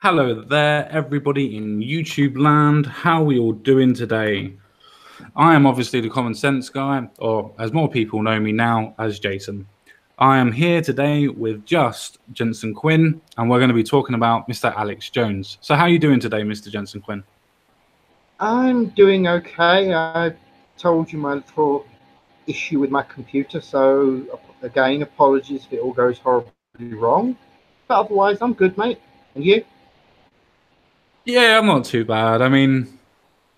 Hello there, everybody in YouTube land. How are we all doing today? I am obviously the common sense guy, or as more people know me now, as Jason. I am here today with just Jensen Quinn, and we're going to be talking about Mr. Alex Jones. So how are you doing today, Mr. Jensen Quinn? I'm doing okay. I told you my little issue with my computer, so again, apologies if it all goes horribly wrong. But otherwise, I'm good, mate. And you? Yeah, I'm not too bad. I mean,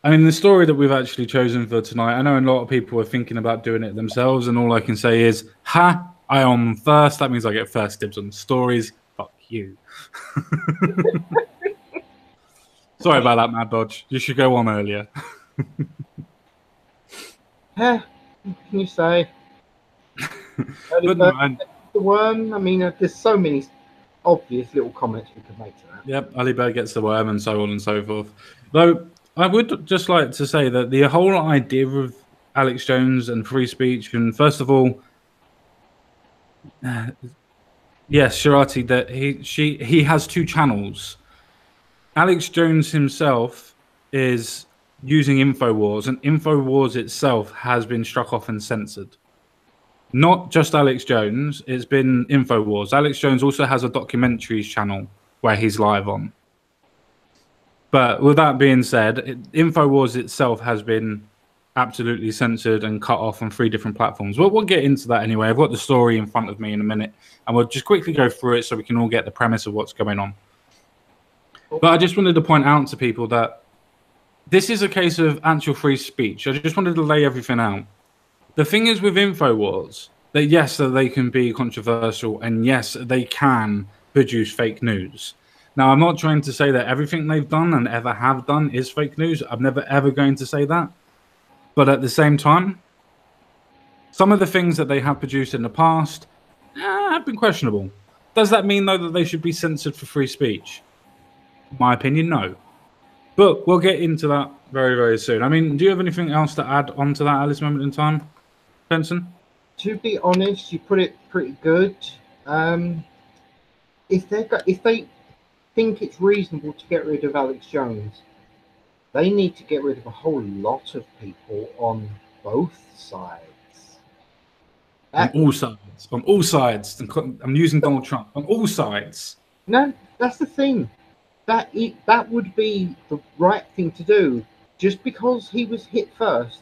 the story that we've actually chosen for tonight, I know a lot of people are thinking about doing it themselves, and all I can say is, I am first. That means I get first dibs on the stories. Fuck you. Sorry about that, Mad Dodge. You should go on earlier. What can you say? But no, The worm. I mean, there's so many obvious little comments we could make to that. yep, Ali Bird gets the worm and so on and so forth. Though I would just like to say that the whole idea of Alex Jones and free speech, and first of all, yes, Sharati, that he has two channels. Alex Jones himself is using Infowars, and Infowars itself has been struck off and censored. Not just Alex Jones, it's been Infowars. Alex Jones also has a documentaries channel where he's live on. But with that being said, Infowars itself has been absolutely censored and cut off on 3 different platforms. We'll get into that anyway. I've got the story in front of me in a minute, and we'll just quickly go through it so we can all get the premise of what's going on. But I just wanted to point out to people that this is a case of actual free speech. I just wanted to lay everything out. The thing is with Infowars, that yes, that they can be controversial, and yes, they can produce fake news. Now, I'm not trying to say that everything they've done and ever have done is fake news. I'm never, ever going to say that. But at the same time, some of the things that they have produced in the past have been questionable. Does that mean, though, that they should be censored for free speech? My opinion, no. But we'll get into that very, very soon. I mean, do you have anything else to add on to that at this moment in time, Benson? To be honest, you put it pretty good. If they think it's reasonable to get rid of Alex Jones, they need to get rid of a whole lot of people on both sides. On all sides. On all sides. I'm using Donald Trump. On all sides. No, that's the thing. That would be the right thing to do. Just because he was hit first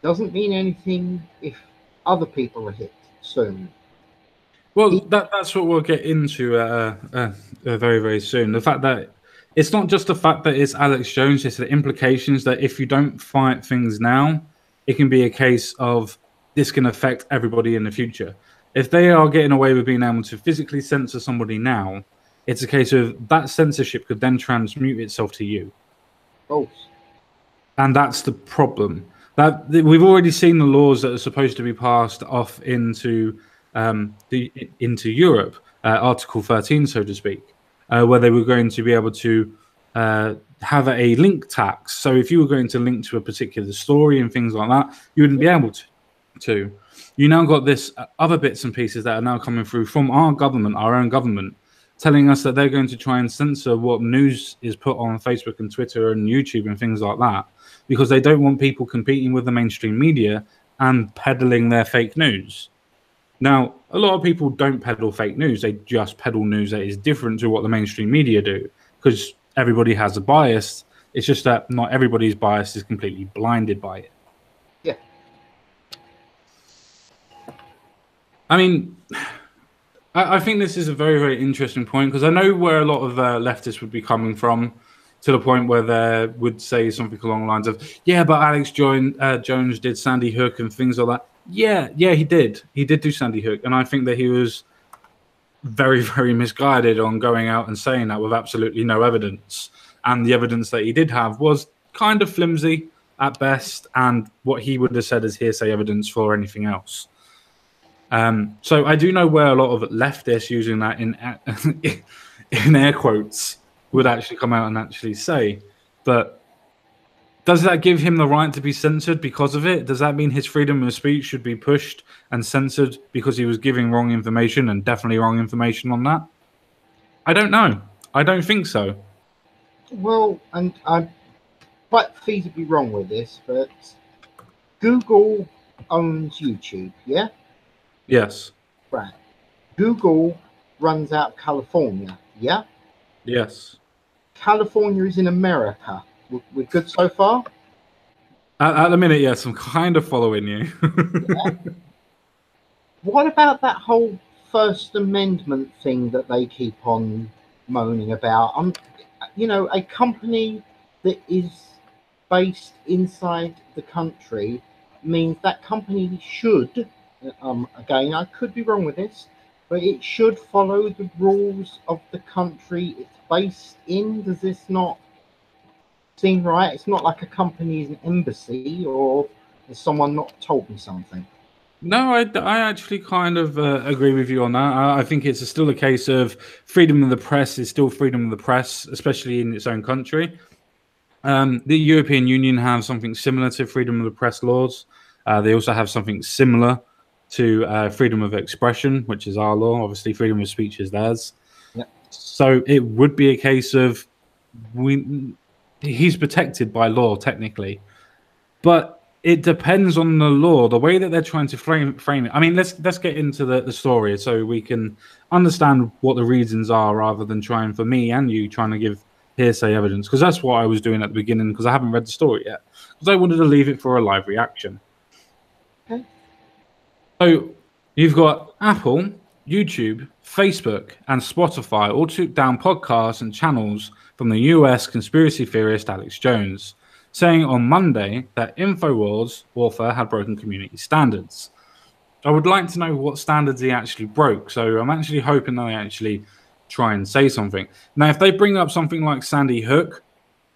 doesn't mean anything if other people are hit soon. Well, that's what we'll get into very, very soon. The fact that it's not just the fact that it's Alex Jones, it's the implications that if you don't fight things now, it can be a case of this can affect everybody in the future. If they are getting away with being able to physically censor somebody now, it's a case of that censorship could then transmute itself to you. Oh. And that's the problem. That we've already seen the laws that are supposed to be passed off into Europe, Article 13, so to speak, where they were going to be able to have a link tax. So if you were going to link to a particular story and things like that, you wouldn't be able to. You now got this other bits and pieces that are now coming through from our government, our own government, telling us that they're going to try and censor what news is put on Facebook and Twitter and YouTube and things like that, because they don't want people competing with the mainstream media and peddling their fake news. Now, a lot of people don't peddle fake news. They just peddle news that is different to what the mainstream media do, because everybody has a bias. It's just that not everybody's bias is completely blinded by it. Yeah. I mean, I think this is a very, very interesting point, because I know where a lot of leftists would be coming from, to the point where they would say something along the lines of, yeah, but Alex Jones did Sandy Hook and things like that. Yeah, he did. He did do Sandy Hook. And I think that he was very, very misguided on going out and saying that with absolutely no evidence. And the evidence that he did have was kind of flimsy at best, and what he would have said as hearsay evidence for anything else. So I do know where a lot of leftists, using that in air quotes, would actually come out and actually say. But does that give him the right to be censored because of it? Does that mean his freedom of speech should be pushed and censored because he was giving wrong information, and definitely wrong information on that? I don't know. I don't think so. Well, and I'm quite feasibly wrong with this, but Google owns YouTube, yeah? Yes. Right. Google runs out of California, yeah? Yes. California is in America. We're good so far? At the minute, yes, I'm kind of following you. What about that whole First Amendment thing that they keep on moaning about? A company that is based inside the country means that company should, again, I could be wrong with this, but it should follow the rules of the country it's based in. Does this not seem right? It's not like a company is an embassy, or has someone not told me something? No, I actually kind of agree with you on that. I think it's still a case of freedom of the press is still freedom of the press, especially in its own country. The European Union have something similar to freedom of the press laws. They also have something similar to freedom of expression, which is our law. Obviously, freedom of speech is theirs. Yeah. So it would be a case of he's protected by law technically, but it depends on the law, the way that they're trying to frame it. I mean, let's get into the story so we can understand what the reasons are, rather than trying for me and you trying to give hearsay evidence, because that's what I was doing at the beginning, because I haven't read the story yet, because I wanted to leave it for a live reaction. Okay. So you've got Apple, YouTube, Facebook, and Spotify all took down podcasts and channels from the US conspiracy theorist Alex Jones, saying on Monday that InfoWars author had broken community standards. I would like to know what standards he actually broke, so I'm actually hoping they actually try and say something. Now, if they bring up something like Sandy Hook,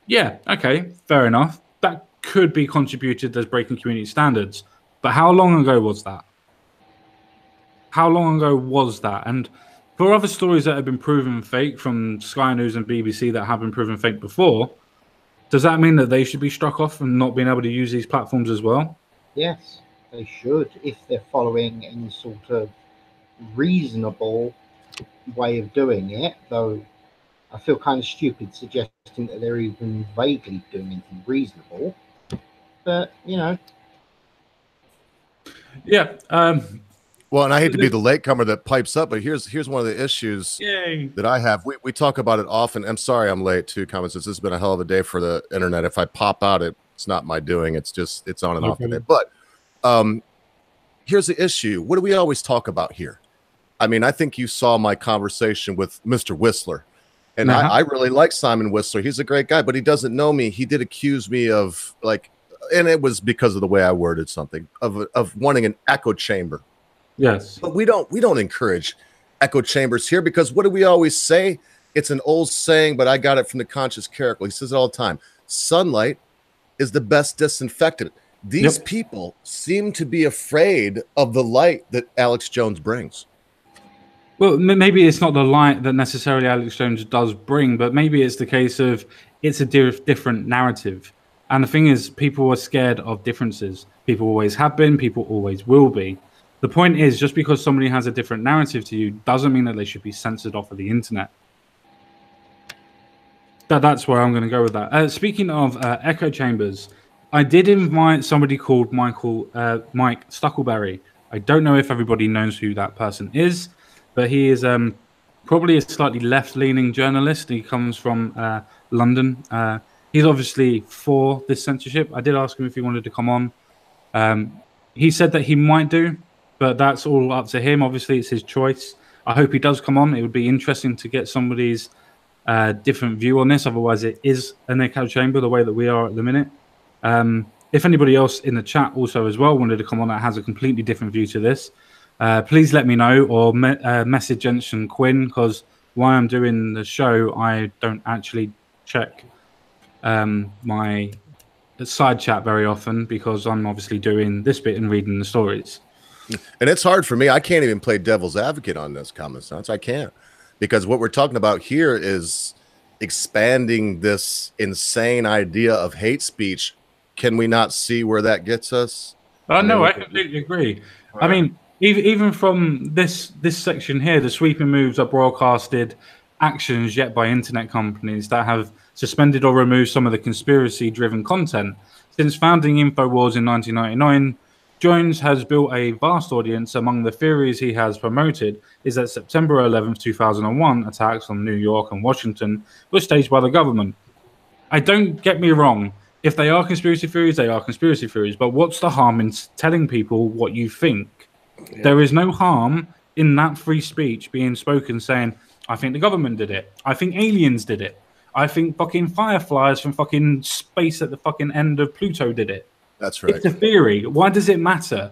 yeah, okay, fair enough. That could be contributed as breaking community standards. But how long ago was that? How long ago was that? And for other stories that have been proven fake from Sky News and BBC that have been proven fake before, does that mean that they should be struck off and not being able to use these platforms as well? Yes, they should, if they're following any sort of reasonable way of doing it, though I feel kind of stupid suggesting that they're even vaguely doing anything reasonable. But, Yeah. Well, and I hate to be the latecomer that pipes up, but here's one of the issues that I have. We talk about it often. I'm sorry I'm late too, Common Sense. This has been a hell of a day for the internet. If I pop out, it's not my doing. It's on and off today. But here's the issue. What do we always talk about here? I mean, I think you saw my conversation with Mr. Whistler. And I really like Simon Whistler. He's a great guy, but he doesn't know me. He did accuse me of, like, and it was because of the way I worded something, of wanting an echo chamber. Yes. But we don't encourage echo chambers here, because what do we always say? It's an old saying, but I got it from the Conscious Caracal. He says it all the time. Sunlight is the best disinfectant. These people seem to be afraid of the light that Alex Jones brings. Well, maybe it's not the light that necessarily Alex Jones does bring, but maybe it's the case of it's a different narrative. And the thing is, people are scared of differences. People always have been. People always will be. The point is, just because somebody has a different narrative to you doesn't mean that they should be censored off of the internet. That's where I'm going to go with that. Speaking of echo chambers, I did invite somebody called Mike Stuckleberry. I don't know if everybody knows who that person is, but he is probably a slightly left-leaning journalist. He comes from London. He's obviously for this censorship. I did ask him if he wanted to come on. He said that he might do, but that's all up to him. Obviously, it's his choice. I hope he does come on. It would be interesting to get somebody's different view on this. Otherwise, it is an echo chamber the way that we are at the minute. If anybody else in the chat also as well wanted to come on that has a completely different view to this, please let me know, or message Jensen Quinn, because while I'm doing the show, I don't actually check my side chat very often, because I'm obviously doing this bit and reading the stories. And it's hard for me. I can't even play devil's advocate on this, Common Sense. I can't, because what we're talking about here is expanding this insane idea of hate speech. Can we not see where that gets us? No, I completely agree. Right. I mean, even from this section here, the sweeping moves are broadcasted actions yet by internet companies that have suspended or removed some of the conspiracy-driven content. Since founding InfoWars in 1999, Jones has built a vast audience. Among the theories he has promoted is that September 11th, 2001 attacks on New York and Washington were staged by the government. Don't get me wrong. If they are conspiracy theories, they are conspiracy theories. But what's the harm in telling people what you think? Yeah. There is no harm in that free speech being spoken saying, I think the government did it. I think aliens did it. I think fucking fireflies from fucking space at the fucking end of Pluto did it. That's right. It's a theory. Why does it matter?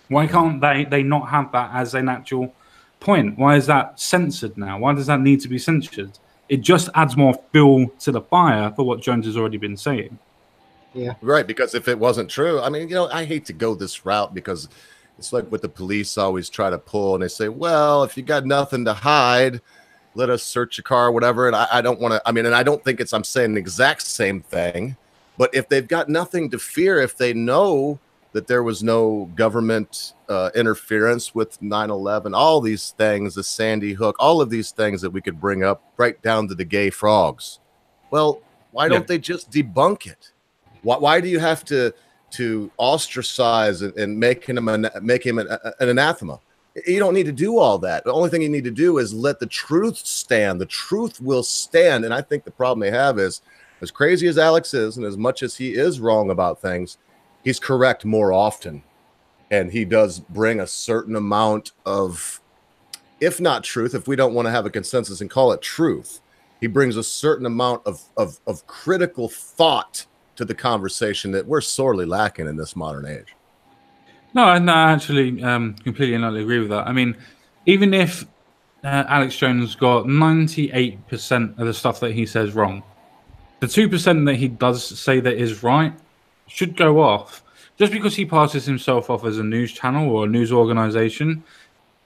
Why can't they not have that as an actual point? Why is that censored now? Why does that need to be censored? It just adds more fuel to the fire for what Jones has already been saying. Yeah. Right, because if it wasn't true, I mean, I hate to go this route because it's like what the police always try to pull, and they say, well, if you got nothing to hide, let us search your car or whatever. And I don't want to, and I don't think I'm saying the exact same thing, but if they've got nothing to fear, if they know that there was no government interference with 9/11, all these things, the Sandy Hook, all of these things that we could bring up right down to the gay frogs. Well, why don't they just debunk it? Why do you have to ostracize and make him an anathema? You don't need to do all that. The only thing you need to do is let the truth stand. The truth will stand. And I think the problem they have is, as crazy as Alex is, and as much as he is wrong about things, he's correct more often. And he does bring a certain amount of, if not truth, if we don't want to have a consensus and call it truth, he brings a certain amount of critical thought to the conversation that we're sorely lacking in this modern age. No, I actually completely and utterly agree with that. I mean, even if Alex Jones got 98% of the stuff that he says wrong, the 2% that he does say that is right should go off. Just because he passes himself off as a news channel or a news organization,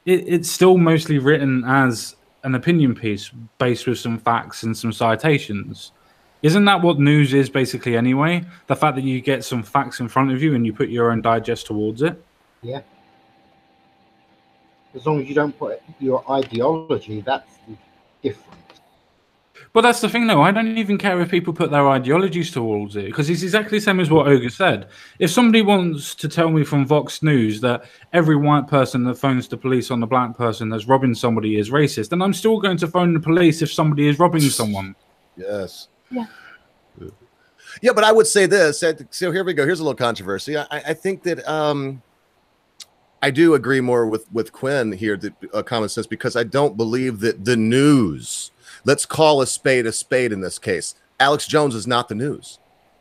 it's still mostly written as an opinion piece based with some facts and some citations. Isn't that what news is basically anyway? The fact that you get some facts in front of you and you put your own digest towards it? Yeah. As long as you don't put your ideology, that's the difference. But that's the thing, though. I don't even care if people put their ideologies towards it, because it's exactly the same as what Ogre said. If somebody wants to tell me from Vox News that every white person that phones the police on a black person that's robbing somebody is racist, then I'm still going to phone the police if somebody is robbing someone. Yes. Yeah. Yeah, but I would say this. So here we go. Here's a little controversy. I think that I do agree more with Quinn here, common sense, because I don't believe that the news, let's call a spade in this case. Alex Jones is not the news.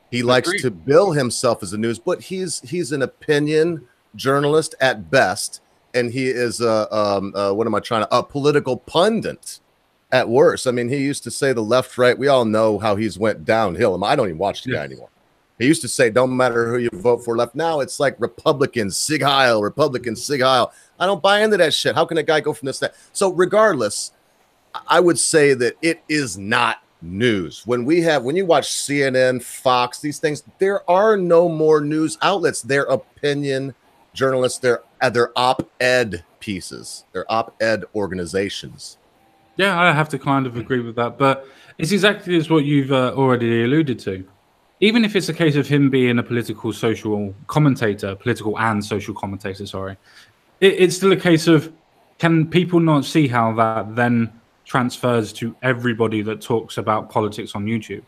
He likes to bill himself as the news, but he's an opinion journalist at best, and he is a political pundit at worst. I mean, he used to say the left, right. We all know how he's went downhill. I don't even watch the guy anymore. He used to say, don't matter who you vote for left. Now it's like Republicans, Sig Heil, Republicans, Sig Heil. I don't buy into that shit. How can a guy go from this to that? So regardless, I would say that it is not news. When you watch CNN, Fox, these things, there are no more news outlets. They're opinion journalists. They're op-ed pieces. They're op-ed organizations. Yeah, I have to kind of agree with that, but it's exactly as what you've already alluded to. Even if it's a case of him being a political and social commentator, it's still a case of, can people not see how that then transfers to everybody that talks about politics on YouTube?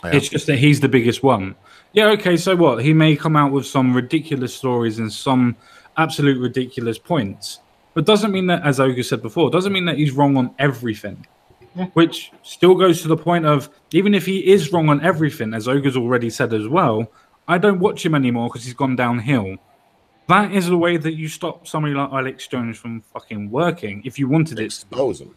It's just that he's the biggest one. Yeah, okay, so what? He may come out with some ridiculous stories and some absolute ridiculous points, but doesn't mean that, as Ogre said before, doesn't mean that he's wrong on everything. Yeah. Which still goes to the point of, even if he is wrong on everything, as Ogre's already said as well, I don't watch him anymore because he's gone downhill. That is the way that you stop somebody like Alex Jones from fucking working. If you wanted it, expose him.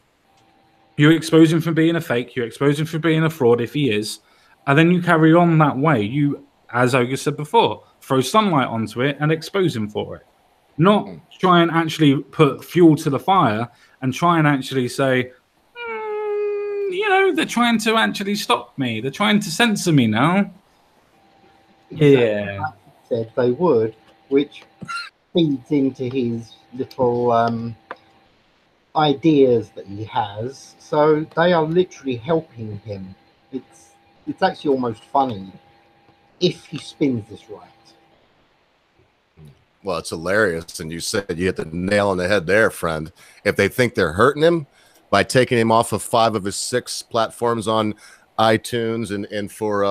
You expose him for being a fake. You expose him for being a fraud if he is, and then you carry on that way. You, as Ogre said before, throw sunlight onto it and expose him for it. Not try and actually put fuel to the fire and try and actually say, they're trying to actually stop me. They're trying to censor me now. Exactly. Yeah. Said they would, which feeds into his little ideas that he has. So they are literally helping him. It's actually almost funny if he spins this right. Well, it's hilarious, and you said you hit the nail on the head there, friend. If they think they're hurting him by taking him off of 5 of his 6 platforms on iTunes, and for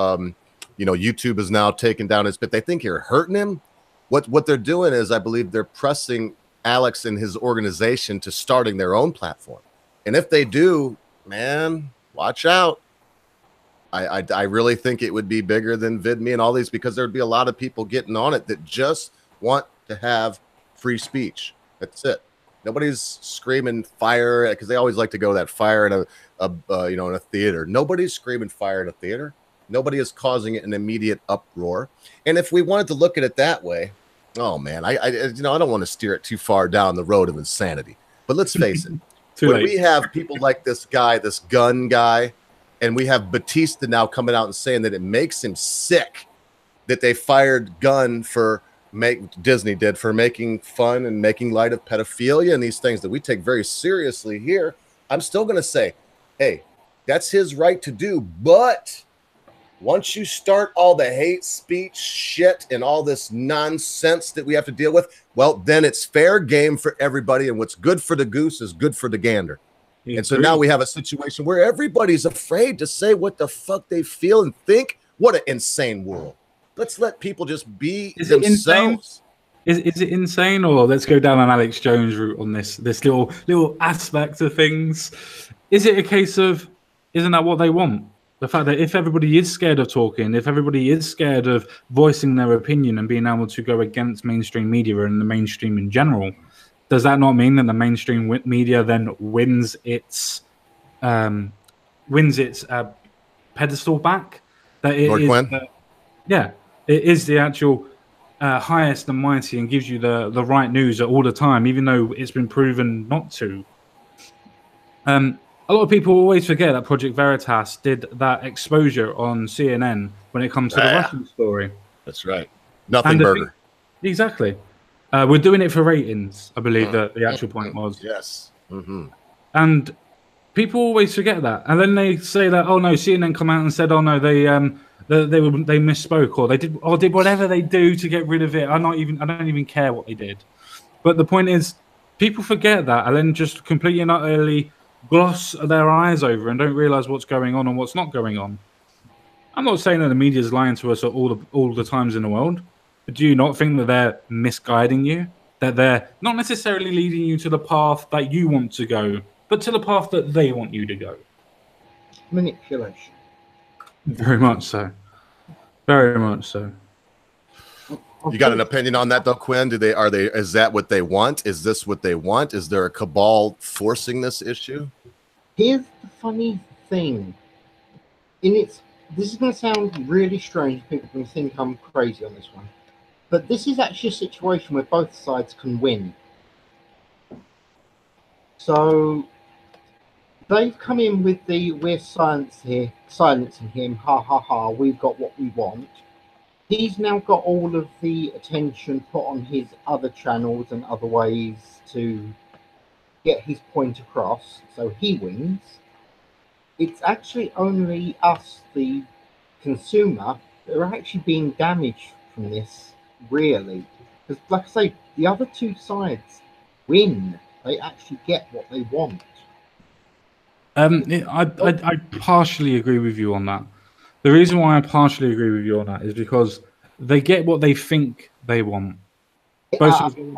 YouTube is now taking down his, but they think you're hurting him. What they're doing is, I believe they're pressing Alex and his organization to starting their own platform. And if they do, man, watch out. I really think it would be bigger than VidMe and all these, because there'd be a lot of people getting on it that just want to have free speech. That's it. Nobody's screaming fire, because they always like to go that fire in a theater. Nobody's screaming fire in a theater. Nobody is causing it an immediate uproar. And if we wanted to look at it that way, oh man, I don't want to steer it too far down the road of insanity. But let's face it, when we have people like this guy, this gun guy, and we have Batista now coming out and saying that it makes him sick that they fired Gunn Disney did for making fun and making light of pedophilia and these things that we take very seriously here. I'm still going to say, hey, that's his right to do. But once you start all the hate speech shit and all this nonsense that we have to deal with, well, then it's fair game for everybody. And what's good for the goose is good for the gander. And so now we have a situation where everybody's afraid to say what the fuck they feel and think. What an insane world. Let's let people just be themselves. Is it insane, or let's go down an Alex Jones route on this little aspect of things? Is it a case of, isn't that what they want? The fact that if everybody is scared of talking, if everybody is scared of voicing their opinion and being able to go against mainstream media and the mainstream in general, does that not mean that the mainstream media then wins its pedestal back? That it is, it is the actual highest and mighty, and gives you the right news at all the time, even though it's been proven not to. A lot of people always forget that Project Veritas did that exposure on CNN when it comes to the Russian story. That's right. Nothing burger. Exactly. We're doing it for ratings, I believe that the actual point was. Yes. Mm-hmm. And people always forget that. And then they say that, oh no, CNN come out and said, oh no, they misspoke, or they did whatever they do to get rid of it. I don't even care what they did. But the point is, people forget that and then just completely and utterly gloss their eyes over and don't realize what's going on and what's not going on. I'm not saying that the media is lying to us at all the times in the world, but do you not think that they're misguiding you? That they're not necessarily leading you to the path that you want to go, but to the path that they want you to go? Manipulation. Very much so. Very much so. You got an opinion on that though, Quinn? Is that what they want? Is this what they want? Is there a cabal forcing this issue? Here's the funny thing. This is going to sound really strange. People can think I'm crazy on this one. But this is actually a situation where both sides can win. So they've come in with we're silencing him, ha ha ha, we've got what we want. He's now got all of the attention put on his other channels and other ways to get his point across, so he wins. It's actually only us, the consumer, that are actually being damaged from this, really. Because, like I say, the other two sides win. They actually get what they want. I partially agree with you on that. The reason why I partially agree with you on that is because they get what they think they want. Both of them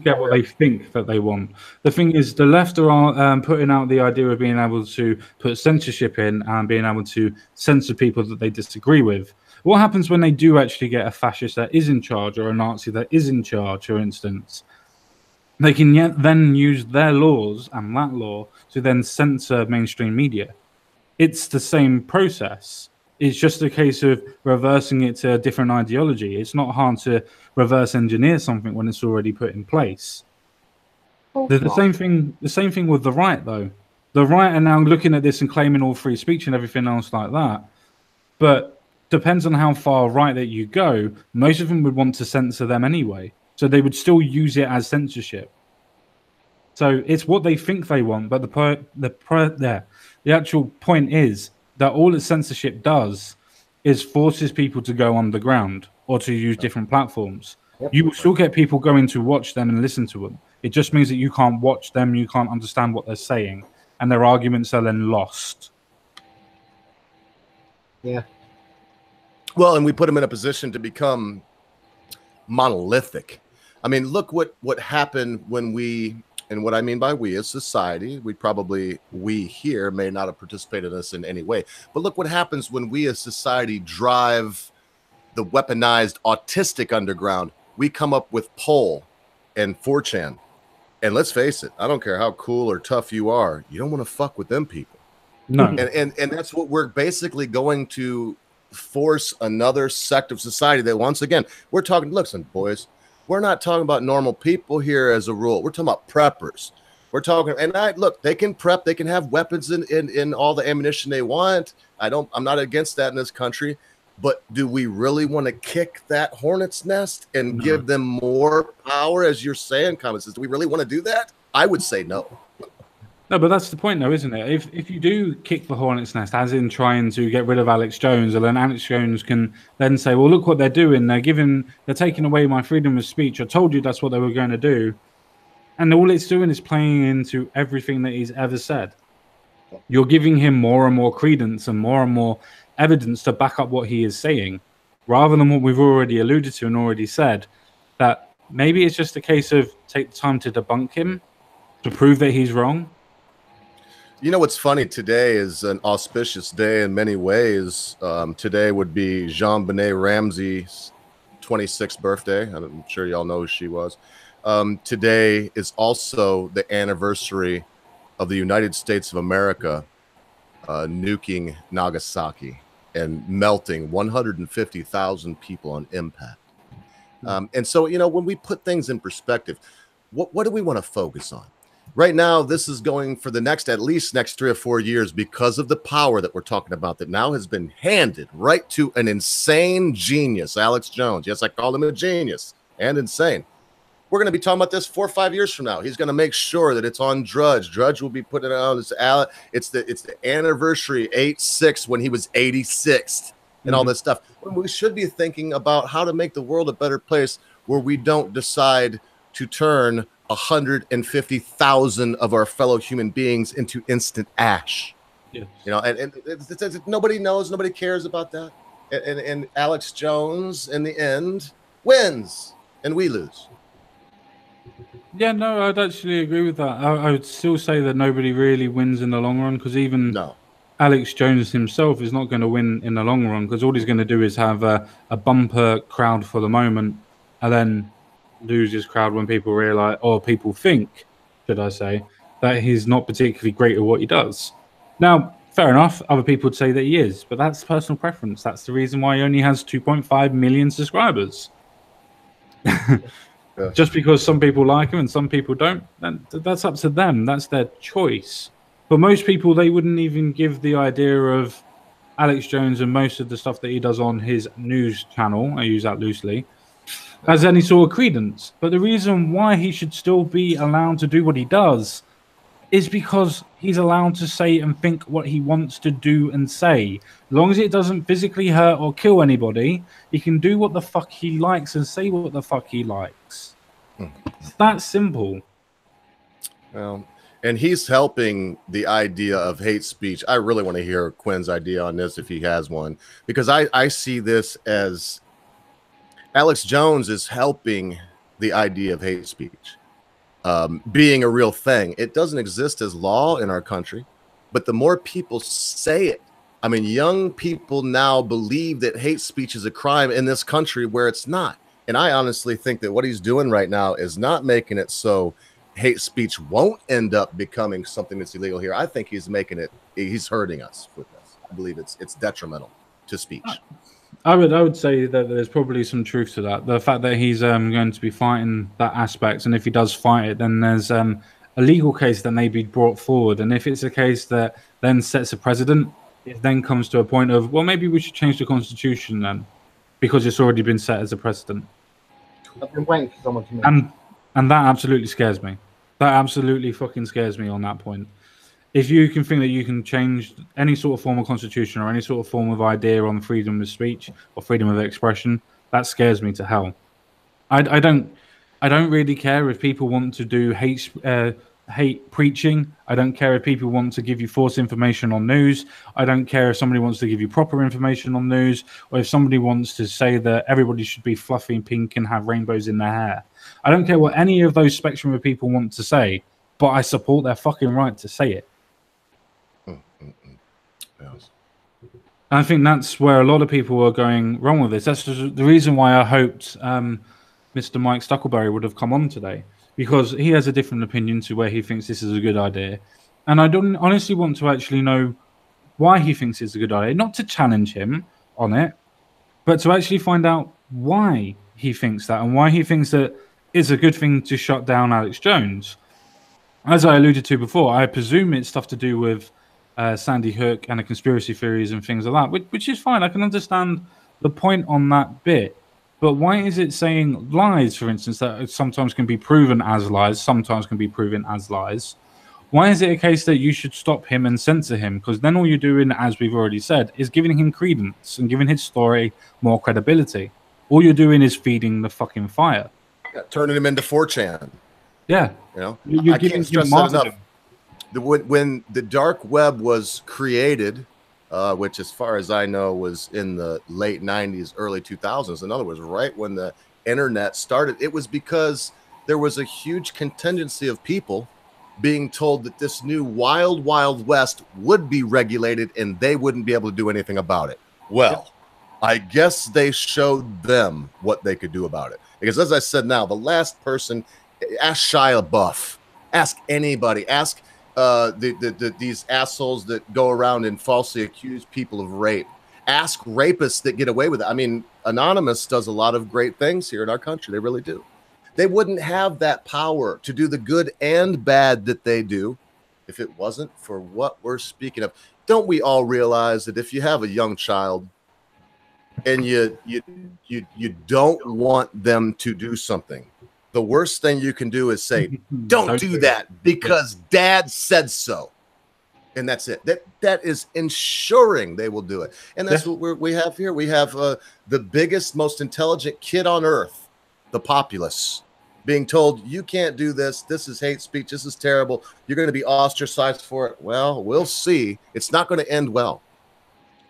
get what they think that they want. The thing is, the left are putting out the idea of being able to put censorship in and being able to censor people that they disagree with. What happens when they do actually get a fascist that is in charge, or a Nazi that is in charge, for instance? They can then use their laws and that law to then censor mainstream media. It's the same process. It's just a case of reversing it to a different ideology. It's not hard to reverse engineer something when it's already put in place. The same thing with the right, though. The right are now looking at this and claiming all free speech and everything else like that. But depends on how far right that you go. Most of them would want to censor them anyway. So they would still use it as censorship. So it's what they think they want, but the actual point is that all that censorship does is forces people to go underground or to use different platforms. Yep. You will still get people going to watch them and listen to them. It just means that you can't watch them, you can't understand what they're saying, and their arguments are then lost. Yeah. Well, and we put them in a position to become monolithic. I mean, look what happened when we, and what I mean by we as society, we here may not have participated in this in any way, but look what happens when we as society drive the weaponized autistic underground. We come up with Poll and 4chan. And let's face it, I don't care how cool or tough you are, you don't want to fuck with them people. No. And that's what we're basically going to force another sect of society that, once again, we're talking, listen, boys, we're not talking about normal people here as a rule. We're talking about preppers. We're talking, and look, they can prep, they can have weapons in all the ammunition they want. I'm not against that in this country. But do we really want to kick that hornet's nest and give them more power, as you're saying, comments? Do we really want to do that? I would say no. No, but that's the point, though, isn't it? If you do kick the hornet's nest, as in trying to get rid of Alex Jones, and then Alex Jones can then say, well, look what they're doing. They're taking away my freedom of speech. I told you that's what they were going to do. And all it's doing is playing into everything that he's ever said. You're giving him more and more credence and more evidence to back up what he is saying, rather than what we've already alluded to and already said, that maybe it's just a case of take the time to debunk him, to prove that he's wrong. You know what's funny? Today is an auspicious day in many ways. Today would be JonBenet Ramsey's 26th birthday. I'm sure y'all know who she was. Today is also the anniversary of the United States of America nuking Nagasaki and melting 150,000 people on impact. And so, you know, when we put things in perspective, what do we want to focus on? Right now, this is going for at least next 3 or 4 years, because of the power that we're talking about that now has been handed right to an insane genius, Alex Jones. Yes, I call him a genius and insane. We're going to be talking about this 4 or 5 years from now. He's going to make sure that it's on Drudge. Drudge will be putting it on. It's the anniversary 8/6 when he was 86th and all this stuff. We should be thinking about how to make the world a better place, where we don't decide to turn 150,000 of our fellow human beings into instant ash. Yes. You know, and it's nobody knows, nobody cares about that. And Alex Jones, in the end, wins, and we lose. Yeah, no, I'd actually agree with that. I would still say that nobody really wins in the long run, because even Alex Jones himself is not going to win in the long run, because all he's going to do is have a bumper crowd for the moment and then lose his crowd when people realize, or people think, should I say, that he's not particularly great at what he does. Now, fair enough, other people would say that he is, but that's personal preference. That's the reason why he only has 2.5 million subscribers. Just because some people like him and some people don't, that's up to them. That's their choice. But most people, they wouldn't even give the idea of Alex Jones and most of the stuff that he does on his news channel, I use that loosely, as any sort of credence. But the reason why he should still be allowed to do what he does is because he's allowed to say and think what he wants to do and say. As long as it doesn't physically hurt or kill anybody, he can do what the fuck he likes and say what the fuck he likes. It's that simple. Well, and he's helping the idea of hate speech. I really want to hear Quinn's idea on this, if he has one, because I see this as Alex Jones is helping the idea of hate speech being a real thing. It doesn't exist as law in our country, but the more people say it, I mean, young people now believe that hate speech is a crime in this country where it's not. And I honestly think that what he's doing right now is not making it so hate speech won't end up becoming something that's illegal here. I think he's hurting us with this. I believe it's detrimental to speech. I would say that there's probably some truth to that. The fact that he's going to be fighting that aspect, and if he does fight it, then there's a legal case that may be brought forward. And if it's a case that then sets a precedent, it then comes to a point of, well, maybe we should change the constitution then, because it's already been set as a precedent. I've been waiting for someone to make and that absolutely scares me. That absolutely fucking scares me on that point. If you can think that you can change any sort of form of constitution or any sort of form of idea on freedom of speech or freedom of expression, that scares me to hell. I don't really care if people want to do hate preaching. I don't care if people want to give you false information on news. I don't care if somebody wants to give you proper information on news, or if somebody wants to say that everybody should be fluffy and pink and have rainbows in their hair. I don't care what any of those spectrum of people want to say, but I support their fucking right to say it. Yes. I think that's where a lot of people are going wrong with this. That's the reason why I hoped Mr. Mike Stuckleberry would have come on today, because he has a different opinion to where he thinks this is a good idea. And I don't honestly want to actually know why he thinks it's a good idea, not to challenge him on it, but to actually find out why he thinks that and why he thinks that it's a good thing to shut down Alex Jones. As I alluded to before, I presume it's stuff to do with Sandy Hook and the conspiracy theories and things like that, which is fine. I can understand the point on that bit. But why is it saying lies, for instance, that sometimes can be proven as lies, sometimes can be proven as lies? Why is it a case that you should stop him and censor him? Because then all you're doing, as we've already said, is giving him credence and giving his story more credibility. All you're doing is feeding the fucking fire. Yeah, turning him into 4chan. Yeah. You know, you're I can't stress that enough. When the dark web was created, which as far as I know was in the late 90s, early 2000s, in other words, right when the internet started, it was because there was a huge contingency of people being told that this new wild, wild west would be regulated and they wouldn't be able to do anything about it. Well, I guess they showed them what they could do about it. Because as I said now, the last person, ask Shia LaBeouf, ask anybody, ask these assholes that go around and falsely accuse people of rape. Ask rapists that get away with it. I mean, Anonymous does a lot of great things here in our country. They really do. They wouldn't have that power to do the good and bad that they do if it wasn't for what we're speaking of. Don't we all realize that if you have a young child and you don't want them to do something, the worst thing you can do is say, don't do that because dad said so. And that's it. That is ensuring they will do it. And that's what we have here. We have the biggest, most intelligent kid on earth, the populace, being told, you can't do this. This is hate speech. This is terrible. You're going to be ostracized for it. Well, we'll see. It's not going to end well.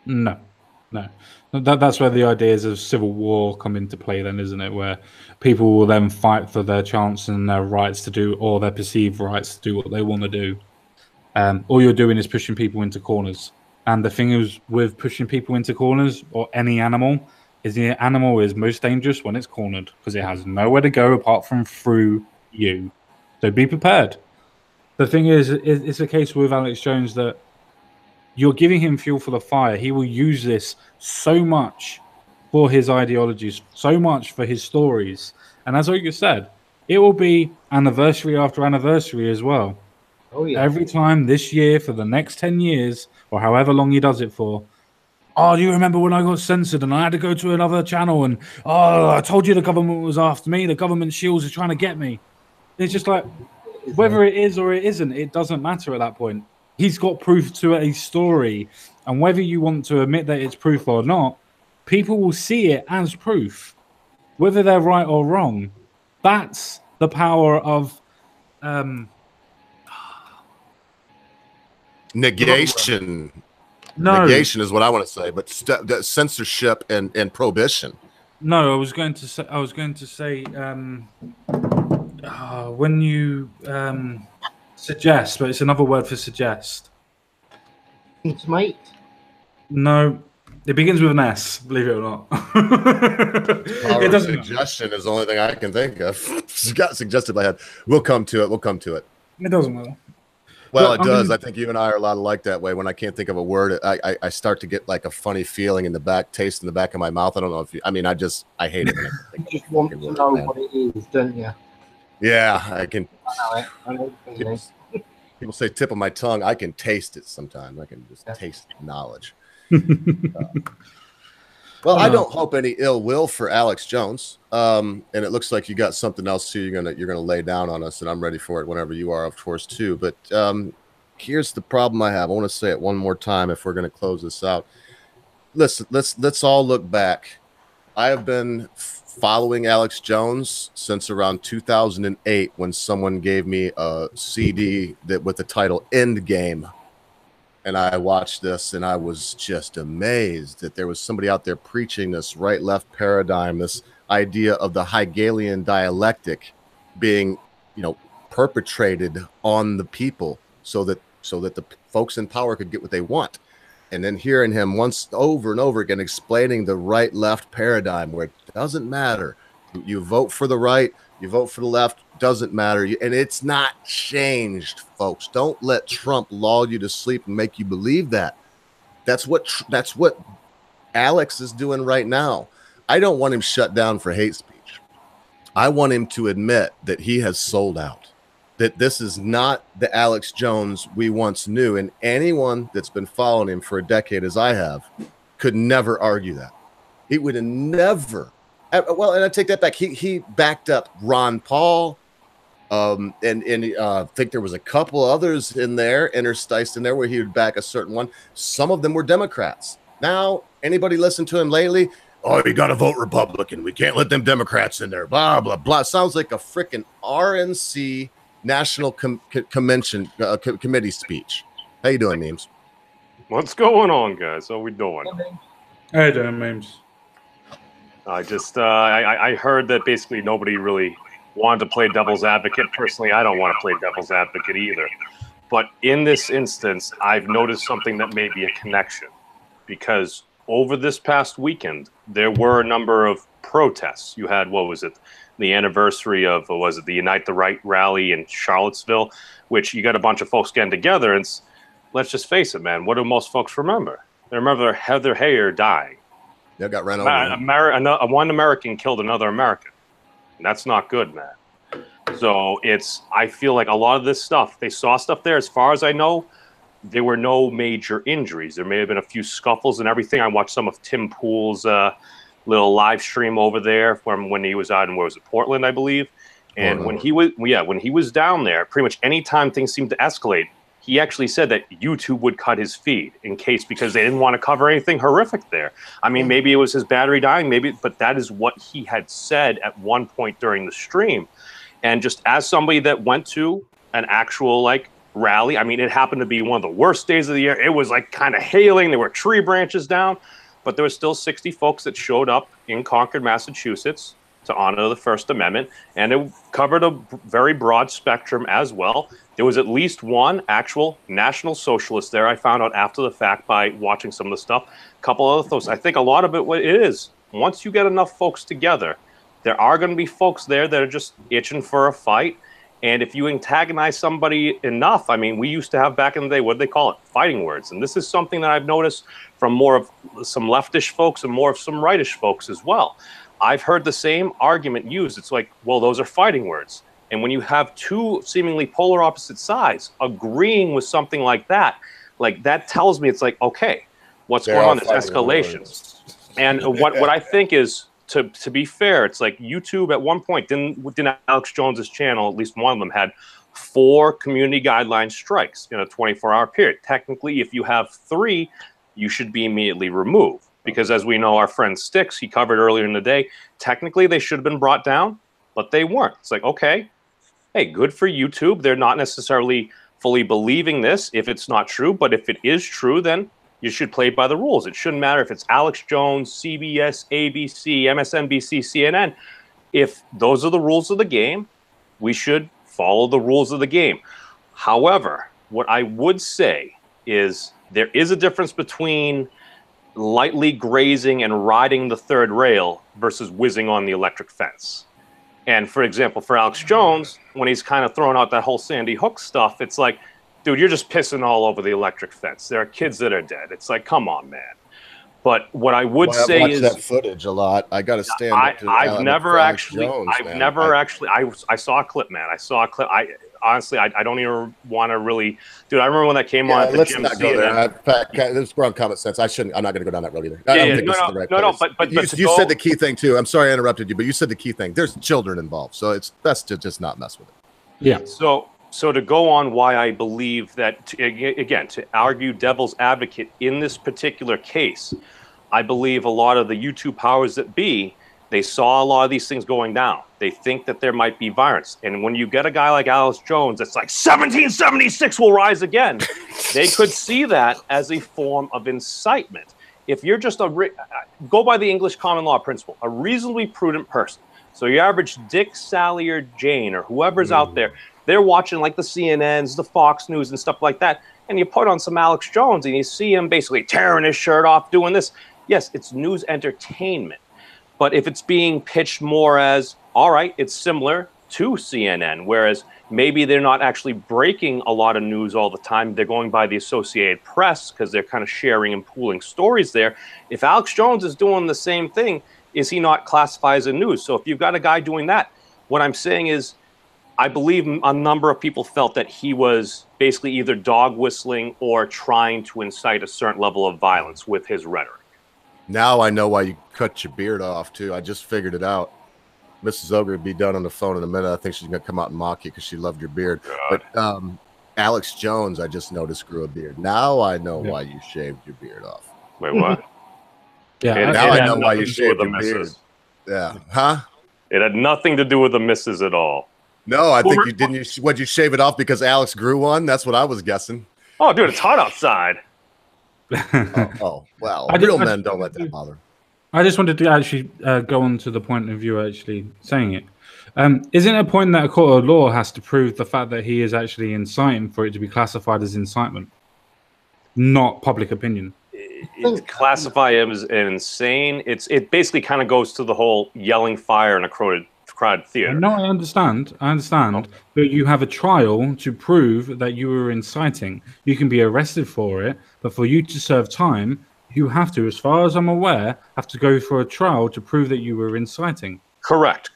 No. That's where the ideas of civil war come into play then, isn't it? Where people will then fight for their chance and their rights to do, or their perceived rights to do what they want to do. All you're doing is pushing people into corners. And the thing is with pushing people into corners, or any animal, is the animal is most dangerous when it's cornered, because it has nowhere to go apart from through you. So be prepared. The thing is, it's a case with Alex Jones that you're giving him fuel for the fire. He will use this so much for his ideologies, so much for his stories. And as you said, it will be anniversary after anniversary as well. Oh, yeah. Every time this year for the next 10 years, or however long he does it for, oh, do you remember when I got censored and I had to go to another channel and, oh, I told you the government was after me. The government shields are trying to get me. It's just like, whether it is or it isn't, it doesn't matter at that point. He's got proof to a story. And whether you want to admit that it's proof or not, people will see it as proof. Whether they're right or wrong, that's the power of negation. No. Negation is what I want to say, but censorship and prohibition. No, I was going to say when you suggest, but it's another word for suggest. Intimate? No, it begins with an S, believe it or not. It doesn't. Suggestion is the only thing I can think of. Got suggested by head. We'll come to it. It doesn't matter. Well, it does. I think you and I are a lot alike that way. When I can't think of a word, I start to get like a funny feeling in the back, taste in the back of my mouth. I don't know if you, I mean, I hate it. You just want to know what it is, don't you? Yeah, I can. I know it. People say tip of my tongue. I can taste it sometimes. I can just taste knowledge. Well, I don't hope any ill will for Alex Jones. And it looks like you got something else too. You're gonna lay down on us, and I'm ready for it whenever you are, of course, too. But here's the problem I have. I want to say it one more time if we're going to close this out. Listen, let's all look back. I have been following Alex Jones since around 2008 when someone gave me a CD that with the title Endgame. And I watched this and I was just amazed that there was somebody out there preaching this right-left paradigm, this idea of the Hegelian dialectic being, perpetrated on the people so that the folks in power could get what they want. And then hearing him once over and over again explaining the right-left paradigm where it doesn't matter. You vote for the right, you vote for the left, doesn't matter. And it's not changed, folks. Don't let Trump lull you to sleep and make you believe that. That's what Alex is doing right now. I don't want him shut down for hate speech. I want him to admit that he has sold out, that this is not the Alex Jones we once knew. And anyone that's been following him for a decade, as I have, could never argue that. He would have never. Well, and I take that back. He backed up Ron Paul, and I think there was a couple others in there, interspiced in there, where he would back a certain one. Some of them were Democrats. Now, anybody listen to him lately? Oh, you got to vote Republican. We can't let them Democrats in there. Blah, blah, blah. Sounds like a freaking RNC National Convention Committee speech. How you doing, Memes? What's going on, guys? How we doing? How you doing, Memes? I just I heard that basically nobody really wanted to play devil's advocate. Personally, I don't want to play devil's advocate either. But in this instance, I've noticed something that may be a connection, because over this past weekend, there were a number of protests. You had, what was it, the anniversary of, what was it, the Unite the Right rally in Charlottesville, which you got a bunch of folks getting together. And let's just face it, man, what do most folks remember? They remember Heather Heyer dying. Yeah, got ran over. One American killed another American. And that's not good, man. So I feel like a lot of this stuff, they saw stuff there. As far as I know, there were no major injuries. There may have been a few scuffles and everything. I watched some of Tim Pool's little live stream over there from when he was out in, where was it, Portland, I believe. And when he was down there, pretty much any time things seemed to escalate, he actually said that YouTube would cut his feed in case, because they didn't want to cover anything horrific there. I mean, maybe it was his battery dying, but that is what he had said at one point during the stream. And just as somebody that went to an actual rally, I mean, it happened to be one of the worst days of the year. It was kind of hailing. There were tree branches down, but there were still 60 folks that showed up in Concord, Massachusetts to honor the First Amendment, and it covered a very broad spectrum as well. There was at least one actual National Socialist there. I found out after the fact by watching some of the stuff. A couple other folks. I think a lot of it is, once you get enough folks together, there are going to be folks there that are just itching for a fight. And if you antagonize somebody enough, I mean, we used to have back in the day, what do they call it? Fighting words. And this is something that I've noticed from more of some leftish folks and more of some rightish folks as well. I've heard the same argument used. It's like, well, those are fighting words. And when you have two seemingly polar opposite sides agreeing with something like that tells me it's like, okay, what's going on? There's escalations. And what I think is, to be fair, it's like YouTube at one point, didn't Alex Jones's channel, at least one of them, had 4 community guideline strikes in a 24-hour period. Technically, if you have 3, you should be immediately removed. Because as we know, our friend Styx, he covered earlier in the day, technically they should have been brought down, but they weren't. It's like, okay, hey, good for YouTube. They're not necessarily fully believing this if it's not true, but if it is true, then you should play by the rules. It shouldn't matter if it's Alex Jones, CBS, ABC, MSNBC, CNN. If those are the rules of the game, we should follow the rules of the game. However, what I would say is there is a difference between lightly grazing and riding the third rail versus whizzing on the electric fence. And for example, for Alex Jones, when he's kind of throwing out that whole Sandy Hook stuff, it's like, dude, you're just pissing all over the electric fence. There are kids that are dead. It's like, come on, man. But what I would say is, that footage a lot. I got to stand up to I saw a clip, man. I saw a clip. honestly, I don't even want to really, dude. I remember when that came on. At the let's gym not go there. In fact, this is wrong common sense. I'm not going to go down that road either. I don't think this is the right place. But you said the key thing too. I'm sorry I interrupted you, but you said the key thing. There's children involved, so it's best to just not mess with it. Yeah. So to go on why I believe that, again, to argue devil's advocate in this particular case, I believe a lot of the YouTube powers that be, they saw a lot of these things going down. They think that there might be violence. And when you get a guy like Alex Jones, it's like 1776 will rise again. They could see that as a form of incitement. If you're just go by the English common law principle, a reasonably prudent person. So your average Dick, Sally, or Jane, or whoever's out there, they're watching like the CNNs, the Fox News, and stuff like that. And you put on some Alex Jones and you see him basically tearing his shirt off, doing this. Yes, it's news entertainment. But if it's being pitched more as, all right, it's similar to CNN, whereas maybe they're not actually breaking a lot of news all the time. They're going by the Associated Press because they're kind of sharing and pooling stories there. If Alex Jones is doing the same thing, is he not classified as a news? So if you've got a guy doing that, what I'm saying is, I believe a number of people felt that he was basically either dog whistling or trying to incite a certain level of violence with his rhetoric. Now I know why you cut your beard off, too. I just figured it out. Mrs. Ogre would be done on the phone in a minute. I think she's going to come out and mock you because she loved your beard. God. But Alex Jones, I just noticed, grew a beard. Now I know why you shaved your beard off. Wait, what? Now I know why you shaved your beard. Yeah. Huh? It had nothing to do with the misses at all. No, I think you didn't. Would you shave it off because Alex grew one? That's what I was guessing. Oh, dude, it's hot outside. Well, real men don't let that bother. I just wanted to actually go on to the point of you actually saying it. Isn't it a point that a court of law has to prove the fact that he is actually inciting for it to be classified as incitement, not public opinion? Classify him as insane. It basically kind of goes to the whole yelling fire in a crowded theater. No, I understand. But you have a trial to prove that you were inciting. You can be arrested for it, but for you to serve time, you have to, as far as I'm aware, have to go for a trial to prove that you were inciting. Correct.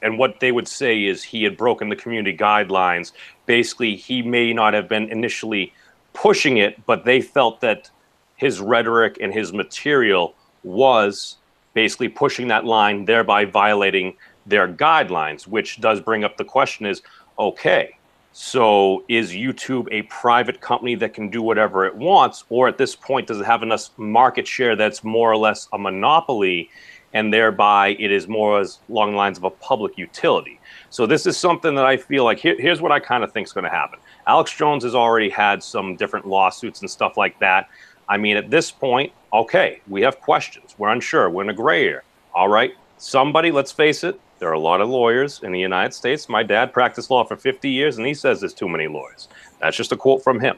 And what they would say is he had broken the community guidelines. Basically, he may not have been initially pushing it, but they felt that his rhetoric and his material was basically pushing that line, thereby violating their guidelines, which does bring up the question is, okay, so is YouTube a private company that can do whatever it wants, or at this point does it have enough market share that's more or less a monopoly, and thereby it is more along the lines of a public utility? So this is something that I feel like, here's what I kind of think is going to happen. Alex Jones has already had some different lawsuits and stuff like that. I mean, at this point, okay, we have questions. We're unsure. We're in a gray area. All right, somebody, let's face it, there are a lot of lawyers in the United States. My dad practiced law for 50 years, and he says there's too many lawyers. That's just a quote from him.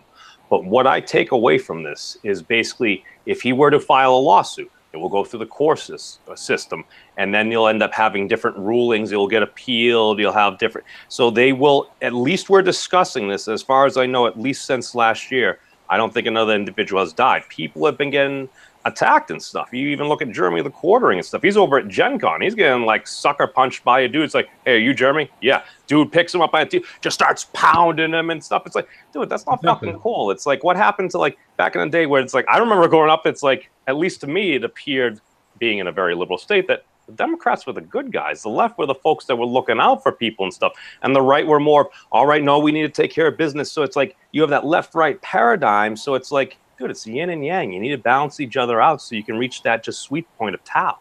But what I take away from this is basically, if he were to file a lawsuit, it will go through the court system, and then you'll end up having different rulings. You'll get appealed. You'll have different. So they will, at least we're discussing this, as far as I know, at least since last year. I don't think another individual has died. People have been getting attacked and stuff. You even look at Jeremy the Quartering and stuff. He's over at Gen Con. He's getting like sucker punched by a dude. It's like, hey, are you Jeremy? Yeah. Dude picks him up by a teeth, just starts pounding him and stuff. It's like, dude, that's not fucking cool. It's like, what happened to like back in the day where it's like, I remember growing up, it's like, at least to me, it appeared, being in a very liberal state, that the Democrats were the good guys. The left were the folks that were looking out for people and stuff. And the right were more, all right, no, we need to take care of business. So it's like, you have that left-right paradigm. So it's like, dude, it's yin and yang. You need to balance each other out so you can reach that just sweet point of Tao.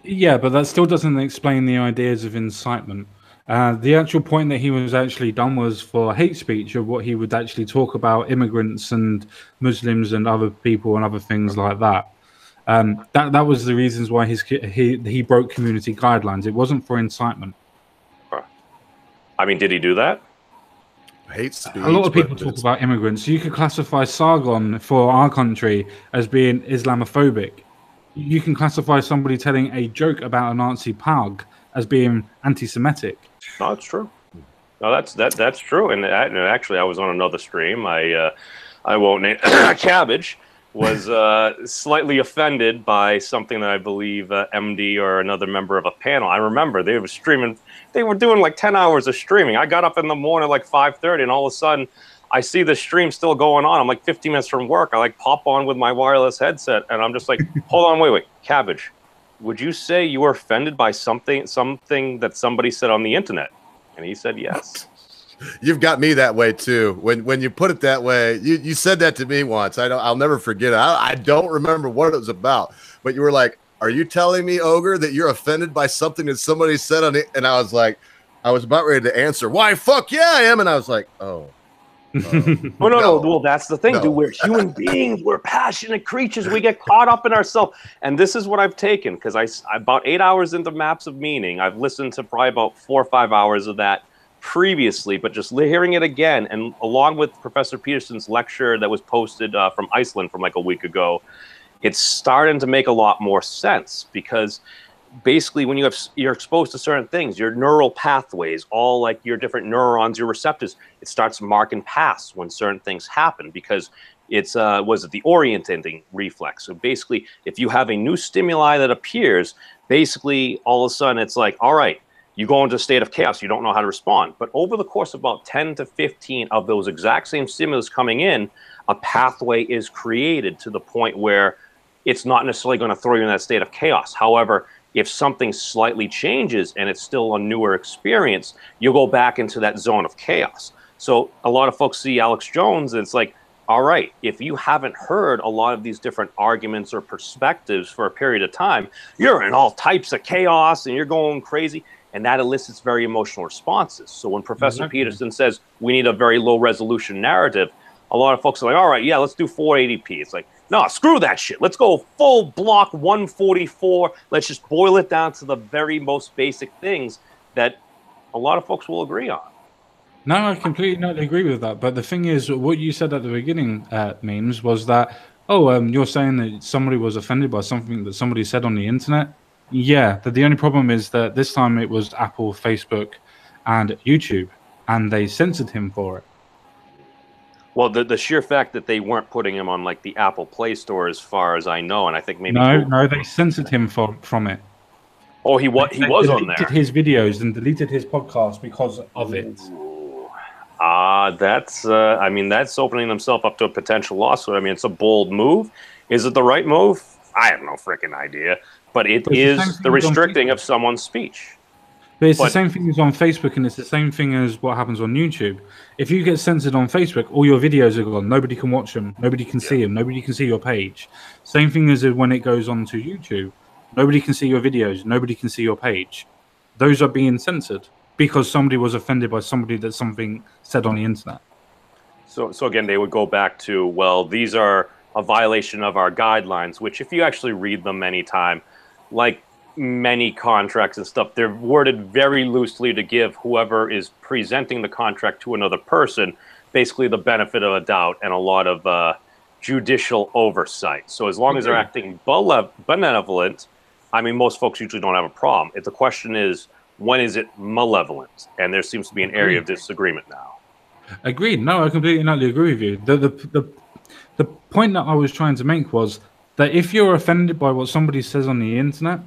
Yeah, but that still doesn't explain the ideas of incitement. The actual point that he was actually done was for hate speech, of what he would actually talk about immigrants and Muslims and other people and other things like that. That was the reasons why he broke community guidelines. It wasn't for incitement. I mean, did he do that? Hate speech. A lot of people talk about immigrants. You could classify Sargon for our country as being Islamophobic. You can classify somebody telling a joke about a Nazi pug as being anti-Semitic. No, that's true. No, that's true. And actually, I was on another stream. I won't name Cabbage. was slightly offended by something that I believe MD or another member of a panel. I remember they were streaming. They were doing like 10 hours of streaming. I got up in the morning like 5:30, and all of a sudden, I see the stream still going on. I'm like 15 minutes from work. I like pop on with my wireless headset, and I'm just like, hold on, wait, Cabbage. Would you say you were offended by something that somebody said on the internet? And he said yes. You've got me that way too. When you put it that way, you said that to me once. I'll never forget it. I don't remember what it was about, but you were like, "Are you telling me, Ogre, that you're offended by something that somebody said on it?" And I was like, I was about ready to answer, "Why, fuck yeah, I am." And I was like, "Oh." Well, no. Well, that's the thing, dude. We're human beings. We're passionate creatures. We get caught up in ourselves. And this is what I've taken, because I about 8 hours into Maps of Meaning, I've listened to probably about 4 or 5 hours of that previously, but just hearing it again, and along with Professor Peterson's lecture that was posted from Iceland from like a week ago, it's starting to make a lot more sense, because basically when you're exposed to certain things, your neural pathways, all like your different neurons, your receptors, it starts marking paths when certain things happen, because it's was it the orientating reflex. So basically, if you have a new stimuli that appears, basically all of a sudden it's like, all right, you go into a state of chaos. You don't know how to respond. But over the course of about 10 to 15 of those exact same stimulus coming in, a pathway is created to the point where it's not necessarily going to throw you in that state of chaos. However, if something slightly changes and it's still a newer experience, you'll go back into that zone of chaos. So a lot of folks see Alex Jones, and it's like, all right, if you haven't heard a lot of these different arguments or perspectives for a period of time, you're in all types of chaos and you're going crazy. And that elicits very emotional responses. So when Professor Peterson says we need a very low resolution narrative, a lot of folks are like, all right, yeah, let's do 480p. It's like, no, screw that shit. Let's go full block 144. Let's just boil it down to the very most basic things that a lot of folks will agree on. No, I completely not agree with that. But the thing is, what you said at the beginning, Memes, was that, you're saying that somebody was offended by something that somebody said on the internet. Yeah, but the only problem is that this time it was Apple, Facebook, and YouTube, and they censored him for it. Well, the sheer fact that they weren't putting him on like the Apple Play Store, as far as I know, and I think maybe no, they censored him from it. Oh, he was on there. Deleted his videos and deleted his podcast because of it. That's I mean, that's opening himself up to a potential lawsuit. I mean, it's a bold move. Is it the right move? I have no freaking idea. But it is the restricting of someone's speech. But it's the same thing as on Facebook, and it's the same thing as what happens on YouTube. If you get censored on Facebook, all your videos are gone. Nobody can watch them. Nobody can see them. Nobody can see your page. Same thing as when it goes on to YouTube. Nobody can see your videos. Nobody can see your page. Those are being censored because somebody was offended by somebody that something said on the internet. So again, they would go back to, well, these are a violation of our guidelines, which if you actually read them anytime, like many contracts and stuff, they're worded very loosely to give whoever is presenting the contract to another person basically the benefit of a doubt and a lot of judicial oversight. So as long as they're acting benevolent, I mean, most folks usually don't have a problem. If the question is, when is it malevolent? And there seems to be an area of disagreement now. Agreed. No, I completely not agree with you. The point that I was trying to make was that if you're offended by what somebody says on the internet,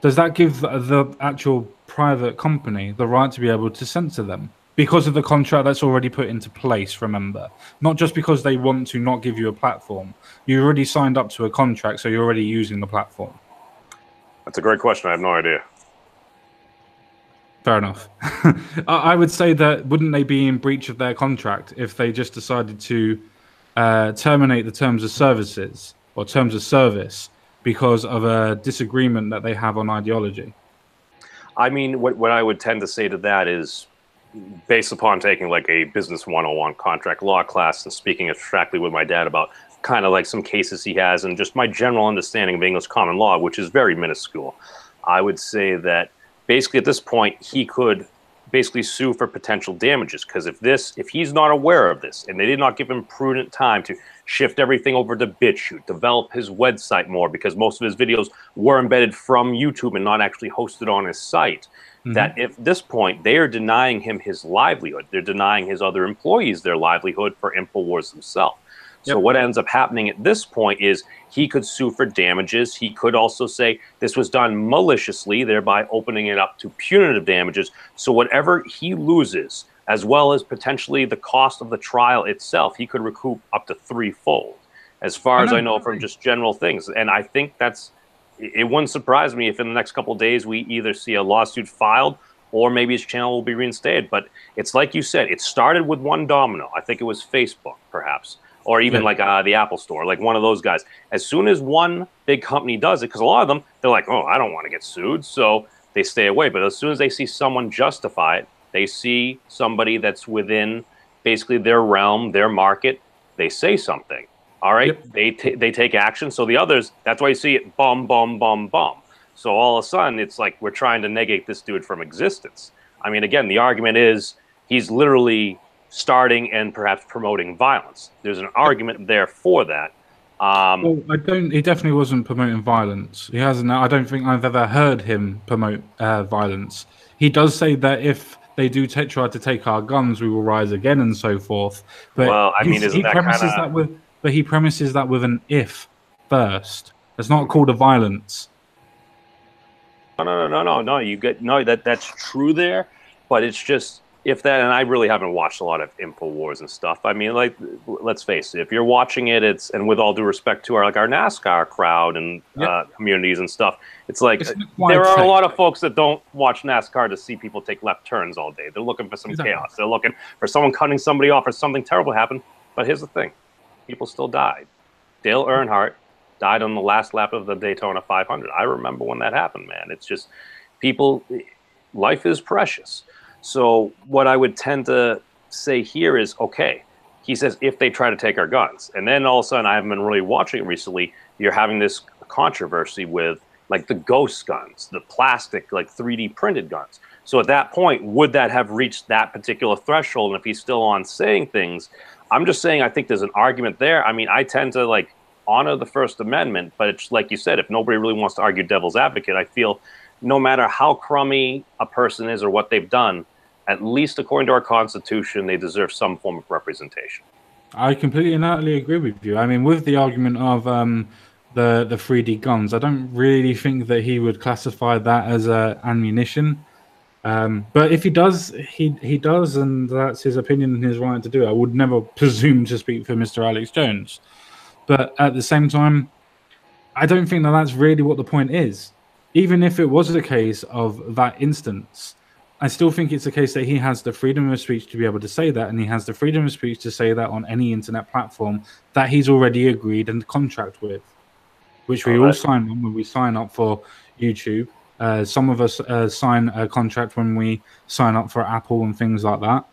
does that give the actual private company the right to be able to censor them? Because of the contract that's already put into place, remember. Not just because they want to not give you a platform. You already signed up to a contract, so you're already using the platform. That's a great question. I have no idea. Fair enough. I would say that wouldn't they be in breach of their contract if they just decided to terminate the terms of services or terms of service because of a disagreement that they have on ideology? I mean, what I would tend to say to that is, based upon taking like a business 101 contract law class and speaking abstractly with my dad about kind of like some cases he has and just my general understanding of English common law, which is very minuscule, I would say that basically at this point he could basically sue for potential damages, because if he's not aware of this and they did not give him prudent time to shift everything over to BitChute, develop his website more, because most of his videos were embedded from YouTube and not actually hosted on his site, that at this point they are denying him his livelihood. They're denying his other employees their livelihood for InfoWars themselves. So what ends up happening at this point is he could sue for damages. He could also say this was done maliciously, thereby opening it up to punitive damages. So whatever he loses, as well as potentially the cost of the trial itself, he could recoup up to threefold, as far as I know from just general things. And I think it wouldn't surprise me if in the next couple of days we either see a lawsuit filed or maybe his channel will be reinstated. But it's like you said, it started with one domino. I think it was Facebook, perhaps, or even like the Apple Store, like one of those guys. As soon as one big company does it, because a lot of them, they're like, oh, I don't want to get sued, so they stay away. But as soon as they see someone justify it, they see somebody that's within basically their realm, their market, they say something. All right, they take action. So the others, that's why you see it bum, bum, bum, bum. So all of a sudden, it's like we're trying to negate this dude from existence. I mean, again, the argument is he's literally starting and perhaps promoting violence. There's an argument there for that. Well, he definitely wasn't promoting violence. He hasn't. I don't think I've ever heard him promote violence. He does say that if they do try to take our guns, we will rise again and so forth. But well, I mean, isn't that premises that with? But he premises that with an if first. It's not called a violence. No. You get that's true there, but it's just if that. And I really haven't watched a lot of InfoWars and stuff. I mean, like, let's face it. If you're watching it, and with all due respect to our NASCAR crowd and communities and stuff, it's like there are a lot of folks that don't watch NASCAR to see people take left turns all day. They're looking for some chaos. They're looking for someone cutting somebody off or something terrible happened. But here's the thing: people still died. Dale Earnhardt died on the last lap of the Daytona 500. I remember when that happened, man. It's just life is precious. So what I would tend to say here is, okay, he says, if they try to take our guns. And then all of a sudden, I haven't been really watching it recently, you're having this controversy with like the ghost guns, the plastic, like 3D printed guns. So at that point, would that have reached that particular threshold? And if he's still on saying things, I'm just saying I think there's an argument there. I mean, I tend to honor the First Amendment, but it's like you said, if nobody really wants to argue devil's advocate, I feel no matter how crummy a person is or what they've done, at least according to our Constitution, they deserve some form of representation. I completely and utterly agree with you. I mean, with the argument of the 3D guns, I don't really think that he would classify that as ammunition. But if he does, he does, and that's his opinion and his right to do it. I would never presume to speak for Mr. Alex Jones. But at the same time, I don't think that that's really what the point is. Even if it was a case of that instance, I still think it's a case that he has the freedom of speech to be able to say that, and he has the freedom of speech to say that on any internet platform that he's already agreed and contract with, which we all sign on when we sign up for YouTube. Some of us sign a contract when we sign up for Apple and things like that.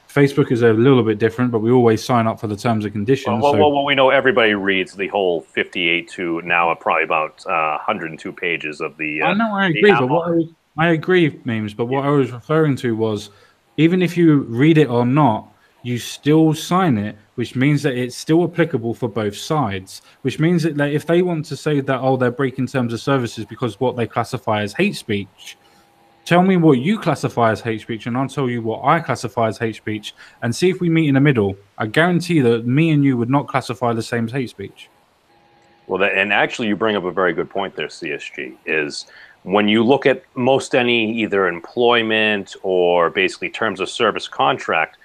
Facebook is a little bit different, but we always sign up for the terms and conditions. Well, we know everybody reads the whole 58 to now probably about 102 pages of the. I know, I agree, but I agree, Memes. But what I was referring to was, even if you read it or not, you still sign it, which means that it's still applicable for both sides. Which means that if they want to say that they're breaking terms of services because what they classify as hate speech. Tell me what you classify as hate speech, and I'll tell you what I classify as hate speech, and see if we meet in the middle. I guarantee that me and you would not classify the same as hate speech. Well, and actually, you bring up a very good point there, CSG, is when you look at most any either employment or basically terms of service contract,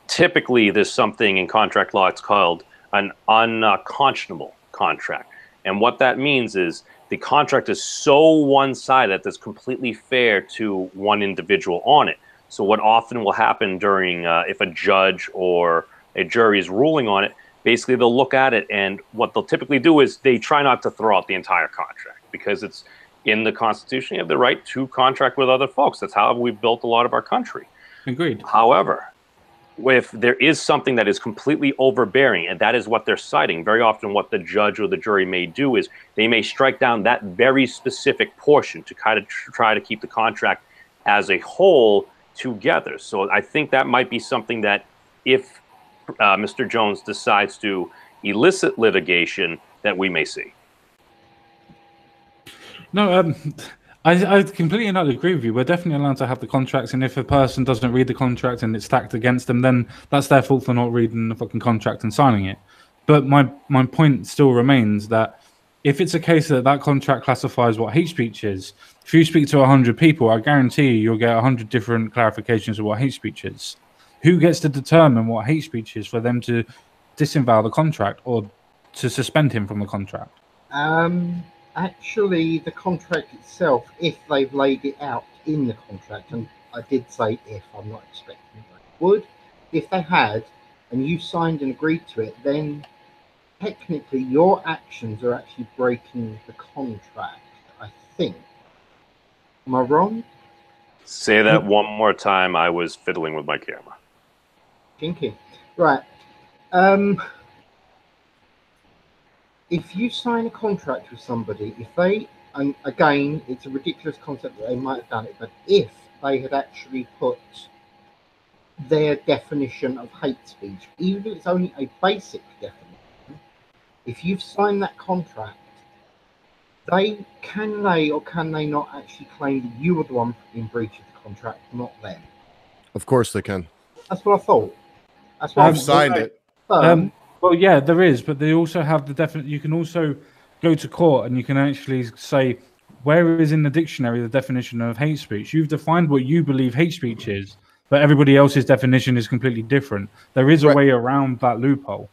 typically there's something in contract law, it's called an unconscionable contract. And what that means is the contract is so one-sided that it's completely fair to one individual on it. So what often will happen during, if a judge or a jury is ruling on it, basically they'll look at it, and what they'll typically do is they try not to throw out the entire contract, because it's in the Constitution, you have the right to contract with other folks. That's how we've built a lot of our country. Agreed. However, if there is something that is completely overbearing, and that is what they're citing, very often what the judge or the jury may do is they may strike down that very specific portion to kind of try to keep the contract as a whole together. So I think that might be something that if Mr. Jones decides to elicit litigation, that we may see. No, I completely and utterly agree with you. We're definitely allowed to have the contracts, and if a person doesn't read the contract and it's stacked against them, then that's their fault for not reading the fucking contract and signing it. But my point still remains that if it's a case that that contract classifies what hate speech is, if you speak to 100 people, I guarantee you'll get 100 different clarifications of what hate speech is. Who gets to determine what hate speech is for them to disavow the contract or to suspend him from the contract? Actually, the contract itself, if they've laid it out in the contract, and I did say if, I'm not expecting they would, if they had, and you signed and agreed to it, then technically your actions are actually breaking the contract, I think. Am I wrong? Say that one more time. I was fiddling with my camera. Thinking. Right. If you sign a contract with somebody, if they, and again, it's a ridiculous concept that they might have done it, but if they had actually put their definition of hate speech, even if it's only a basic definition, if you've signed that contract, can they or can they not actually claim that you were the one in breach of the contract, not them? Of course they can. That's what I thought. That's what I've signed it. Well, yeah, there is, but they also have the definite. You can also go to court and you can actually say, where is in the dictionary the definition of hate speech? You've defined what you believe hate speech is, but everybody else's definition is completely different. There is a way around that loophole.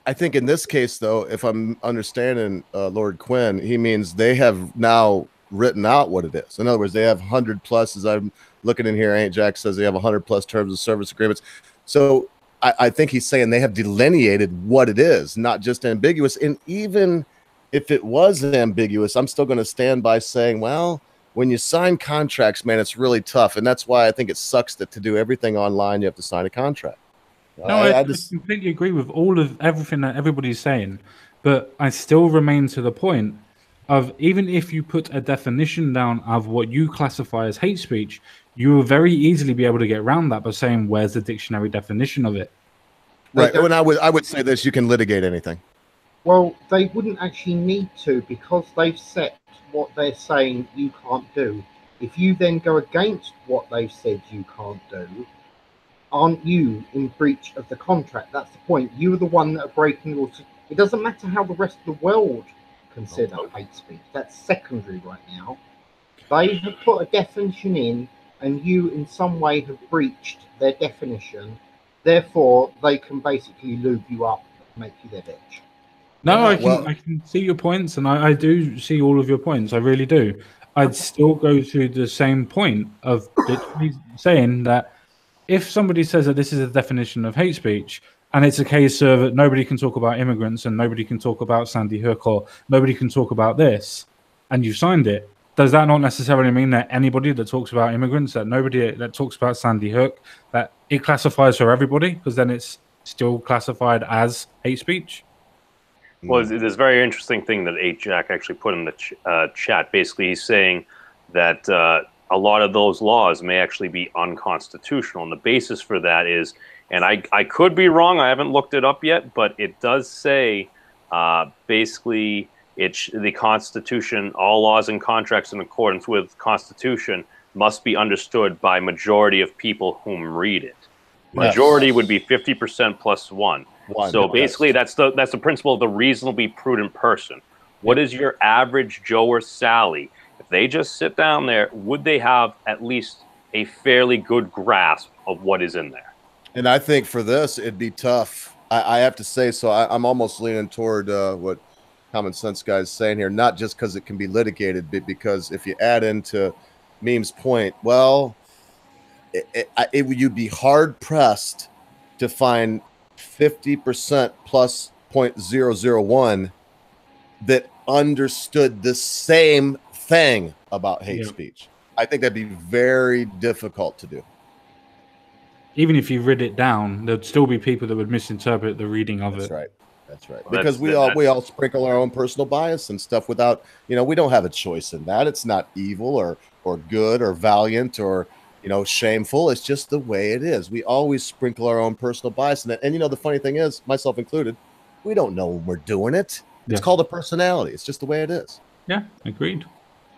I think in this case, though, if I'm understanding Lord Quinn, he means they have now written out what it is. In other words, they have 100 plus, as I'm looking in here, Ain't Jack says they have 100 plus terms of service agreements. So I think he's saying they have delineated what it is, not just ambiguous. And even if it was ambiguous, I'm still going to stand by saying, well, when you sign contracts, man, it's really tough. And that's why I think it sucks that to do everything online, you have to sign a contract. No, I just completely agree with all of everything that everybody's saying, but I still remain to the point of, even if you put a definition down of what you classify as hate speech, you will very easily be able to get around that by saying, where's the dictionary definition of it? Right. When I would say this, you can litigate anything. Well, they wouldn't actually need to, because they've set what they're saying you can't do. If you then go against what they've said you can't do, aren't you in breach of the contract? That's the point. You are the one that are breaking the rules. It doesn't matter how the rest of the world consider hate speech. That's secondary right now. They have put a definition in, and you in some way have breached their definition. Therefore, they can basically lube you up and make you their bitch. No, I can see your points, and I do see all of your points. I really do. I'd still go to the same point of saying that if somebody says that this is a definition of hate speech, and it's a case of nobody can talk about immigrants and nobody can talk about Sandy Hook or nobody can talk about this, and you've signed it, does that not necessarily mean that anybody that talks about immigrants, that nobody that talks about Sandy Hook, that it classifies for everybody, because then it's still classified as hate speech? Well, there's a very interesting thing that 8Jack actually put in the chat. Basically, he's saying that a lot of those laws may actually be unconstitutional. And the basis for that is, and I could be wrong, I haven't looked it up yet, but it does say basically the Constitution, all laws and contracts in accordance with Constitution must be understood by majority of people whom read it. Majority would be 50% plus one. So basically, that's the principle of the reasonably prudent person. What is your average Joe or Sally? If they just sit down there, would they have at least a fairly good grasp of what is in there? And I think for this, it'd be tough. I have to say, so I'm almost leaning toward what Common Sense guy's saying here, not just because it can be litigated, but because if you add into Meme's point, well, you'd be hard pressed to find 50% plus 0.001 that understood the same thing about hate speech. I think that'd be very difficult to do. Even if you read it down, there'd still be people that would misinterpret the reading of it. That's right. Because we all sprinkle our own personal bias and stuff without, we don't have a choice in that. It's not evil or good or valiant or, shameful. It's just the way it is. We always sprinkle our own personal bias in it. And, the funny thing is, myself included, we don't know when we're doing it. It's called a personality. It's just the way it is. Yeah, agreed.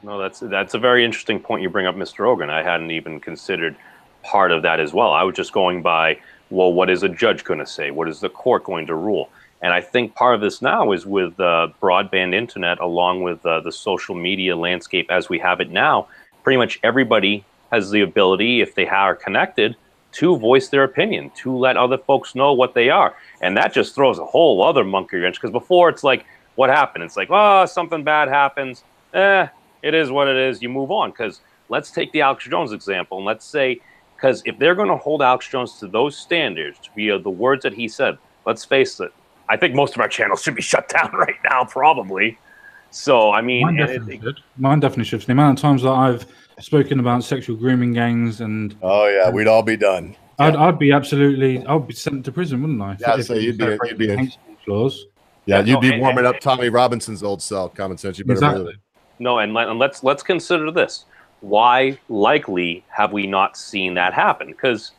No, that's a very interesting point you bring up, Mr. Ogan. I hadn't even considered part of that as well. I was just going by, well, what is a judge going to say? What is the court going to rule? And I think part of this now is with broadband internet, along with the social media landscape as we have it now. Pretty much everybody has the ability, if they are connected, to voice their opinion, to let other folks know what they are. And that just throws a whole other monkey wrench, because before it's like, what happened? It's like, oh, something bad happens. It is what it is. You move on. Because let's take the Alex Jones example, and let's say, because if they're going to hold Alex Jones to those standards, via the words that he said, let's face it, I think most of our channels should be shut down right now, probably. So, I mean, mine definitely should. The amount of times that I've spoken about sexual grooming gangs and we'd all be done. I'd be sent to prison, wouldn't I? Yeah, so you'd be clause. Yeah, you'd be warming up Tommy Robinson's old cell. Common sense, you better believe it. No, and let's consider this. Why likely have we not seen that happen? Because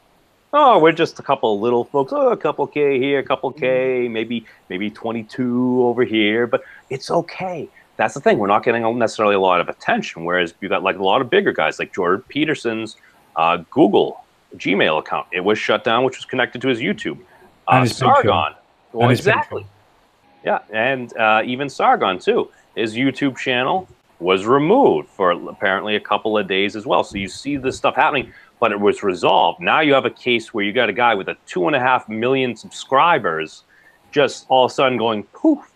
we're just a couple of little folks. A couple K here, a couple K, maybe 22 over here. But it's okay. That's the thing. We're not getting necessarily a lot of attention. Whereas you got like a lot of bigger guys, like Jordan Peterson's Google Gmail account. It was shut down, which was connected to his YouTube. Sargon. Well, exactly. Yeah, and even Sargon too. His YouTube channel was removed for apparently a couple of days as well. So you see this stuff happening, but it was resolved. Now you have a case where you got a guy with 2.5 million subscribers just all of a sudden going poof,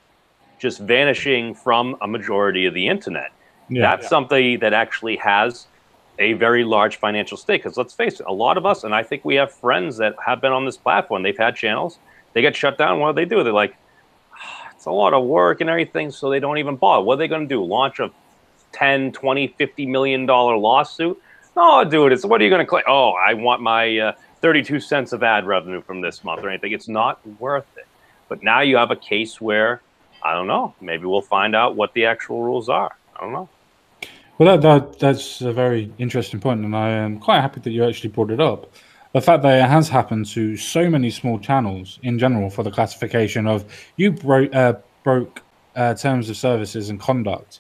just vanishing from a majority of the internet. That's something that actually has a very large financial stake. Because let's face it, a lot of us, and I think we have friends that have been on this platform, they've had channels, they get shut down. What do? They're like, it's a lot of work and everything, so they don't even bother. What are they going to do? Launch a 10, 20, $50 million lawsuit? No, dude, it's what are you going to claim? Oh, I want my 32 cents of ad revenue from this month or anything. It's not worth it. But now you have a case where, I don't know, maybe we'll find out what the actual rules are. I don't know. Well, that's a very interesting point, and I am quite happy that you actually brought it up. The fact that it has happened to so many small channels in general for the classification of you broke terms of services and conduct.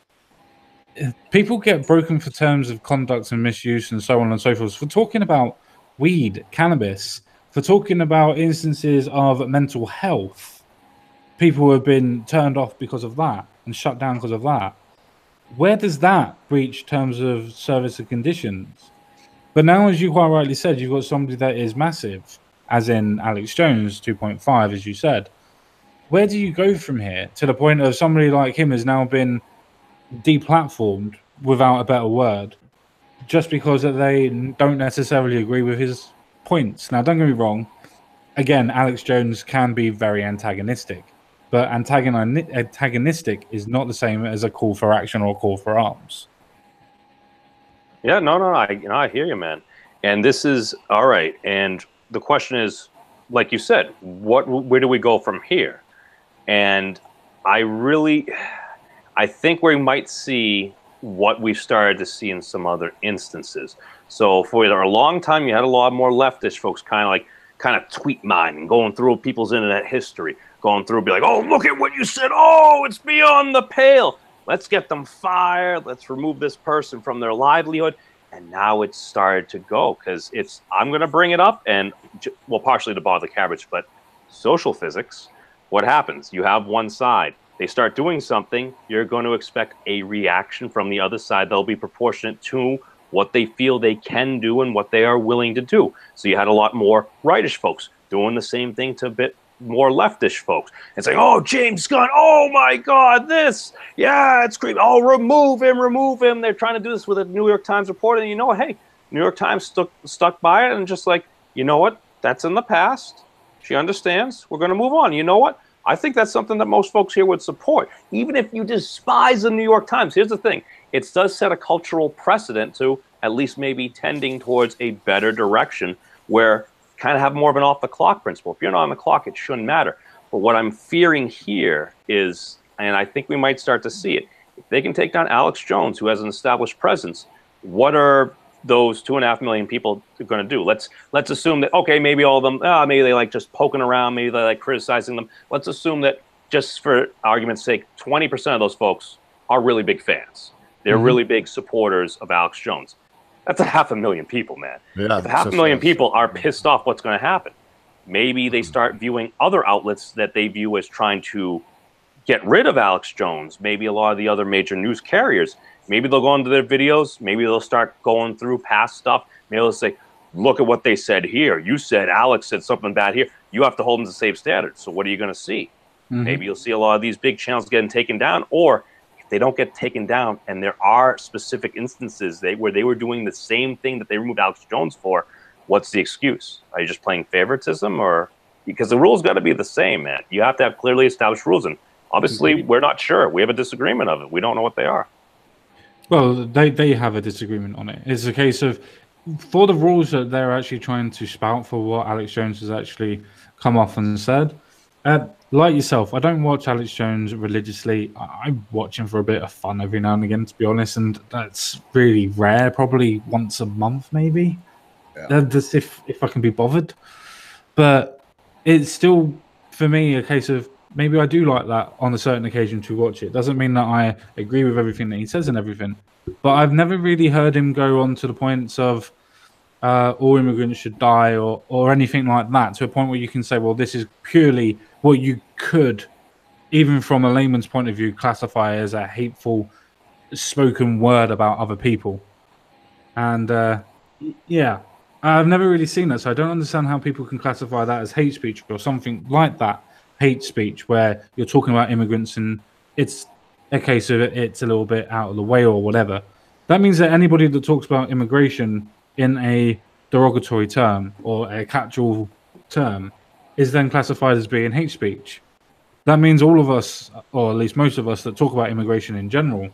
People get broken for terms of conduct and misuse and so on and so forth for talking about weed, cannabis, for talking about instances of mental health. People have been turned off because of that and shut down because of that. Where does that breach terms of service and conditions? But now, as you quite rightly said, you've got somebody that is massive, as in Alex Jones, 2.5, as you said. Where do you go from here to the point of somebody like him has now been deplatformed, without a better word, just because that they don't necessarily agree with his points? Now, don't get me wrong. Again, Alex Jones can be very antagonistic, but antagonistic is not the same as a call for action or a call for arms. Yeah, no, I hear you, man. And this is all right. And the question is, like you said, where do we go from here? And I think we might see what we've started to see in some other instances. So for a long time, you had a lot more leftish folks kind of tweet mining, going through people's internet history, going through, be like, oh, look at what you said. Oh, it's beyond the pale. Let's get them fired. Let's remove this person from their livelihood. And now it's started to go because I'm going to bring it up and, well, partially to bother the cabbage, but social physics, what happens? You have one side. They start doing something. You're going to expect a reaction from the other side. They'll be proportionate to what they feel they can do and what they are willing to do. So you had a lot more rightish folks doing the same thing to a bit more leftish folks and saying, oh, James Gunn, oh my God, this, yeah, it's creepy. Oh, remove him. They're trying to do this with a New York Times reporter. And you know, hey, New York Times stuck by it and just like, you know what? That's in the past. She understands. We're going to move on. You know what? I think that's something that most folks here would support. Even if you despise the New York Times, here's the thing. It does set a cultural precedent to at least maybe tending towards a better direction where kind of have more of an off-the-clock principle. If you're not on the clock, it shouldn't matter. But what I'm fearing here is, and I think we might start to see it, if they can take down Alex Jones, who has an established presence, what are those 2.5 million people going to do? Let's assume that, okay, maybe all of them, maybe they like just poking around, maybe they like criticizing them. Let's assume that, just for argument's sake, 20% of those folks are really big fans. They're really big supporters of Alex Jones. That's 500,000 people, man. Yeah, if 500,000 people are pissed off, what's going to happen? Maybe they start viewing other outlets that they view as trying to get rid of Alex Jones. Maybe a lot of the other major news carriers. Maybe they'll go into their videos. Maybe they'll start going through past stuff. Maybe they'll say, look at what they said here. You said Alex said something bad here. You have to hold them to the same standards. So what are you going to see? Maybe you'll see a lot of these big channels getting taken down, or if they don't get taken down and there are specific instances where they were doing the same thing that they removed Alex Jones for, what's the excuse? Are you just playing favoritism? Or because the rules got to be the same, man. You have to have clearly established rules, and obviously we're not sure. We have a disagreement of it. We don't know what they are. Well, they have a disagreement on it. It's a case of, for the rules that they're actually trying to spout for what Alex Jones has actually come off and said. Like yourself, I don't watch Alex Jones religiously. I watch him for a bit of fun every now and again, to be honest, and that's really rare. Probably once a month, maybe. Yeah. That's if I can be bothered. But it's still, for me, a case of maybe I do like that on a certain occasion to watch it. Doesn't mean that I agree with everything that he says and everything. But I've never really heard him go on to the points of all immigrants should die or anything like that, to a point where you can say, well, this is purely what you could, even from a layman's point of view, classify as a hateful spoken word about other people. And yeah, I've never really seen that, so I don't understand how people can classify that as hate speech or something like that. Hate speech, where you're talking about immigrants and it's a case of it's a little bit out of the way or whatever. That means that anybody that talks about immigration in a derogatory term or a catch-all term is then classified as being hate speech. That means all of us, or at least most of us that talk about immigration in general,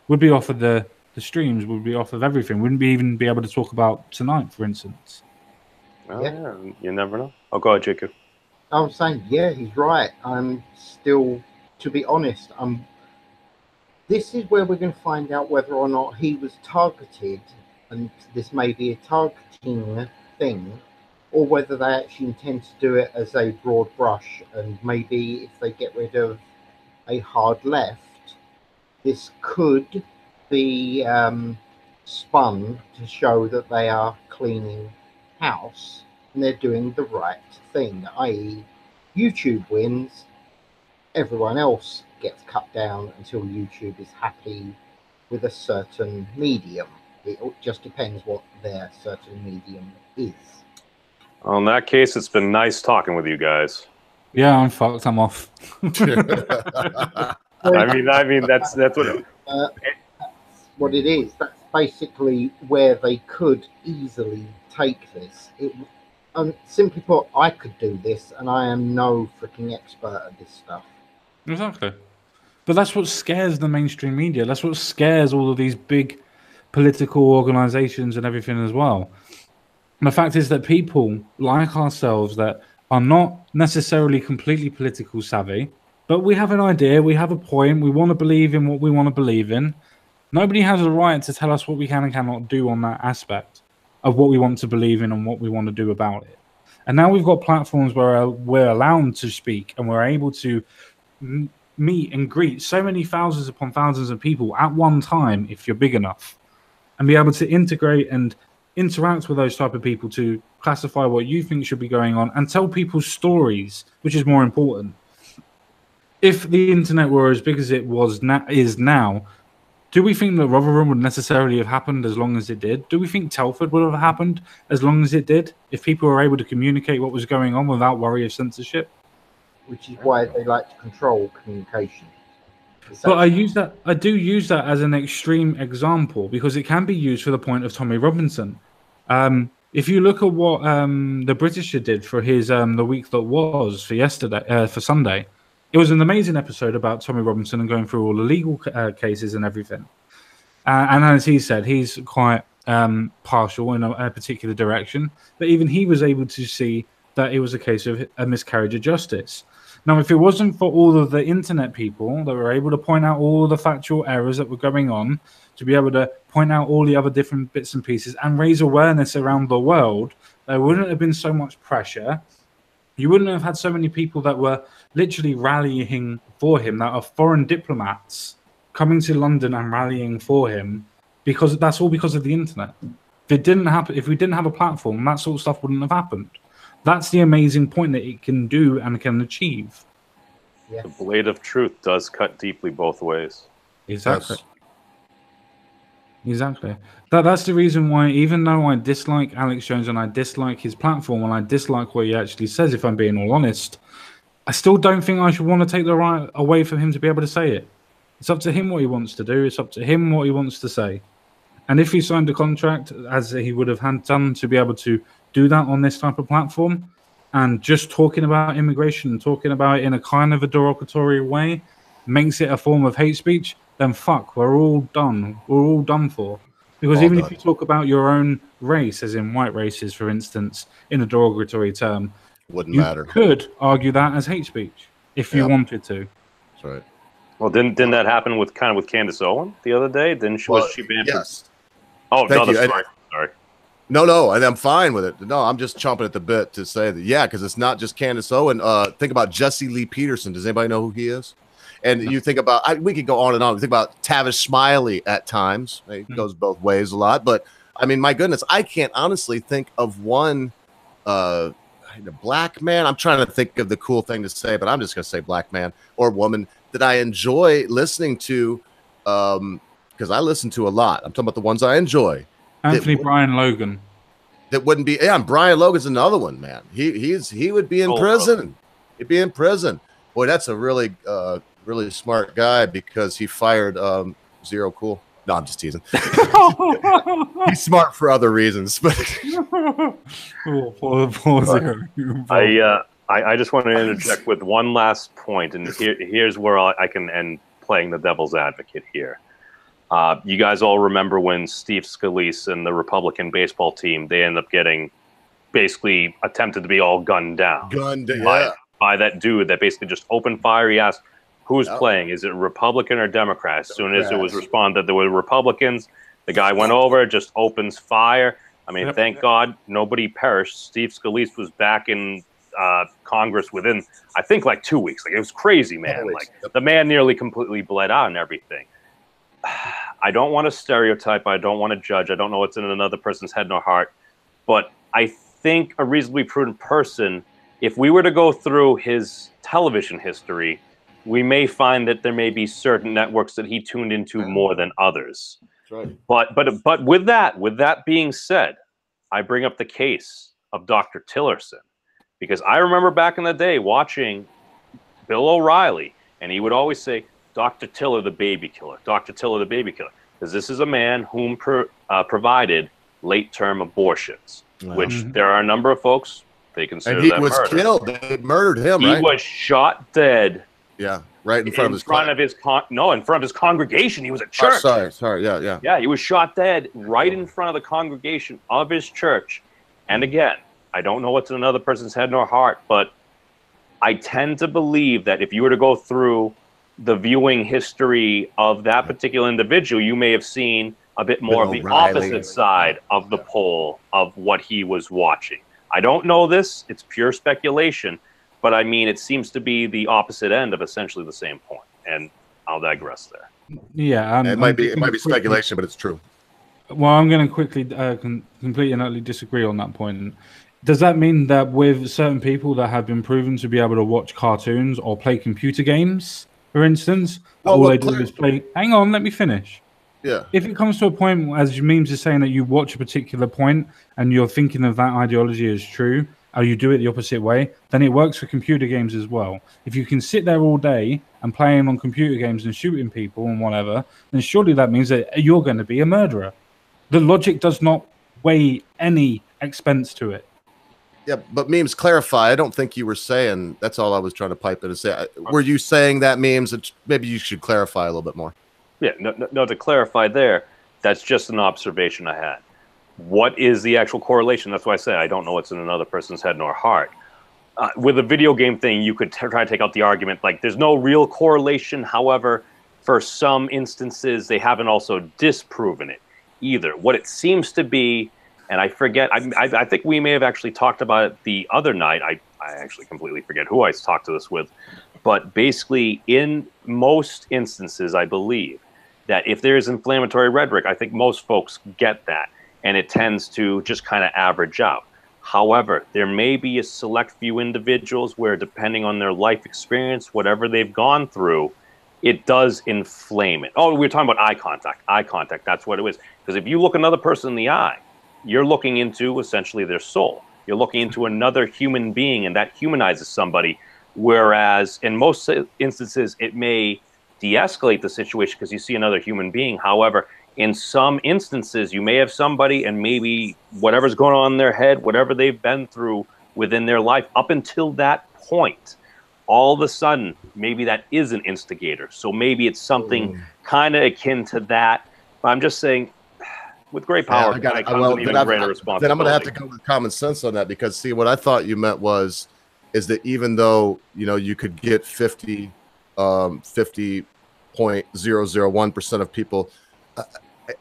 would be off of the streams, would be off of everything. Wouldn't even be able to talk about tonight, for instance. Oh, yeah. You never know. Oh, go ahead, Jacob. I was saying, yeah, he's right. I'm still, to be honest, this is where we're going to find out whether or not he was targeted, and this may be a targeting thing, or whether they actually intend to do it as a broad brush, and maybe if they get rid of a hard left, this could be spun to show that they are cleaning house and they're doing the right thing, i.e. YouTube wins, everyone else gets cut down until YouTube is happy with a certain medium. It just depends what their certain medium is. Well, in that case, it's been nice talking with you guys. Yeah, I'm fucked. I'm off. I mean, that's what it is. That's basically where they could easily take this. Simply put, I could do this, and I am no freaking expert at this stuff. Exactly. But that's what scares the mainstream media. That's what scares all of these big political organizations and everything as well. And the fact is that people like ourselves that are not necessarily completely political savvy, but we have an idea, we have a point, we want to believe in what we want to believe in. Nobody has a right to tell us what we can and cannot do on that aspect of what we want to believe in and what we want to do about it. And now we've got platforms where we're allowed to speak and we're able to meet and greet so many thousands upon thousands of people at one time, if you're big enough, and be able to integrate and interact with those type of people to classify what you think should be going on and tell people's stories, which is more important. If the internet were as big as it is now, do we think that Rotherham would necessarily have happened as long as it did? Do we think Telford would have happened as long as it did if people were able to communicate what was going on without worry of censorship? Which is why they like to control communication. But I do use that as an extreme example because it can be used for the point of Tommy Robinson. If you look at what the Britisher did for his the week that was for Sunday, it was an amazing episode about Tommy Robinson and going through all the legal cases and everything. And as he said, he's quite partial in a particular direction, but even he was able to see that it was a case of a miscarriage of justice. Now, if it wasn't for all of the internet people that were able to point out all the factual errors that were going on, to be able to point out all the other different bits and pieces and raise awareness around the world, there wouldn't have been so much pressure. You wouldn't have had so many people that were literally rallying for him, that are foreign diplomats coming to London and rallying for him, because that's all because of the internet. If it didn't happen, if we didn't have a platform, that sort of stuff wouldn't have happened. That's the amazing point that it can do and can achieve. Yes. The blade of truth does cut deeply both ways. Exactly. Exactly. That's the reason why, even though I dislike Alex Jones and I dislike his platform and I dislike what he actually says, if I'm being all honest, I still don't think I should want to take the right away from him to be able to say it. It's up to him what he wants to do. It's up to him what he wants to say. And if he signed a contract, as he would have had done, to be able to do that on this type of platform, and just talking about immigration and talking about it in a kind of a derogatory way makes it a form of hate speech, then fuck, we're all done. We're all done for. Because even if you talk about your own race, as in white races, for instance, in a derogatory term, wouldn't you matter. could argue that as hate speech if you wanted to. That's right. Well, didn't that happen with Candace Owen the other day? Didn't she? Was she banned? Yes. Oh, Thank no, you. sorry. No, and I'm fine with it. No, I'm just chomping at the bit to say that, because it's not just Candace Owen. Think about Jesse Lee Peterson. Does anybody know who he is? And you think about, we could go on and on. We think about Tavish Smiley at times. It goes both ways a lot. But, I mean, my goodness, I can't honestly think of one black man. I'm trying to think of the cool thing to say, but I'm just going to say black man or woman that I enjoy listening to, because I listen to a lot. I'm talking about the ones I enjoy. Anthony Brian Logan. That wouldn't be. Yeah, and Brian Logan's another one, man. He would be in prison. He'd be in prison. Boy, that's a really smart guy, because he fired Zero Cool. No, I'm just teasing. He's smart for other reasons, but poor Zero. I just want to interject with one last point, and here's where I can end playing the devil's advocate here. You guys all remember when Steve Scalise and the Republican baseball team, they ended up getting basically attempted to be all gunned down. By that dude that basically just opened fire. He asked, who's playing? Is it Republican or Democrat? As soon as it was responded there were Republicans, the guy went over, just opens fire. I mean, thank God nobody perished. Steve Scalise was back in Congress within, I think, like 2 weeks. Like, it was crazy, man. Like, the man nearly completely bled out and everything. I don't want to stereotype. I don't want to judge. I don't know what's in another person's head nor heart. But I think a reasonably prudent person, if we were to go through his television history, we may find that there may be certain networks that he tuned into more than others. That's right. But with that being said, I bring up the case of Dr. Tillerson, because I remember back in the day watching Bill O'Reilly, and he would always say, Dr. Tiller, the baby killer. Dr. Tiller, the baby killer. Because this is a man whom provided late-term abortions, which there are a number of folks, they consider that murder. And he was killed. They murdered him, right? He was shot dead. Yeah, right in front of his in front of his congregation. He was at church. Sorry, yeah. Yeah, he was shot dead right in front of the congregation of his church. And again, I don't know what's in another person's head nor heart, but I tend to believe that if you were to go through the viewing history of that particular individual, you may have seen a bit more of the opposite side of the pole of what he was watching. I don't know this. It's pure speculation. But I mean, it seems to be the opposite end of essentially the same point. And I'll digress there. Yeah. It might be speculation, but it's true. Well, I'm going to quickly completely and utterly disagree on that point. Does that mean that with certain people that have been proven to be able to watch cartoons or play computer games, for instance, all they do is play... Hang on, let me finish. Yeah. If it comes to a point, as Memes is saying, that you watch a particular point and you're thinking of that ideology as true, or you do it the opposite way, then it works for computer games as well. If you can sit there all day and playing on computer games and shooting people and whatever, then surely that means that you're going to be a murderer. The logic does not weigh any expense to it. Yeah, but Memes, clarify. I don't think you were saying, that's all I was trying to pipe in to say. Were you saying that, Memes? Maybe you should clarify a little bit more. Yeah, no, to clarify there, that's just an observation I had. What is the actual correlation? That's why I say I don't know what's in another person's head nor heart. With a video game thing, you could try to take out the argument, like there's no real correlation. However, for some instances, they haven't also disproven it either. What it seems to be, and I forget, I think we may have actually talked about it the other night. I actually completely forget who I talked to this with. But basically, in most instances, I believe that if there is inflammatory rhetoric, I think most folks get that. And it tends to just kind of average out. However, there may be a select few individuals where, depending on their life experience, whatever they've gone through, it does inflame it. Oh, we were talking about eye contact. Eye contact, that's what it is. Because if you look another person in the eye, you're looking into essentially their soul. You're looking into another human being, and that humanizes somebody. Whereas in most instances, it may de-escalate the situation because you see another human being. However, in some instances, you may have somebody and maybe whatever's going on in their head, whatever they've been through within their life up until that point, all of a sudden, maybe that is an instigator. So maybe it's something kind of akin to that. But I'm just saying, with great power, comes an even greater responsibility. Then I'm going to have to go with common sense on that, because see, what I thought you meant is that even though, you know, you could get 50.001% of people,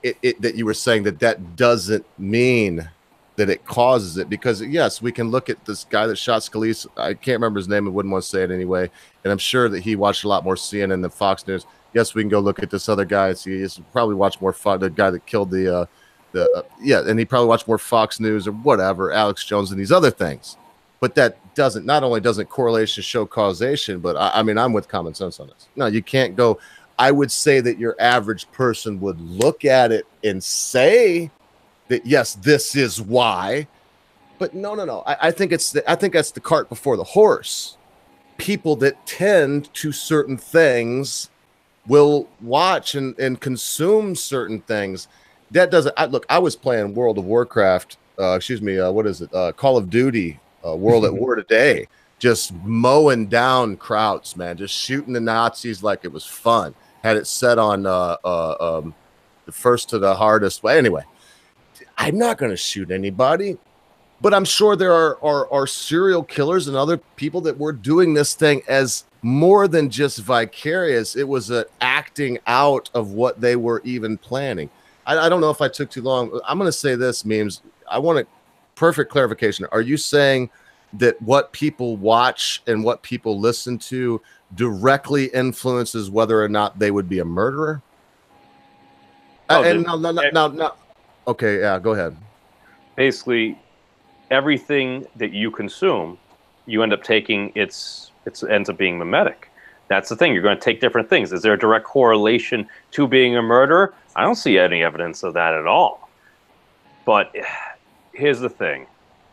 that you were saying that doesn't mean that it causes it, because yes, we can look at this guy that shot Scalise. I can't remember his name. I wouldn't want to say it anyway. And I'm sure that he watched a lot more CNN than Fox News. Yes, we can go look at this other guy. He's probably watched more the guy that killed and he probably watched more Fox News or whatever, Alex Jones and these other things. But that not only doesn't correlation show causation, but I mean, I'm with common sense on this. No, you can't go. I would say that your average person would look at it and say that, yes, this is why. But no. I think that's the cart before the horse. People that tend to certain things will watch and consume certain things. That doesn't look. I was playing World of Warcraft. What is it? Call of Duty. World at War today. Just mowing down Krauts, man. Just shooting the Nazis like it was fun. Had it set on the first to the hardest. Well, anyway, I'm not going to shoot anybody, but I'm sure there are serial killers and other people that were doing this thing as more than just vicarious. It was an acting out of what they were even planning. I don't know if I took too long. I'm going to say this, Memes. I want a perfect clarification. Are you saying that what people watch and what people listen to directly influences whether or not they would be a murderer? No. Okay, yeah, go ahead. Basically, everything that you consume, you end up taking, it ends up being mimetic. That's the thing. You're going to take different things. Is there a direct correlation to being a murderer? I don't see any evidence of that at all. But here's the thing,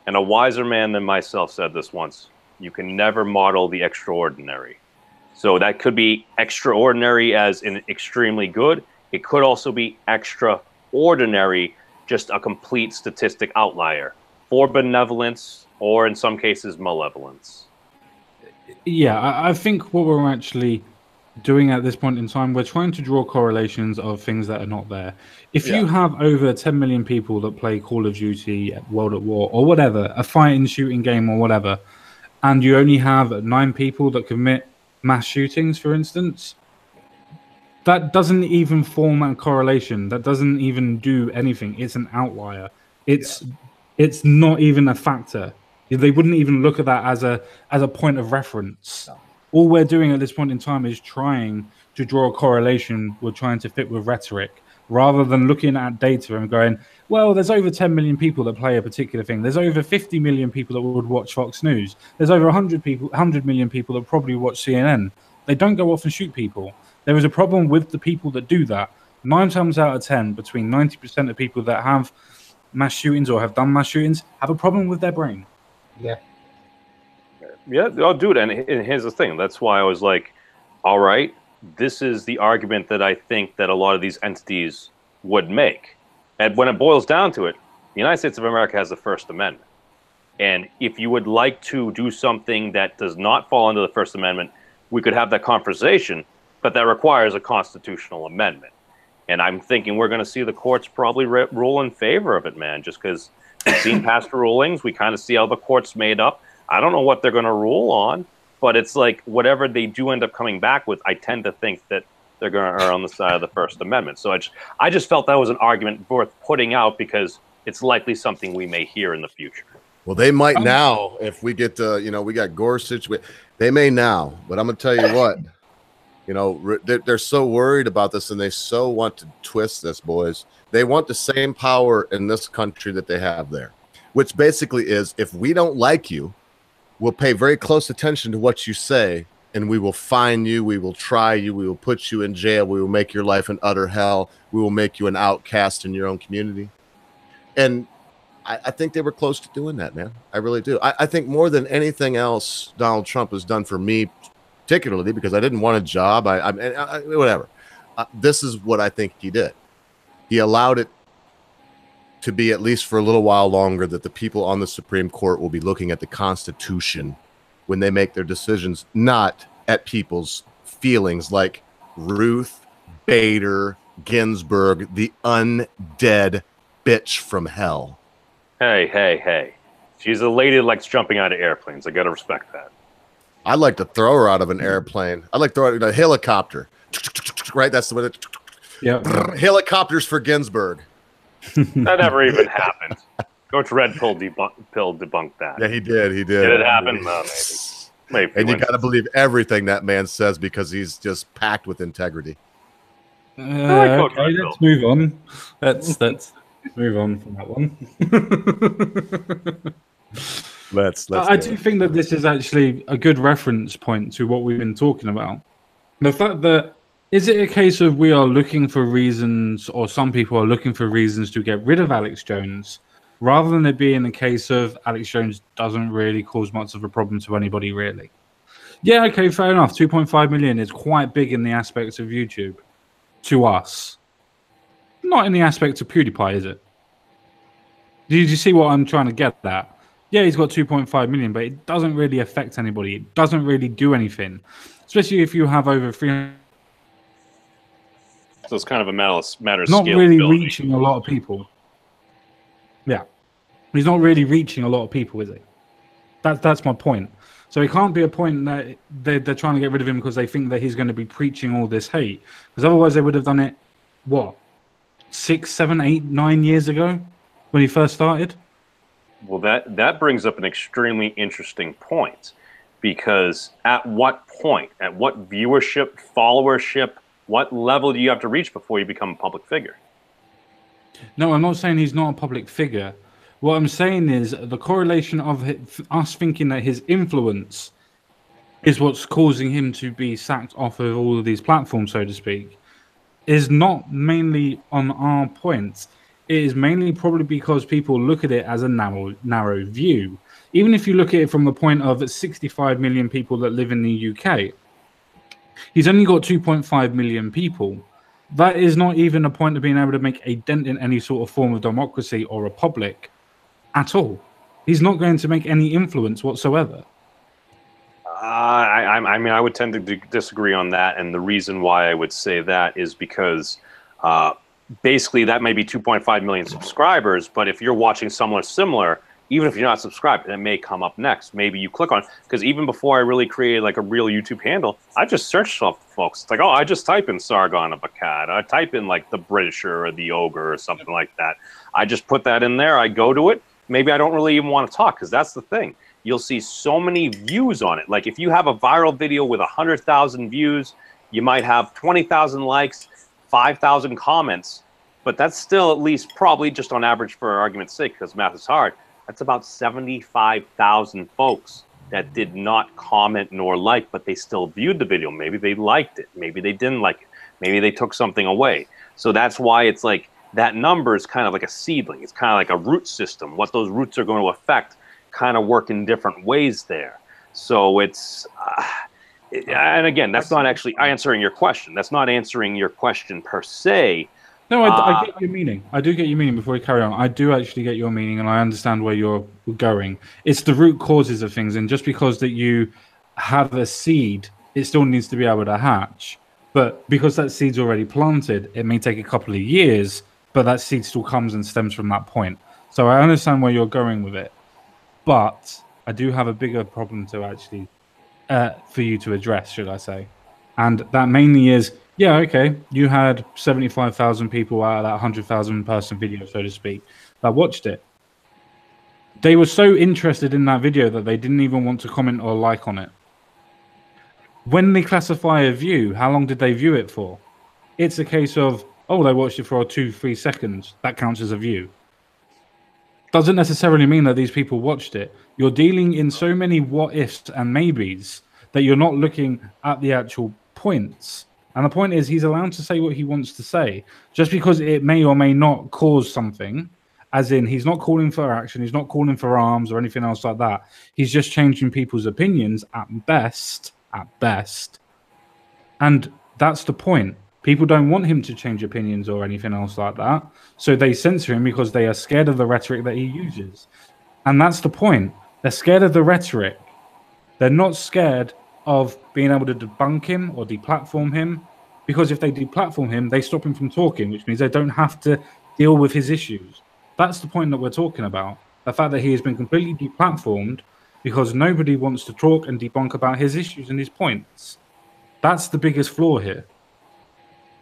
and a wiser man than myself said this once: you can never model the extraordinary. So that could be extraordinary as in extremely good. It could also be extraordinary, just a complete statistic outlier for benevolence, or in some cases malevolence. Yeah, I think what we're actually doing at this point in time, we're trying to draw correlations of things that are not there. If you have over 10 million people that play Call of Duty, World at War, or whatever, a fighting shooting game or whatever, and you only have 9 people that commit mass shootings, for instance, that doesn't even form a correlation. That doesn't even do anything. It's an outlier. It's not even a factor. They wouldn't even look at that as a point of reference. No. All we're doing at this point in time is trying to draw a correlation. We're trying to fit with rhetoric, rather than looking at data and going, well, there's over 10 million people that play a particular thing. There's over 50 million people that would watch Fox News. There's over 100 million people that probably watch CNN. They don't go off and shoot people. There is a problem with the people that do that. 9 times out of 10, between 90% of people that have mass shootings or have done mass shootings have a problem with their brain. Yeah. Yeah, oh, dude, and here's the thing. That's why I was like, all right, this is the argument that I think that a lot of these entities would make. And when it boils down to it, the United States of America has the First Amendment. And if you would like to do something that does not fall under the First Amendment, we could have that conversation, but that requires a constitutional amendment. And I'm thinking we're going to see the courts probably rule in favor of it, man, just because we've seen past rulings. We kind of see how the court's made up. I don't know what they're going to rule on, but it's like whatever they do end up coming back with, I tend to think that they're going to err on the side of the First Amendment. So I just felt that was an argument worth putting out because it's likely something we may hear in the future. Well, they might now if we get to, we got Gorsuch. They may now, but I'm going to tell you what, they're so worried about this and they so want to twist this, boys. They want the same power in this country that they have there. which basically is, if we don't like you, we'll pay very close attention to what you say, and we will fine you, we will try you, we will put you in jail, we will make your life an utter hell, we will make you an outcast in your own community. And I think they were close to doing that, man. I really do. I think more than anything else Donald Trump has done for me, particularly because I didn't want a job, whatever. This is what I think he did. He allowed it to be, at least for a little while longer, that the people on the Supreme Court will be looking at the Constitution when they make their decisions, not at people's feelings like Ruth Bader Ginsburg, the undead bitch from hell. Hey. She's a lady that likes jumping out of airplanes. I got to respect that. I'd like to throw her out of an airplane. I'd like to throw her in a helicopter. Right? That's the way that... Yeah. Helicopters for Ginsburg. That never even happened. Coach Red Pill debunked that. Yeah, he did. Did it happen? No, maybe. And you got to believe everything that man says because he's just packed with integrity. Okay, let's move on. Let's move on from that one. I do think that this is actually a good reference point to what we've been talking about. The fact that, is it a case of we are looking for reasons, or some people are looking for reasons to get rid of Alex Jones, rather than it being a case of Alex Jones doesn't really cause much of a problem to anybody, really? Yeah, okay, fair enough. 2.5 million is quite big in the aspects of YouTube to us. Not in the aspect of PewDiePie, is it? Did you see what I'm trying to get at? Yeah, he's got 2.5 million, but it doesn't really affect anybody. It doesn't really do anything. Especially if you have over 300. So it's kind of a matter of not scale. Really reaching a lot of people. Yeah. He's not really reaching a lot of people, is he? That's my point. So it can't be a point that they're trying to get rid of him because they think that he's going to be preaching all this hate. Because otherwise they would have done it, what, 6, 7, 8, 9 years ago when he first started? Well, that brings up an extremely interesting point, because at what point, at what viewership, followership, what level do you have to reach before you become a public figure? No, I'm not saying he's not a public figure. What I'm saying is the correlation of us thinking that his influence is what's causing him to be sacked off of all of these platforms, so to speak, is not mainly on our point. It is mainly probably because people look at it as a narrow view. Even if you look at it from the point of 65 million people that live in the UK, he's only got 2.5 million people. That is not even a point of being able to make a dent in any sort of form of democracy or republic at all. He's not going to make any influence whatsoever. I mean, I would tend to disagree on that, and the reason why I would say that is because basically that may be 2.5 million subscribers, but if you're watching someone similar, even if you're not subscribed, that may come up next. Maybe you click on it, because even before I really created like a real YouTube handle, I just searched stuff, folks. It's like, oh, I just type in Sargon of Akkad. I type in like the Britisher or the Ogre or something like that. I just put that in there. I go to it. Maybe I don't really even want to talk, because that's the thing. You'll see so many views on it. Like if you have a viral video with 100,000 views, you might have 20,000 likes, 5,000 comments, but that's still at least probably, just on average for argument's sake, because math is hard, that's about 75,000 folks that did not comment nor like, but they still viewed the video. Maybe they liked it. Maybe they didn't like it. Maybe they took something away. So that's why it's like that number is kind of like a seedling. It's kind of like a root system. What those roots are going to affect kind of work in different ways there. So it's, and again, that's not actually answering your question. That's not answering your question per se. No, I get your meaning. I do get your meaning. Before we carry on, I do actually get your meaning, and I understand where you're going. It's the root causes of things, and just because that you have a seed, it still needs to be able to hatch. But because that seed's already planted, it may take a couple of years, but that seed still comes and stems from that point. So I understand where you're going with it. But I do have a bigger problem to actually, for you to address, should I say. And that mainly is, yeah, okay, you had 75,000 people out of that 100,000 person video, so to speak, that watched it. They were so interested in that video that they didn't even want to comment or like on it. When they classify a view, how long did they view it for? It's a case of, oh, they watched it for 2-3 seconds. That counts as a view. doesn't necessarily mean that these people watched it. You're dealing in so many what ifs and maybes that you're not looking at the actual points. And the point is, he's allowed to say what he wants to say, just because it may or may not cause something. As in, he's not calling for action, he's not calling for arms or anything else like that. He's just changing people's opinions at best. And that's the point. People don't want him to change opinions or anything else like that. So they censor him because they are scared of the rhetoric that he uses. And that's the point. They're scared of the rhetoric. They're not scared of being able to debunk him or deplatform him. Because if they deplatform him, they stop him from talking, which means they don't have to deal with his issues. That's the point that we're talking about. The fact that he has been completely deplatformed because nobody wants to talk and debunk about his issues and his points. That's the biggest flaw here.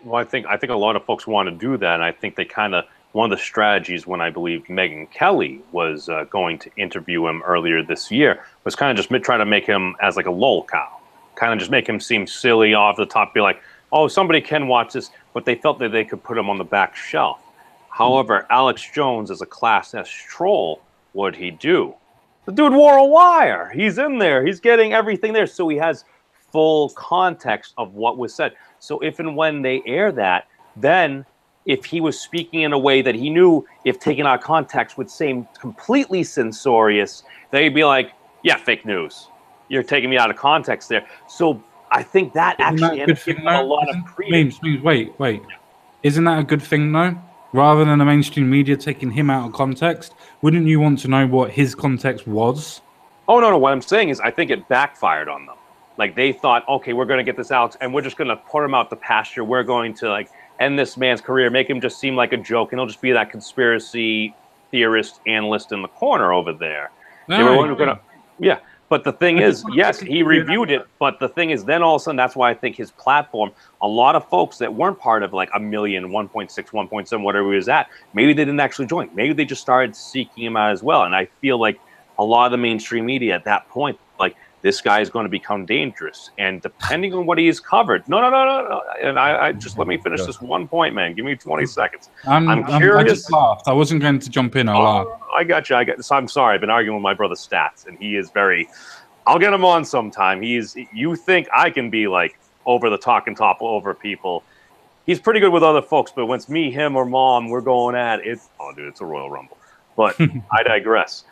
Well, I think a lot of folks want to do that, and I think they kind of, one of the strategies when I believe Megyn Kelly was going to interview him earlier this year was kind of just try to make him as like a lol cow, kind of just make him seem silly off the top, be like, oh, somebody can watch this, but they felt that they could put him on the back shelf. However, Alex Jones, as a Class S troll, what'd he do? The dude wore a wire. He's in there. He's getting everything there, so he has full context of what was said. So if and when they air that, then if he was speaking in a way that he knew, if taken out of context, would seem completely censorious, they'd be like, yeah, fake news. You're taking me out of context there. So I think that actually ends up a lot of credence. Wait. Isn't that a good thing, though? Rather than the mainstream media taking him out of context, wouldn't you want to know what his context was? Oh, no. What I'm saying is I think it backfired on them. Like, they thought, okay, we're going to get this Alex, and we're just going to put him out the pasture. We're going to, like, end this man's career, make him just seem like a joke, and he'll just be that conspiracy theorist analyst in the corner over there. Yeah. But the thing is, yes, he reviewed it, but the thing is, then all of a sudden, that's why I think his platform, a lot of folks that weren't part of like 1 million, 1.6, 1.7, whatever he was at, maybe they didn't actually join. Maybe they just started seeking him out as well. And I feel like a lot of the mainstream media at that point, like, this guy is going to become dangerous. And depending on what he has covered, no. And I just let me finish this one point, man. Give me 20 seconds. I'm curious. I just laughed. I wasn't going to jump in. I laughed. I got you. So I'm sorry. I've been arguing with my brother Stats, and he is very. I'll get him on sometime. You think I can be like over the talk and top over people? He's pretty good with other folks, but when it's me, him, or mom, we're going at it. It's a Royal Rumble. But I digress.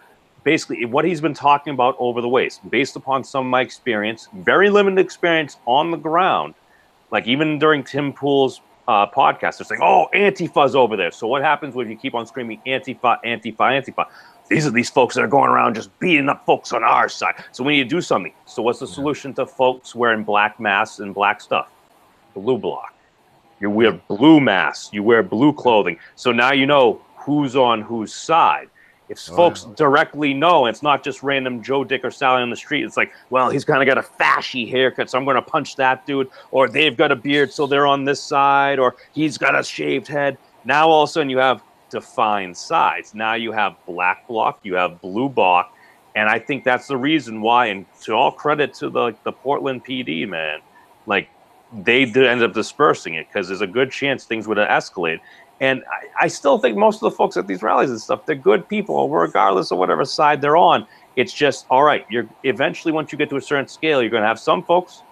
Basically, what he's been talking about over the ways, based upon some of my experience, very limited experience on the ground, like even during Tim Pool's podcast, they're saying, oh, Antifa's over there. So what happens when you keep on screaming Antifa, Antifa, Antifa? These are these folks that are going around just beating up folks on our side. So we need to do something. So what's the solution to folks wearing black masks and black stuff? Blue block. You wear blue masks. You wear blue clothing. So now you know who's on whose side. If folks directly know, it's not just random Joe, Dick, or Sally on the street. It's like, well, he's kind of got a fashy haircut, so I'm going to punch that dude. Or they've got a beard, so they're on this side. Or he's got a shaved head. Now all of a sudden you have defined sides. Now you have black bloc, you have blue bloc. And I think that's the reason why, and to all credit to the Portland PD, man, like they did end up dispersing it because there's a good chance things would have escalated. And I still think most of the folks at these rallies and stuff, they're good people, regardless of whatever side they're on. It's just, all right, you're eventually, once you get to a certain scale, you're going to have some folks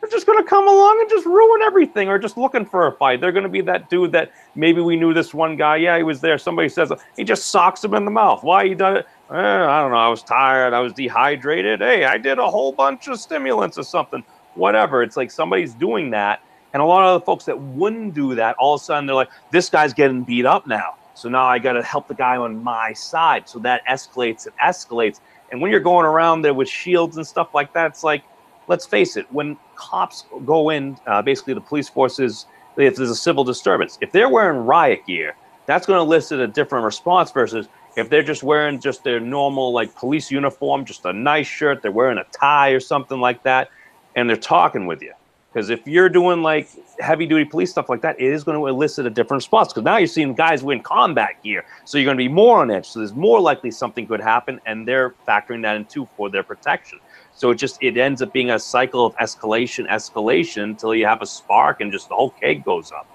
who are just going to come along and just ruin everything or just looking for a fight. They're going to be that dude that maybe we knew this one guy. Yeah, he was there. Somebody says, he just socks him in the mouth. Why he done it? I don't know. I was tired. I was dehydrated. Hey, I did a whole bunch of stimulants or something. Whatever. It's like somebody's doing that. And a lot of the folks that wouldn't do that, all of a sudden they're like, this guy's getting beat up now. So now I got to help the guy on my side. So that escalates and escalates. And when you're going around there with shields and stuff like that, it's like, let's face it, when cops go in, basically the police forces, if there's a civil disturbance, if they're wearing riot gear, that's going to elicit a different response versus if they're just wearing just their normal like police uniform, just a nice shirt, they're wearing a tie or something like that, and they're talking with you. Because if you're doing like heavy duty police stuff like that, it is going to elicit a different response. Because now you're seeing guys wearing combat gear. So you're going to be more on edge. So there's more likely something could happen. And they're factoring that in too for their protection. So it ends up being a cycle of escalation until you have a spark and just the whole keg goes up.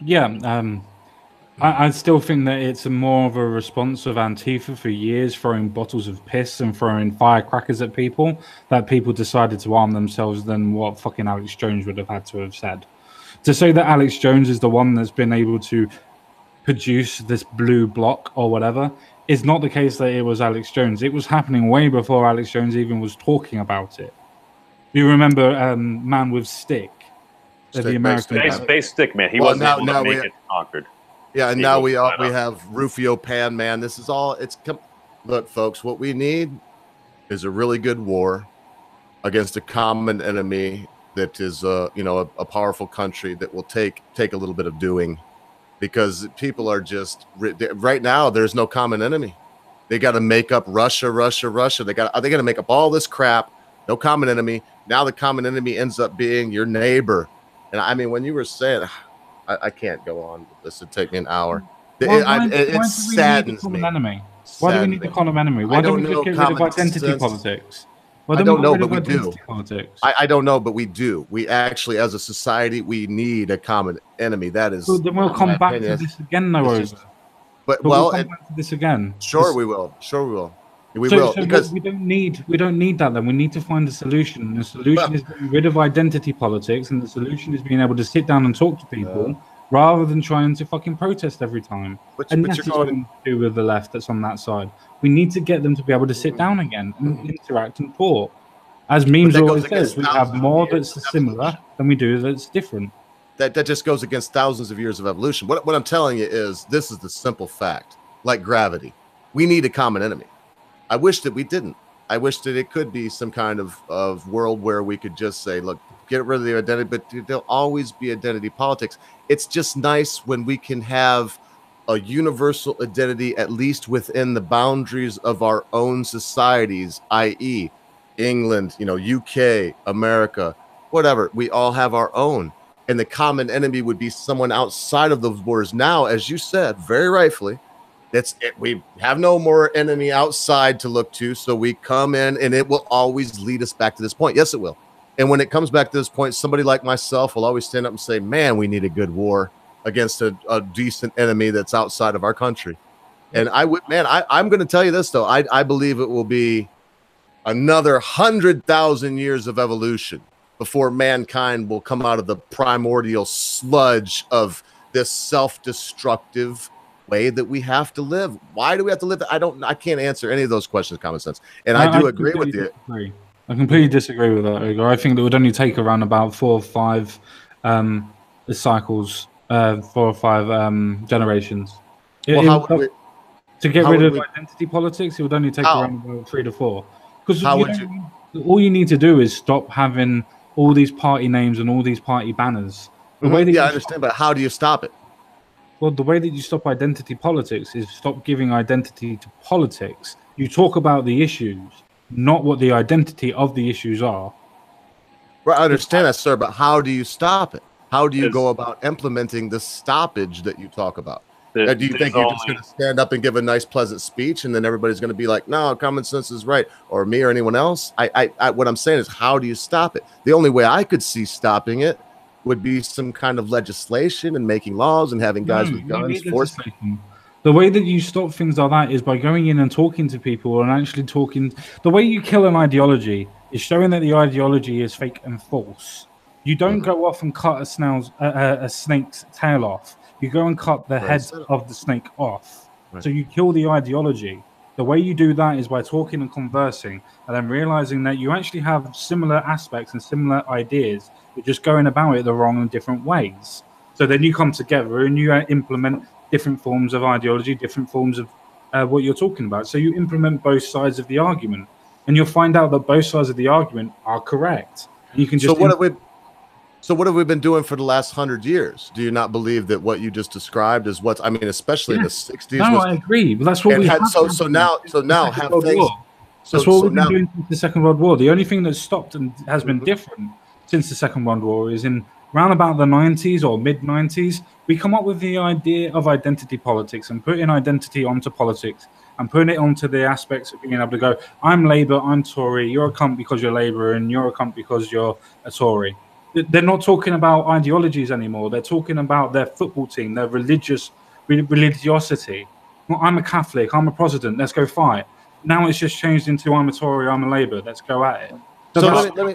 Yeah. I still think that it's more of a response of Antifa for years throwing bottles of piss and throwing firecrackers at people, that people decided to arm themselves than what fucking Alex Jones would have had to have said. To say that Alex Jones is the one that's been able to produce this blue block or whatever is not the case that it was Alex Jones. It was happening way before Alex Jones even was talking about it. You remember Man with Stick? The American Space Stick Man. He wasn't able to make it conquered. Yeah, and now we have Rufio Pan Man. This is all. Look, folks. What we need is a really good war against a common enemy that is, a powerful country that will take a little bit of doing, because people are just right now. There's no common enemy. They got to make up Russia. They got to make up all this crap. No common enemy. Now the common enemy ends up being your neighbor. And I mean, when you were saying, I can't go on with this. It'd take me an hour. It saddens me. Why do we need a common enemy? Why don't we just get rid of identity politics? I don't know, but we do. I don't know, but we do. We actually, as a society, we need a common enemy. That is. So then we'll come back to this again, though. But we'll come back to this again. Sure, we will. We will, because we don't need that. Then we need to find a solution. And the solution is getting rid of identity politics, and the solution is being able to sit down and talk to people rather than trying to fucking protest every time. And that's something to do with the left that's on that side. We need to get them to be able to sit down again and interact and talk. As memes always says, we have more that's similar than we do that's different. That just goes against thousands of years of evolution. What I'm telling you is, this is the simple fact. Like gravity, we need a common enemy. I wish that we didn't. I wish that it could be some kind of world where we could just say, look, get rid of the identity, but there'll always be identity politics. It's just nice when we can have a universal identity, at least within the boundaries of our own societies, i.e. England, UK, America, whatever. We all have our own. And the common enemy would be someone outside of those borders. Now, as you said, very rightfully, that's it. We have no more enemy outside to look to, so we come in, and it will always lead us back to this point. Yes, it will. And when it comes back to this point, somebody like myself will always stand up and say, man, we need a good war against a decent enemy that's outside of our country. And I'm going to tell you this, though. I believe it will be another 100,000 years of evolution before mankind will come out of the primordial sludge of this self-destructive way that we have to live. Why do we have to live? I can't answer any of those questions, common sense. And I do agree with you. I completely disagree with that, Igor. I think that would only take around about 4 or 5 cycles, 4 or 5 generations. To get rid of identity politics, it would only take around about 3 to 4. Because all you need to do is stop having all these party names and all these party banners. I understand, but how do you stop it? Well, the way that you stop identity politics is stop giving identity to politics. You talk about the issues, not what the identity of the issues are. Well, I understand that, sir, but how do you stop it? How do you go about implementing the stoppage that you talk about? Do you think you're just going to stand up and give a nice, pleasant speech, and then everybody's going to be like, no, common sense is right, or me or anyone else? What I'm saying is, how do you stop it? The only way I could see stopping it would be some kind of legislation and making laws and having guys with guns forced. The way that you stop things like that is by going in and talking to people and actually talking. The way you kill an ideology is showing that the ideology is fake and false. You don't go off and cut a snake's tail off. You go and cut the head of the snake off. Right. So you kill the ideology. The way you do that is by talking and conversing, and then realizing that you actually have similar aspects and similar ideas. You're just going about it the wrong and different ways. So then you come together and you implement different forms of ideology, different forms of what you're talking about. So you implement both sides of the argument, and you'll find out that both sides of the argument are correct. And you can just So what have we been doing for the last 100 years? Do you not believe that what you just described is what, I mean, especially in the 60s? No, I agree. But that's what we had. So now have things. That's what we've been doing since the Second World War. The only thing that's stopped and has been different since the Second World War is in around about the 90s or mid-90s, we come up with the idea of identity politics and putting identity onto politics and putting it onto the aspects of being able to go, I'm Labour, I'm Tory, you're a cunt because you're Labour, and you're a cunt because you're a Tory. They're not talking about ideologies anymore. They're talking about their football team, their religious religiosity. Well, I'm a Catholic, I'm a Protestant, let's go fight. Now it's just changed into I'm a Tory, I'm a Labour, let's go at it. So let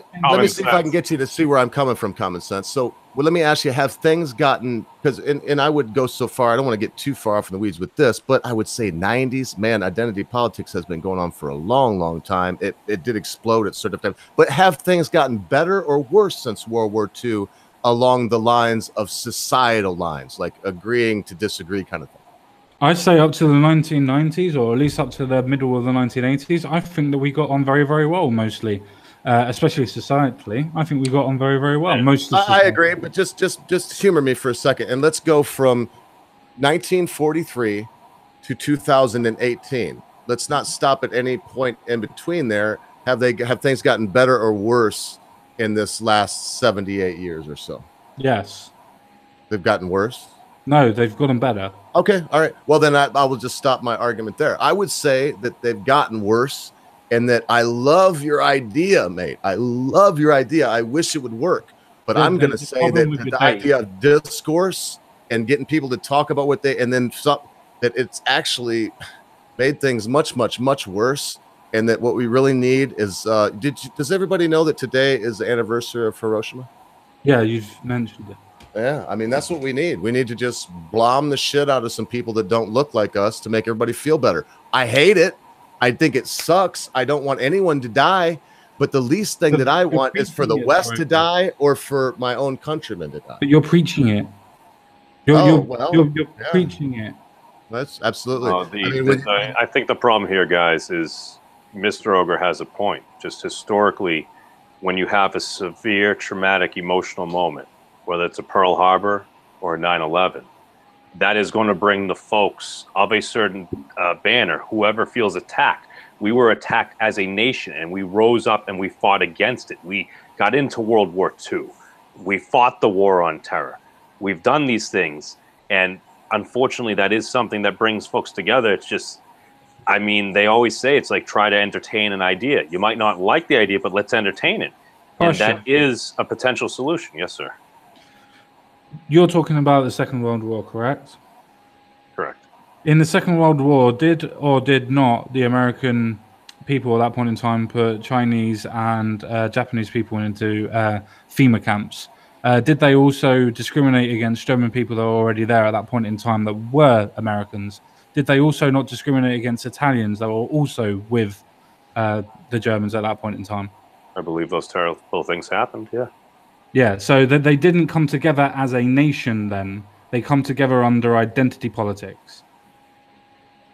me see if I can get you to see where I'm coming from, common sense. So let me ask you, have things gotten, because, and I would go so far, I don't want to get too far off in the weeds with this, but I would say 90s, man, identity politics has been going on for a long, long time. It did explode at certain times. But have things gotten better or worse since World War II along the lines of societal lines, like agreeing to disagree kind of thing? I'd say up to the 1990s, or at least up to the middle of the 1980s, I think that we got on very, very well, mostly. Especially societally, I think we got on very, very well. Most of I agree, but just humor me for a second, and let's go from 1943 to 2018. Let's not stop at any point in between there. Have things gotten better or worse in this last 78 years or so? Yes. They've gotten worse? No, they've gotten better. Okay, all right. Well, then I will just stop my argument there. I would say that they've gotten worse. And that I love your idea, mate. I love your idea. I wish it would work. But I'm going to say that the idea of discourse and getting people to talk about what they, and then that it's actually made things much, much, much worse. And that what we really need is, does everybody know that today is the anniversary of Hiroshima? Yeah, you've mentioned it. Yeah, I mean, that's what we need. We need to just blom the shit out of some people that don't look like us to make everybody feel better. I hate it. I think it sucks. I don't want anyone to die, but the least thing that I want is for the West to die or for my own countrymen to die. But you're preaching it. You're preaching it. That's absolutely. I think the problem here, guys, is Mr. Ogre has a point. Just historically, when you have a severe traumatic emotional moment, whether it's a Pearl Harbor or a 9/11, that is going to bring the folks of a certain banner, whoever feels attacked. We were attacked as a nation, and we rose up and we fought against it. We got into World War II. We fought the war on terror. We've done these things, and unfortunately, that is something that brings folks together. It's just, I mean, they always say it's like try to entertain an idea. You might not like the idea, but let's entertain it. And that is a potential solution. Yes, sir. You're talking about the Second World War, correct? Correct. In the Second World War, did or did not the American people at that point in time put Chinese and Japanese people into FEMA camps? Did they also discriminate against German people that were already there at that point in time that were Americans? Did they also not discriminate against Italians that were also with the Germans at that point in time? I believe those terrible things happened, yeah. Yeah, so that they didn't come together as a nation then. They come together under identity politics.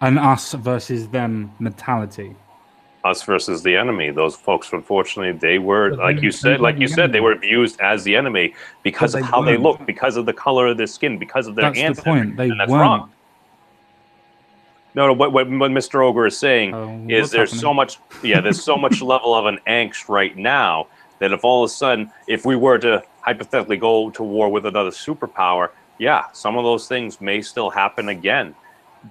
An us versus them mentality. Us versus the enemy. Those folks, unfortunately, they were, like you said, they were abused as the enemy because of how they look, because of the color of their skin, because of their ancestry. That's the point. They weren't. Wrong. No, what Mr. Ogre is saying is there's so much level of an angst right now that if all of a sudden, if we were to hypothetically go to war with another superpower, yeah, some of those things may still happen again,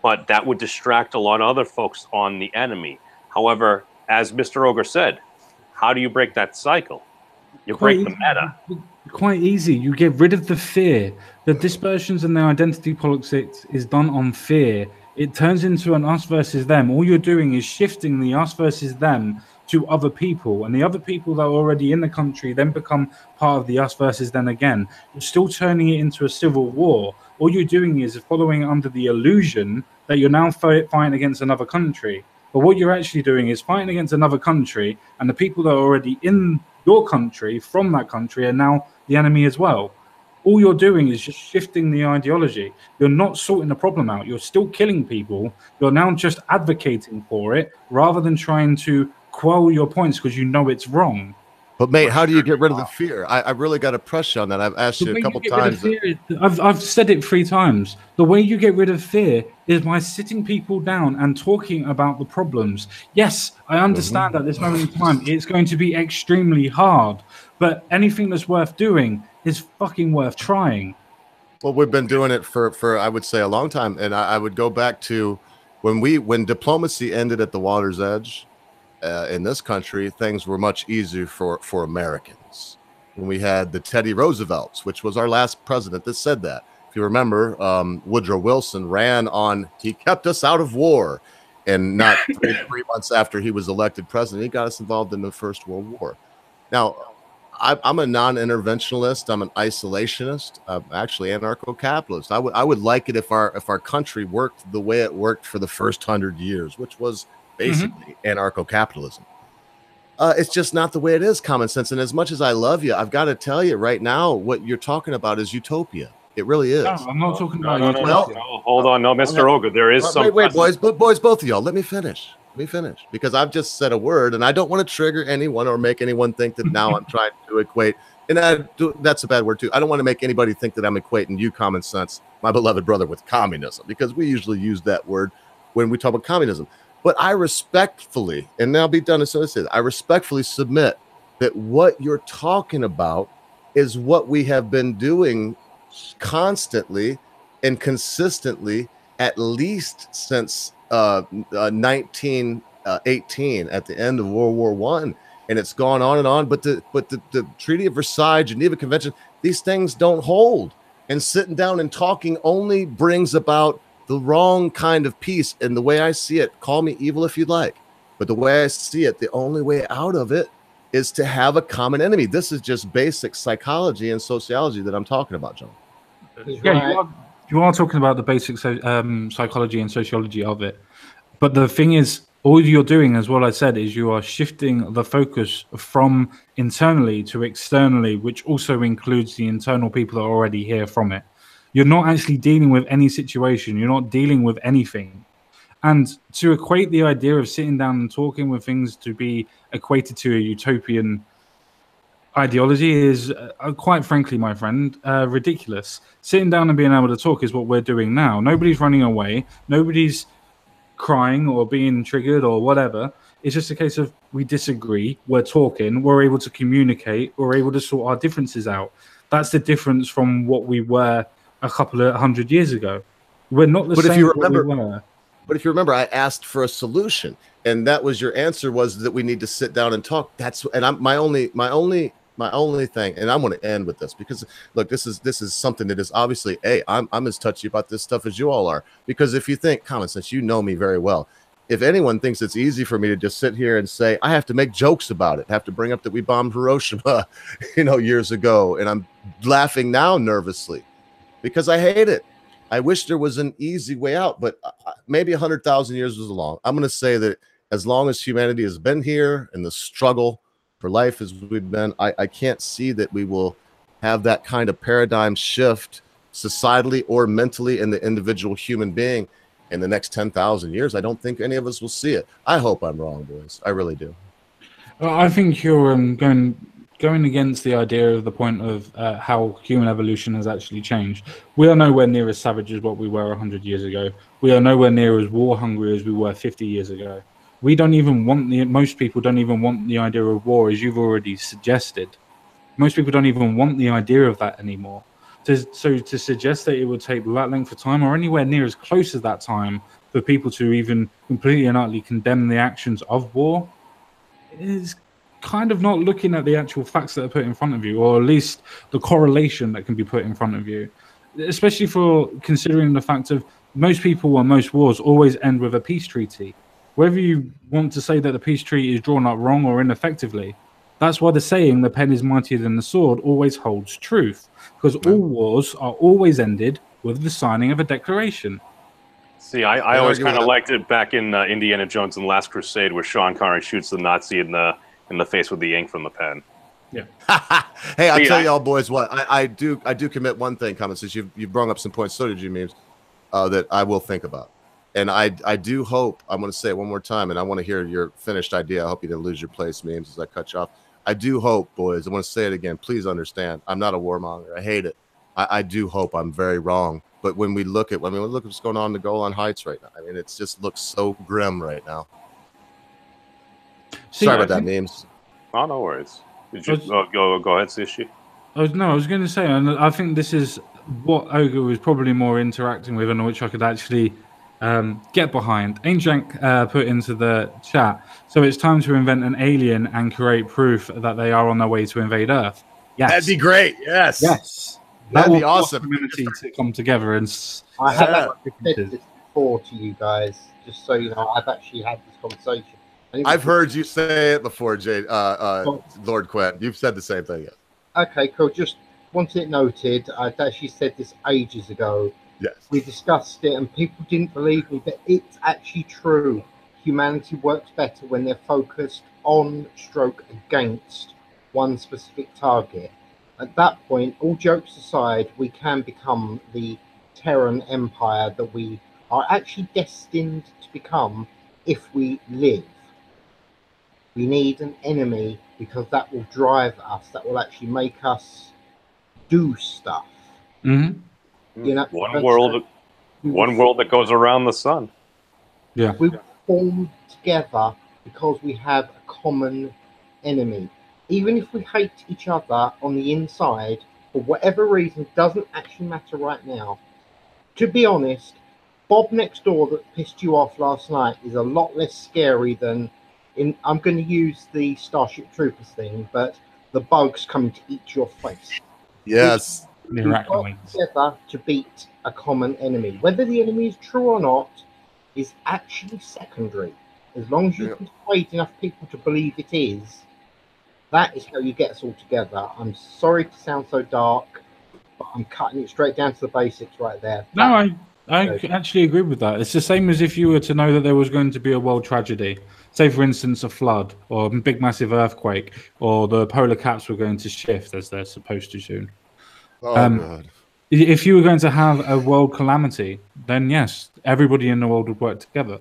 but that would distract a lot of other folks on the enemy. However, as Mr. Ogre said, how do you break that cycle? You break the meta. Quite easy. You get rid of the fear. The dispersions and the identity politics is done on fear. It turns into an us versus them. All you're doing is shifting the us versus them to other people, and the other people that are already in the country then become part of the us versus them again. You're still turning it into a civil war. All you're doing is following under the illusion that you're now fighting against another country. But what you're actually doing is fighting against another country, and the people that are already in your country, from that country, are now the enemy as well. All you're doing is just shifting the ideology. You're not sorting the problem out. You're still killing people. You're now just advocating for it rather than trying to quell your points because you know it's wrong. But mate, how do you get rid of the fear? I really got to press you on that. I've asked you a couple times. I've said it 3 times. The way you get rid of fear is by sitting people down and talking about the problems. Yes, I understand at this moment in time it's going to be extremely hard, but anything that's worth doing is fucking worth trying. Well, we've been doing it for I would say a long time, and I would go back to when diplomacy ended at the water's edge. In this country, things were much easier for Americans. When we had the Teddy Roosevelts, which was our last president that said that, if you remember, Woodrow Wilson ran on, he kept us out of war. And not 3 months after he was elected president, he got us involved in the First World War. Now, I'm a non-interventionalist. I'm an isolationist. I'm actually anarcho-capitalist. I would like it if our country worked the way it worked for the first 100 years, which was basically anarcho-capitalism. It's just not the way it is, Common Sense. And as much as I love you, I've got to tell you right now, what you're talking about is utopia. It really is. No, I'm not talking about utopia. No, hold on. No, Mr. Ogre, there is some... Wait, boys, both of y'all, let me finish. Because I've just said a word, and I don't want to trigger anyone or make anyone think that now I'm trying to equate. And that's a bad word, too. I don't want to make anybody think that I'm equating you, Common Sense, my beloved brother, with communism, because we usually use that word when we talk about communism. But I respectfully, and I'll be done as soon as I say that, I respectfully submit that what you're talking about is what we have been doing constantly and consistently, at least since 1918, at the end of World War I, and it's gone on and on. But the Treaty of Versailles, Geneva Convention, these things don't hold. And sitting down and talking only brings about the wrong kind of peace. And the way I see it, call me evil if you'd like, but the way I see it, the only way out of it is to have a common enemy. This is just basic psychology and sociology that I'm talking about, John. Yeah, you are talking about the basic psychology and sociology of it. But the thing is, all you're doing, as what I said, is you are shifting the focus from internally to externally, which also includes the internal people that are already here from it. You're not actually dealing with any situation. You're not dealing with anything. And to equate the idea of sitting down and talking with things to be equated to a utopian ideology is, quite frankly, my friend, ridiculous. Sitting down and being able to talk is what we're doing now. Nobody's running away. Nobody's crying or being triggered or whatever. It's just a case of we disagree. We're talking. We're able to communicate. We're able to sort our differences out. That's the difference from what we were a couple of 100 years ago. We're not the same. If you remember, we were. But if you remember, I asked for a solution, and that was your answer, was that we need to sit down and talk. My only thing, and I'm going to end with this, because look, this is something that is obviously, I'm as touchy about this stuff as you all are, because if you think, Common Sense, you know me very well. If anyone thinks it's easy for me to just sit here and say, I have to make jokes about it, have to bring up that we bombed Hiroshima, years ago, and I'm laughing now nervously because I hate it. I wish there was an easy way out, but maybe 100,000 years was long. I'm going to say that as long as humanity has been here and the struggle for life as we've been, I can't see that we will have that kind of paradigm shift societally or mentally in the individual human being in the next 10,000 years. I don't think any of us will see it. I hope I'm wrong, boys. I really do. Well, I think you're going against the idea of the point of how human evolution has actually changed. We are nowhere near as savage as what we were 100 years ago. We are nowhere near as war hungry as we were 50 years ago. We don't even want most people don't even want the idea of war, as you've already suggested. Most people don't even want the idea of that anymore. So to suggest that it would take that length of time or anywhere near as close as that time for people to even completely and utterly condemn the actions of war is kind of not looking at the actual facts that are put in front of you, or at least the correlation that can be put in front of you, especially for considering the fact of most people or most wars always end with a peace treaty. Whether you want to say that the peace treaty is drawn up wrong or ineffectively, that's why the saying, the pen is mightier than the sword, always holds truth, because all wars are always ended with the signing of a declaration. See, I always kind of liked it back in Indiana Jones and the Last Crusade, where Sean Connery shoots the Nazi in the face with the ink from the pen. Yeah. Hey, I'll tell y'all boys what, I do commit one thing, Common Sense. You've brought up some points, so did you, Memes, that I will think about. And I do hope, I'm going to say it one more time, and I want to hear your finished idea. I hope you didn't lose your place, Memes, as I cut you off. I do hope, boys, I want to say it again. Please understand, I'm not a warmonger. I hate it. I do hope I'm very wrong. But when we look at what's going on in the Golan Heights right now, I mean, it just looks so grim right now. Sorry about that, Memes. Oh, no worries. Go ahead, Sishi. I was going to say, and I think this is what Ogre was probably more interacting with, and which I could actually get behind. Ainjank put into the chat, so it's time to invent an alien and create proof that they are on their way to invade Earth. Yes. That'd be great. Yes. That'd be awesome. Community to come together and I have said this before to you guys, just so you know. I've actually had this conversation. I've heard you say it before, Lord Quinn. You've said the same thing. Yes. Okay, cool. Just wanted it noted. I'd actually said this ages ago. Yes. We discussed it, and people didn't believe me, but it's actually true. Humanity works better when they're focused on stroke against one specific target. At that point, all jokes aside, we can become the Terran Empire that we are actually destined to become if we live. We need an enemy because that will drive us. That will actually make us do stuff. Mm-hmm. You know, one world that goes around the sun. Yeah, we form together because we have a common enemy. Even if we hate each other on the inside, for whatever reason, doesn't actually matter right now. To be honest, Bob next door that pissed you off last night is a lot less scary than I'm going to use the Starship Troopers thing, but the bugs coming to eat your face. Yes. We work together to beat a common enemy. Whether the enemy is true or not is actually secondary. As long as you can persuade enough people to believe it is, that is how you get us all together. I'm sorry to sound so dark, but I'm cutting it straight down to the basics right there. No, I actually agree with that. It's the same as if you were to know that there was going to be a world tragedy. Say, for instance, a flood or a big, massive earthquake, or the polar caps were going to shift as they're supposed to soon. Oh, God. If you were going to have a world calamity, then yes, everybody in the world would work together.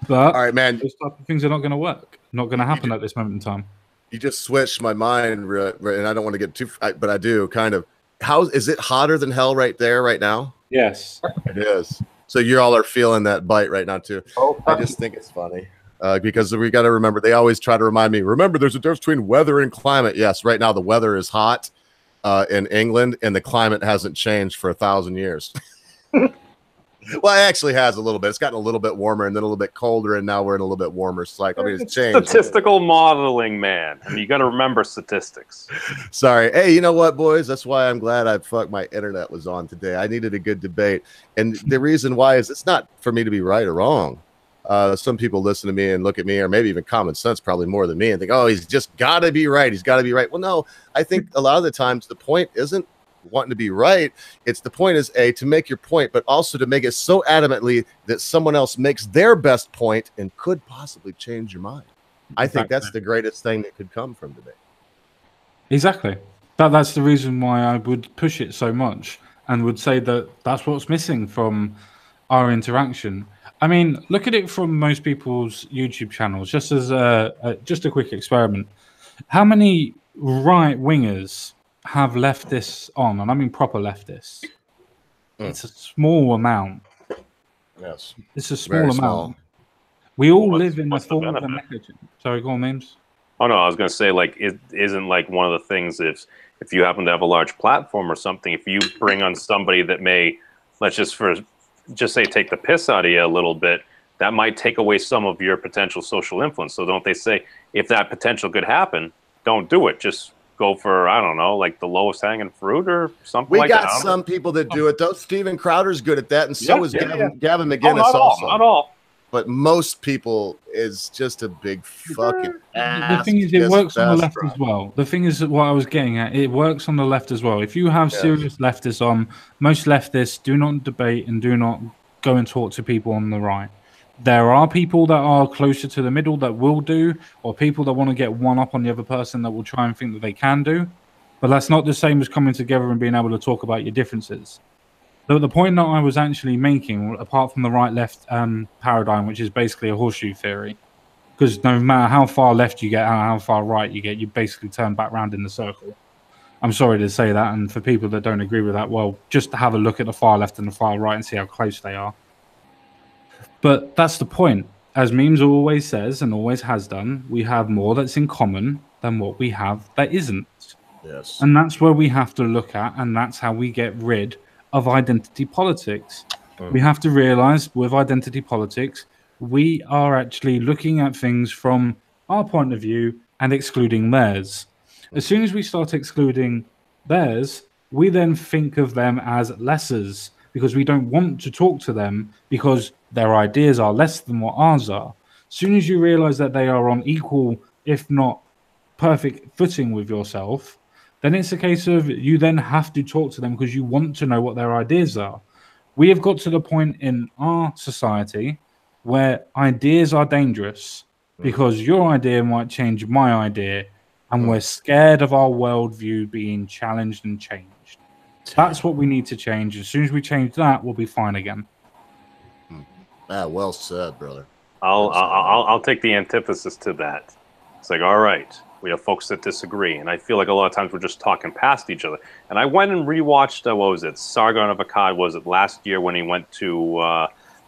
But all right, man, those type of things are not going to work. Not going to happen at this moment in time. You just switched my mind, and I don't want to get too, but I do kind of. How is it hotter than hell right there right now? Yes, it is. So you all are feeling that bite right now too. Oh, I just think it's funny because we got to remember. They always try to remind me. Remember, there's a difference between weather and climate. Yes, right now the weather is hot in England, and the climate hasn't changed for 1,000 years. Well, it actually has a little bit. It's gotten a little bit warmer and then a little bit colder, and now we're in a little bit warmer cycle. I mean, it's changed. Statistical modeling, man. I mean, you got to remember statistics. Sorry. Hey, you know what, boys? That's why I'm glad my internet was on today. I needed a good debate. And the reason why is it's not for me to be right or wrong. Some people listen to me and look at me, or maybe even common sense, probably more than me, and think, oh, he's just got to be right. He's got to be right. Well, no, I think a lot of the times the point isn't wanting to be right. It's the point is to make your point, but also to make it so adamantly that someone else makes their best point and could possibly change your mind. I think that's the greatest thing that could come from debate. Exactly. That's the reason why I would push it so much and would say that that's what's missing from our interaction. I mean, look at it from most people's YouTube channels, just as just a quick experiment. How many right wingers have leftists on, and I mean proper leftists? It's a small amount. Yes, it's a small amount. Small. We all live in the form of an echo chamber. Sorry, go on, Memes. Oh no, I was going to say, like, it isn't like one of the things if you happen to have a large platform or something, if you bring on somebody that may, let's just say take the piss out of you a little bit, that might take away some of your potential social influence. So don't they say if that potential could happen, don't do it. Just go for, I don't know, like the lowest hanging fruit or something like that. We got some people that do it, though. Steven Crowder's good at that, and so is Gavin McGinnis also. Not all. But most people is just a big fucking ass. The thing is, it works on the left as well. The thing is, what I was getting at, it works on the left as well. If you have serious leftists on, most leftists do not debate and do not go and talk to people on the right. There are people that are closer to the middle that will do, or people that want to get one up on the other person that will try and think that they can do. But that's not the same as coming together and being able to talk about your differences. The point that I was actually making, apart from the right-left paradigm, which is basically a horseshoe theory, because no matter how far left you get, how far right you get, you basically turn back round in the circle. I'm sorry to say that, and for people that don't agree with that, well, just have a look at the far left and the far right and see how close they are. But that's the point. As Memes always says, and always has done, we have more that's in common than what we have that isn't. Yes. And that's where we have to look at, and that's how we get rid of identity politics. We have to realize with identity politics, we are actually looking at things from our point of view and excluding theirs. As soon as we start excluding theirs, we then think of them as lessers because we don't want to talk to them because their ideas are less than what ours are. As soon as you realize that they are on equal, if not perfect footing with yourself, then it's a case of you then have to talk to them because you want to know what their ideas are. We have got to the point in our society where ideas are dangerous because your idea might change my idea, and we're scared of our worldview being challenged and changed. That's what we need to change. As soon as we change that, we'll be fine again. Well said, brother. I'll take the antithesis to that. It's like, all right, we have folks that disagree, and I feel like a lot of times we're just talking past each other. And I went and rewatched, what was it, Sargon of Akkad, was it last year when he went to,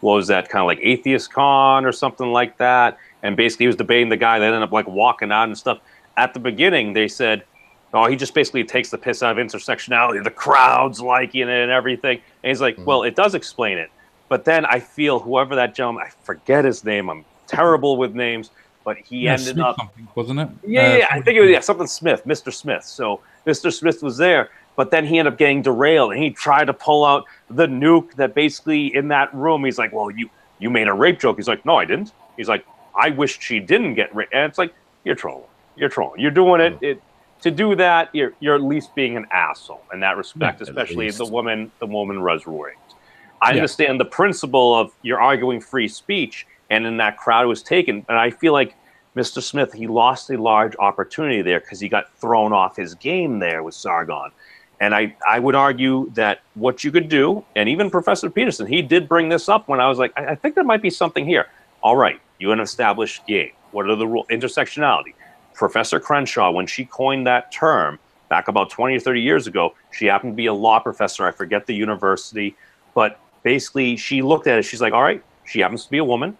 what was that, kind of like Atheist Con or something like that? And basically he was debating the guy that ended up like walking out and stuff. At the beginning, they said, oh, he just basically takes the piss out of intersectionality. The crowd's liking it and everything. And he's like, well, it does explain it. But then I feel whoever that gentleman, I forget his name. I'm terrible with names. But he ended Smith up, wasn't it? Yeah, I think it was something Smith, Mr. Smith. So Mr. Smith was there, but then he ended up getting derailed, and he tried to pull out the nuke that basically in that room. He's like, "Well, you made a rape joke." He's like, "No, I didn't." He's like, "I wished she didn't get raped," and it's like, "You're trolling. You're trolling. You're doing it. To do that, you're at least being an asshole in that respect, especially the woman was raped." I understand the principle of you're arguing free speech. And then that crowd was taken. And I feel like Mr. Smith, he lost a large opportunity there because he got thrown off his game there with Sargon. And I would argue that what you could do, and even Professor Peterson, he did bring this up when I was like, I think there might be something here. All right, you an established game. What are the rules? Intersectionality. Professor Crenshaw, when she coined that term back about 20 or 30 years ago, she happened to be a law professor. I forget the university. But basically, she looked at it. She's like, all right, she happens to be a woman.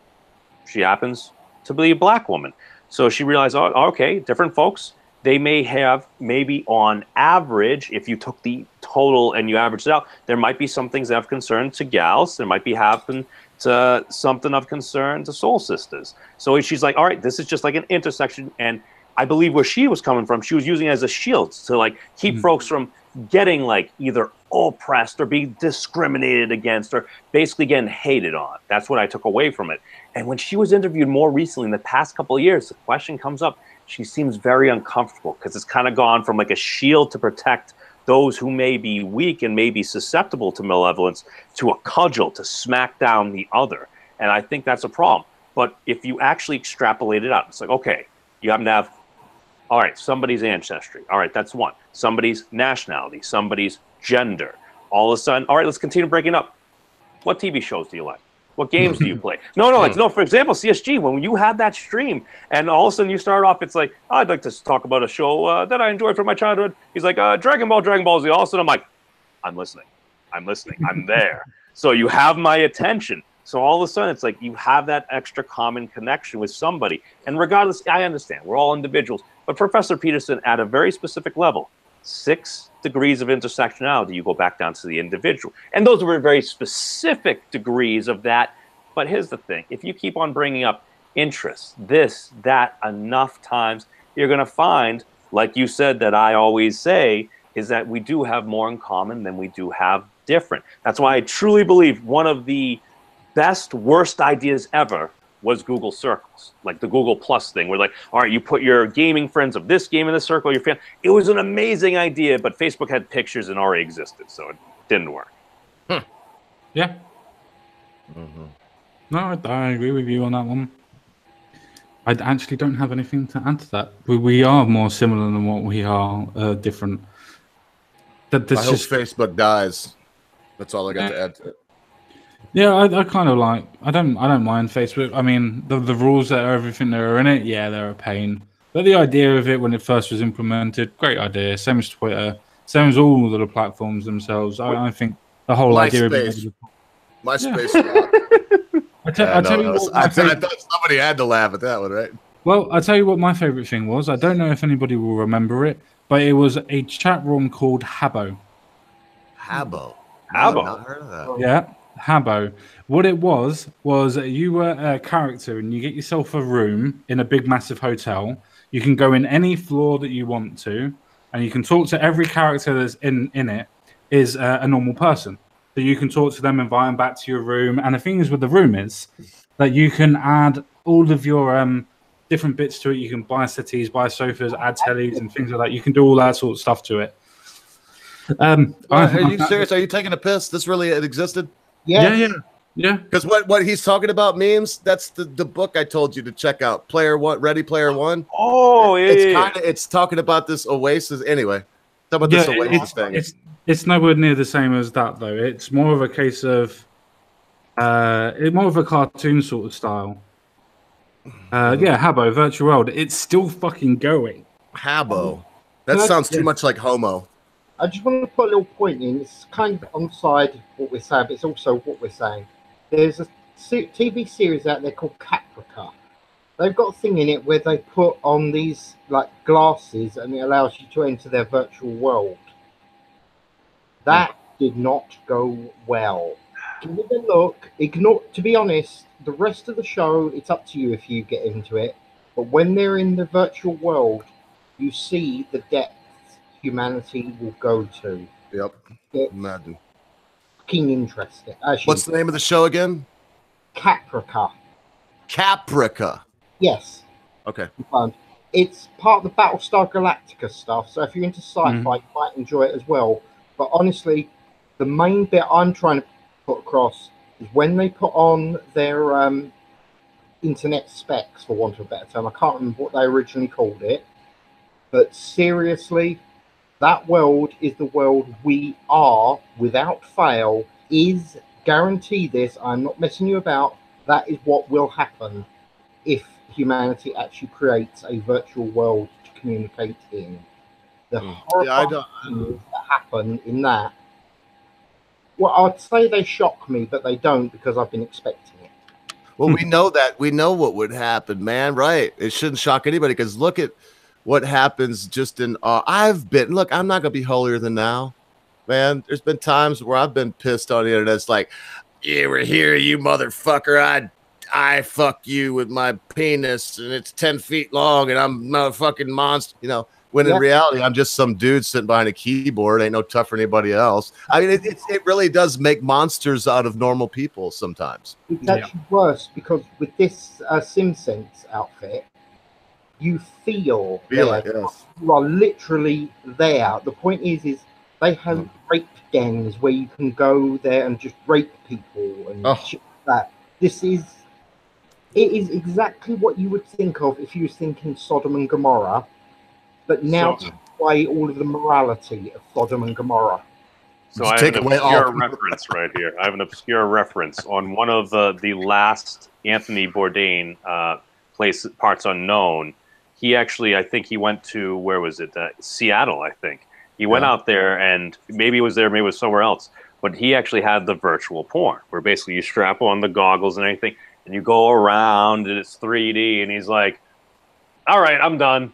She happens to be a black woman. So she realized, oh, okay, different folks, they may have, maybe on average, if you took the total and you averaged it out, there might be some things that have concern to gals. There might be happen to something of concern to soul sisters. So she's like, all right, this is just like an intersection. And I believe where she was coming from, she was using it as a shield to like keep folks from getting like either oppressed or being discriminated against or basically getting hated on. That's what I took away from it. And when she was interviewed more recently in the past couple of years, the question comes up, she seems very uncomfortable because it's kind of gone from like a shield to protect those who may be weak and may be susceptible to malevolence to a cudgel to smack down the other. And I think that's a problem. But if you actually extrapolate it out, it's like, okay, you happen to have, all right, somebody's ancestry. All right, that's one. Somebody's nationality, somebody's gender. All of a sudden, all right, let's continue breaking up. What TV shows do you like? What games do you play? No, for example, CSG, when you had that stream and all of a sudden you start off, it's like, oh, I'd like to talk about a show that I enjoyed from my childhood. He's like, Dragon Ball Z. All of a sudden I'm like, I'm listening. I'm there. So you have my attention. So all of a sudden it's like you have that extra common connection with somebody. And regardless, I understand, we're all individuals. But Professor Peterson, at a very specific level, 6 degrees of intersectionality, you go back down to the individual. And those were very specific degrees of that. But here's the thing. If you keep on bringing up interests, this, that, enough times, you're going to find, like you said, that I always say, is that we do have more in common than we do have different. That's why I truly believe one of the best, worst ideas ever was Google Circles, like the Google Plus thing, where like, all right, you put your gaming friends of this game in the circle, your fan. It was an amazing idea, but Facebook had pictures and already existed, so it didn't work. Yeah. No, I agree with you on that one. I actually don't have anything to add to that. We are more similar than what we are different. I hope Facebook dies. That's all I got to add to it. Yeah, I kind of like. I don't mind Facebook. I mean, the rules that are everything that are in it, yeah, they're a pain. But the idea of it when it first was implemented, great idea. Same as Twitter, same as all of the platforms themselves. I think the whole idea of MySpace. I tell you what, I thought somebody had to laugh at that one, right? Well, I tell you what my favorite thing was. I don't know if anybody will remember it, but it was a chat room called Habbo. Habbo. Habbo. I've not heard of that. Yeah. Habbo. What it was you were a character and you get yourself a room in a big massive hotel. You can go in any floor that you want to. and you can talk to every character that's in it is a normal person. So you can talk to them, invite them back to your room. And the thing is with the room is that you can add all of your different bits to it. You can buy settees, buy sofas, add tellies and things like that. You can do all that sort of stuff to it. Are you serious? Are you taking a piss? This really existed? Yes. Yeah. Because what he's talking about memes, that's the book I told you to check out. Ready Player One. Oh, yeah. It's talking about this Oasis. Anyway, talk about this Oasis thing. It's nowhere near the same as that though. It's more of a case of more of a cartoon sort of style. Habbo, Virtual World. It's still fucking going. Habbo. That sounds too much like homo. I just want to put a little point in. It's kind of on the side of what we're saying, but it's also what we're saying. There's a TV series out there called Caprica. They've got a thing in it where they put on these like glasses and it allows you to enter their virtual world. That did not go well. Give it a look. Ignore, to be honest, the rest of the show, it's up to you if you get into it. But when they're in the virtual world, you see the depths humanity will go to. Yep. Imagine. Fucking interesting. Actually, what's the name of the show again? Caprica. Caprica. Yes. Okay. It's part of the Battlestar Galactica stuff, so if you're into sci-fi, you might enjoy it as well. But honestly, the main bit I'm trying to put across is when they put on their internet specs, for want of a better term. I can't remember what they originally called it, but seriously, that world is the world we are, without fail, is guarantee this. I'm not messing you about. That is what will happen if humanity actually creates a virtual world to communicate in. The horrifying things that happen in that, well, I'd say they shock me, but they don't because I've been expecting it. Well, we know that. We know what would happen, man. Right? It shouldn't shock anybody because look at what happens just in I'm not gonna be holier than thou, man. There's been times where I've been pissed on the internet. It's like, yeah, we're here, you motherfucker. I fuck you with my penis and it's 10 feet long and I'm not a fucking monster, when in reality I'm just some dude sitting behind a keyboard, ain't no tough for anybody else. I mean, it really does make monsters out of normal people sometimes. It's actually worse because with this SimSense outfit, you feel it, yes. You are literally there. The point is they have rape dens where you can go there and just rape people and shit like that. It is exactly what you would think of if you were thinking Sodom and Gomorrah, but now to play all of the morality of Sodom and Gomorrah. So I have an obscure reference right here. I have an obscure reference on one of the last Anthony Bourdain Parts Unknown. He actually, I think he went to, where was it? Seattle, I think. He went out there and maybe it was there, maybe it was somewhere else. But he actually had the virtual porn where basically you strap on the goggles and everything and you go around and it's 3D and he's like, all right, I'm done.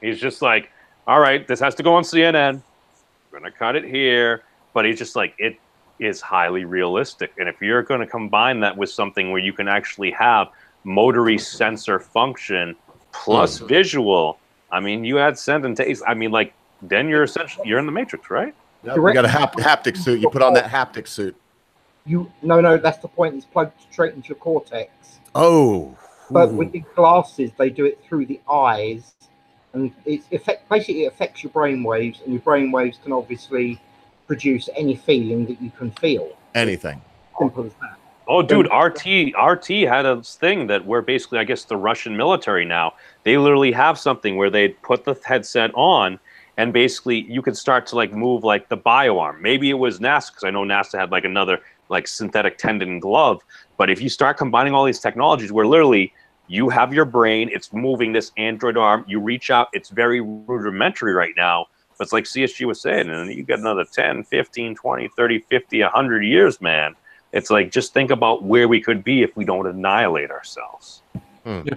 He's just like, all right, this has to go on CNN. We're going to cut it here. But he's just like, it is highly realistic. And if you're going to combine that with something where you can actually have motory sensor function plus visual, I mean, you add scent and taste. I mean, like, then you're in the Matrix, right? Yep. You got a haptic suit. You put on that haptic suit. No, that's the point. It's plugged straight into your cortex. Oh. But with the glasses, they do it through the eyes. And basically it affects your brain waves, and your brain waves can obviously produce any feeling that you can feel. Anything. Simple as that. Oh, dude, RT had a thing that where basically, I guess the Russian military now, they literally have something where they put the headset on and basically you could start to like move like the bioarm. Maybe it was NASA because I know NASA had like another like synthetic tendon glove. But if you start combining all these technologies where literally you have your brain, it's moving this android arm, you reach out, it's very rudimentary right now. But it's like CSG was saying, and you get another 10, 15, 20, 30, 50, 100 years, man. It's like, just think about where we could be if we don't annihilate ourselves. Yeah,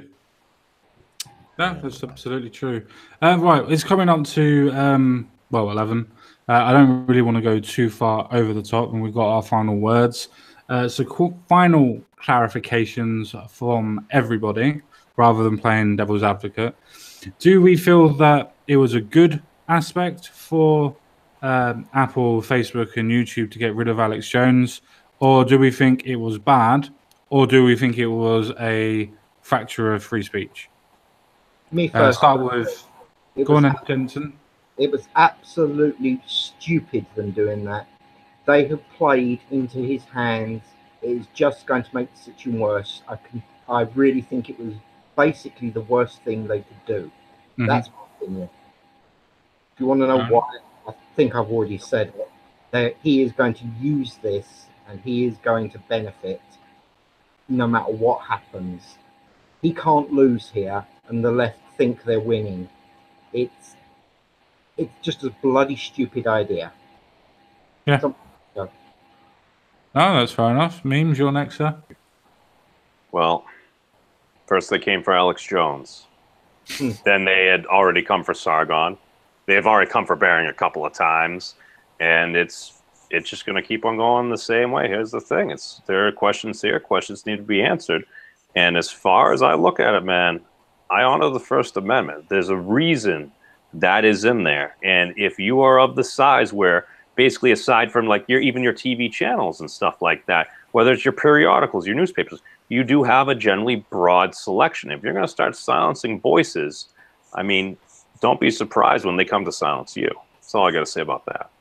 that's absolutely true. Right, it's coming up to, 11. I don't really want to go too far over the top, and we've got our final words. So final clarifications from everybody, rather than playing devil's advocate. Do we feel that it was a good aspect for Apple, Facebook, and YouTube to get rid of Alex Jones, or do we think it was bad, or do we think it was a fracture of free speech? Me first. Start with. Go on, Jensen. It was absolutely stupid them doing that. They have played into his hands. It is just going to make the situation worse. I really think it was basically the worst thing they could do. That's my opinion. If you want to know why, I think I've already said it. That he is going to use this and he is going to benefit no matter what happens. He can't lose here, and the left think they're winning. It's just a bloody stupid idea. Yeah. No, that's fair enough. Memes, you're next, sir. Well, first they came for Alex Jones. Then they had already come for Sargon. They've already come for Bering a couple of times, and it's just going to keep on going the same way. Here's the thing: there are questions here. Questions need to be answered. And as far as I look at it, man, I honor the First Amendment. There's a reason that is in there. And if you are of the size where, basically, aside from like even your TV channels and stuff like that, whether it's your periodicals, your newspapers, you do have a generally broad selection. If you're going to start silencing voices, I mean, don't be surprised when they come to silence you. That's all I got to say about that.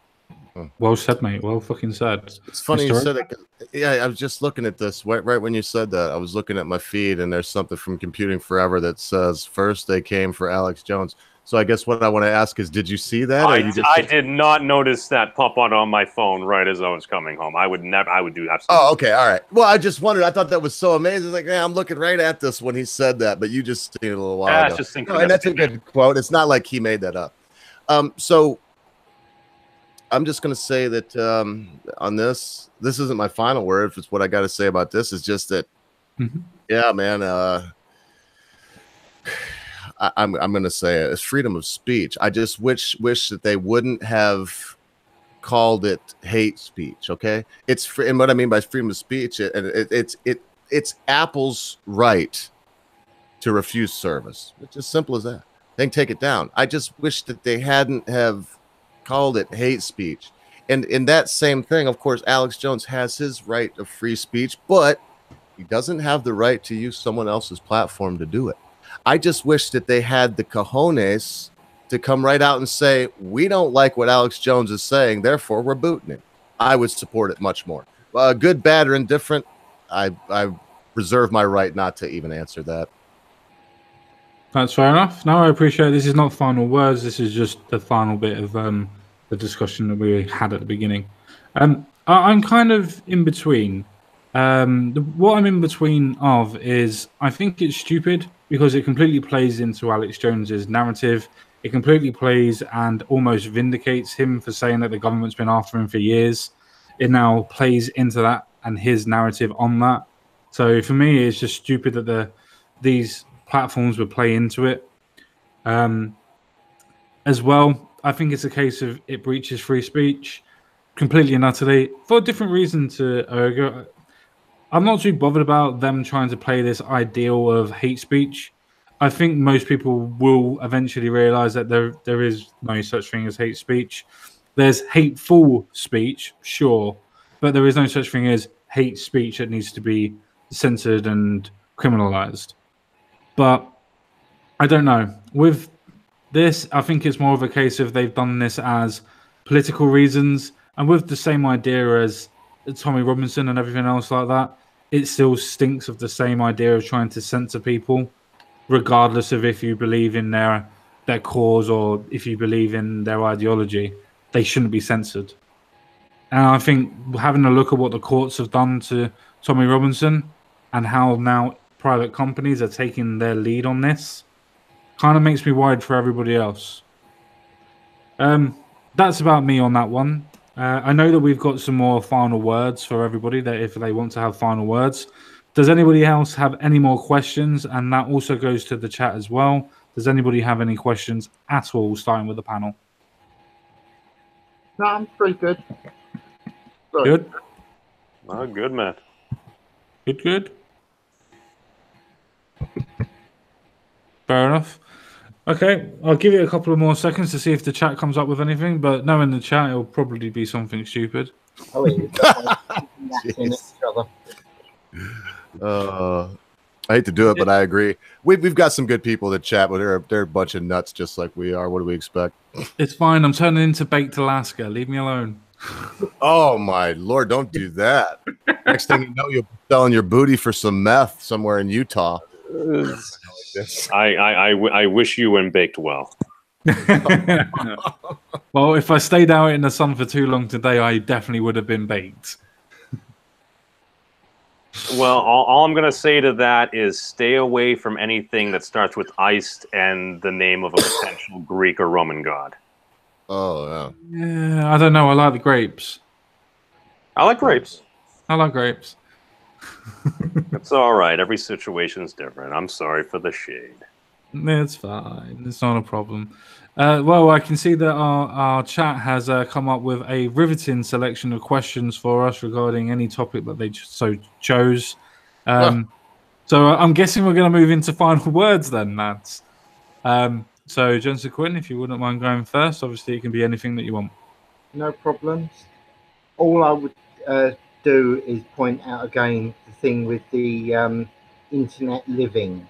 Well said, mate. Well fucking said. It's funny you said it. Yeah, I was just looking at this right when you said that. I was looking at my feed, and there's something from Computing Forever that says first they came for Alex Jones. So I guess what I want to ask is, did you see that? I did not notice that pop out on my phone right as I was coming home. I would do absolutely. Oh, okay, all right. Well, I just wondered. I thought that was so amazing. Like, I'm looking right at this when he said that, but you just seen it a little while ago. And that's a good quote. It's not like he made that up. So I'm just going to say that on this isn't my final word. If it's what I got to say about this, is just that, yeah, man. I'm going to say it's freedom of speech. I just wish that they wouldn't have called it hate speech. Okay, it's free, and what I mean by freedom of speech, it's Apple's right to refuse service. It's as simple as that. They can take it down. I just wish that they hadn't have called it hate speech. And in that same thing, of course, Alex Jones has his right of free speech, but he doesn't have the right to use someone else's platform to do it. I just wish that they had the cojones to come right out and say, we don't like what Alex Jones is saying, therefore we're booting him. I would support it much more. Good, bad, or indifferent, I reserve my right not to even answer that. That's fair enough. No, I appreciate it. This is not final words. This is just the final bit of the discussion that we had at the beginning. I'm kind of in between. What I'm in between of is I think it's stupid because it completely plays into Alex Jones's narrative. It completely plays and almost vindicates him for saying that the government's been after him for years. It now plays into that and his narrative on that. So for me, it's just stupid that these platforms would play into it. As well, I think it's a case of it breaches free speech completely and utterly for a different reason to Ergo. I'm not too bothered about them trying to play this ideal of hate speech. I think most people will eventually realize that there is no such thing as hate speech. There's hateful speech, sure, but there is no such thing as hate speech that needs to be censored and criminalized. But I don't know. With this, I think it's more of a case of they've done this as political reasons, and with the same idea as Tommy Robinson and everything else like that, it still stinks of the same idea of trying to censor people, regardless of if you believe in their cause or if you believe in their ideology. They shouldn't be censored. And I think having a look at what the courts have done to Tommy Robinson and how now private companies are taking their lead on this kind of makes me worried for everybody else. That's about me on that one. I know that we've got some more final words for everybody, that if they want to have final words. Does anybody else have any more questions? And that also goes to the chat as well. Does anybody have any questions at all, starting with the panel? No, I'm pretty good. Good? Oh, good, man. Good. Fair enough. Okay, I'll give it a couple of more seconds to see if the chat comes up with anything, but knowing the chat, it'll probably be something stupid. Oh, it is. In each other. I hate to do it, but I agree. We've got some good people that chat, but they're a bunch of nuts just like we are. What do we expect? It's fine. I'm turning into Baked Alaska. Leave me alone. Oh my Lord, don't do that. Next thing you know, you'll be selling your booty for some meth somewhere in Utah. I wish you and baked well. Well, if I stayed out in the sun for too long today, I definitely would have been baked. Well, all I'm going to say to that is stay away from anything that starts with iced and the name of a potential Greek or Roman god. Oh, yeah. Yeah, I don't know. I like the grapes. I like grapes. I like grapes. It's all right. Every situation's different. I'm sorry for the shade. It's fine. It's not a problem. Well, I can see that our chat has come up with a riveting selection of questions for us regarding any topic that they chose. So I'm guessing we're going to move into final words then, lads. So, Jensen Quinn, if you wouldn't mind going first, obviously it can be anything that you want. No problems. All I would do is point out again the thing with the internet living,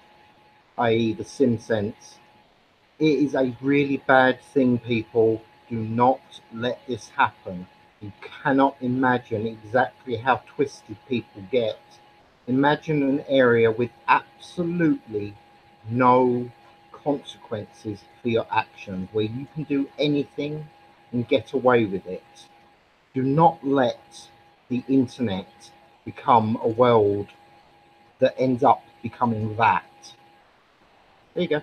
i.e. the SimSense. It is a really bad thing, people. Do not let this happen. You cannot imagine exactly how twisted people get. Imagine an area with absolutely no consequences for your actions, where you can do anything and get away with it. Do not let the internet become a world that ends up becoming that. There you go.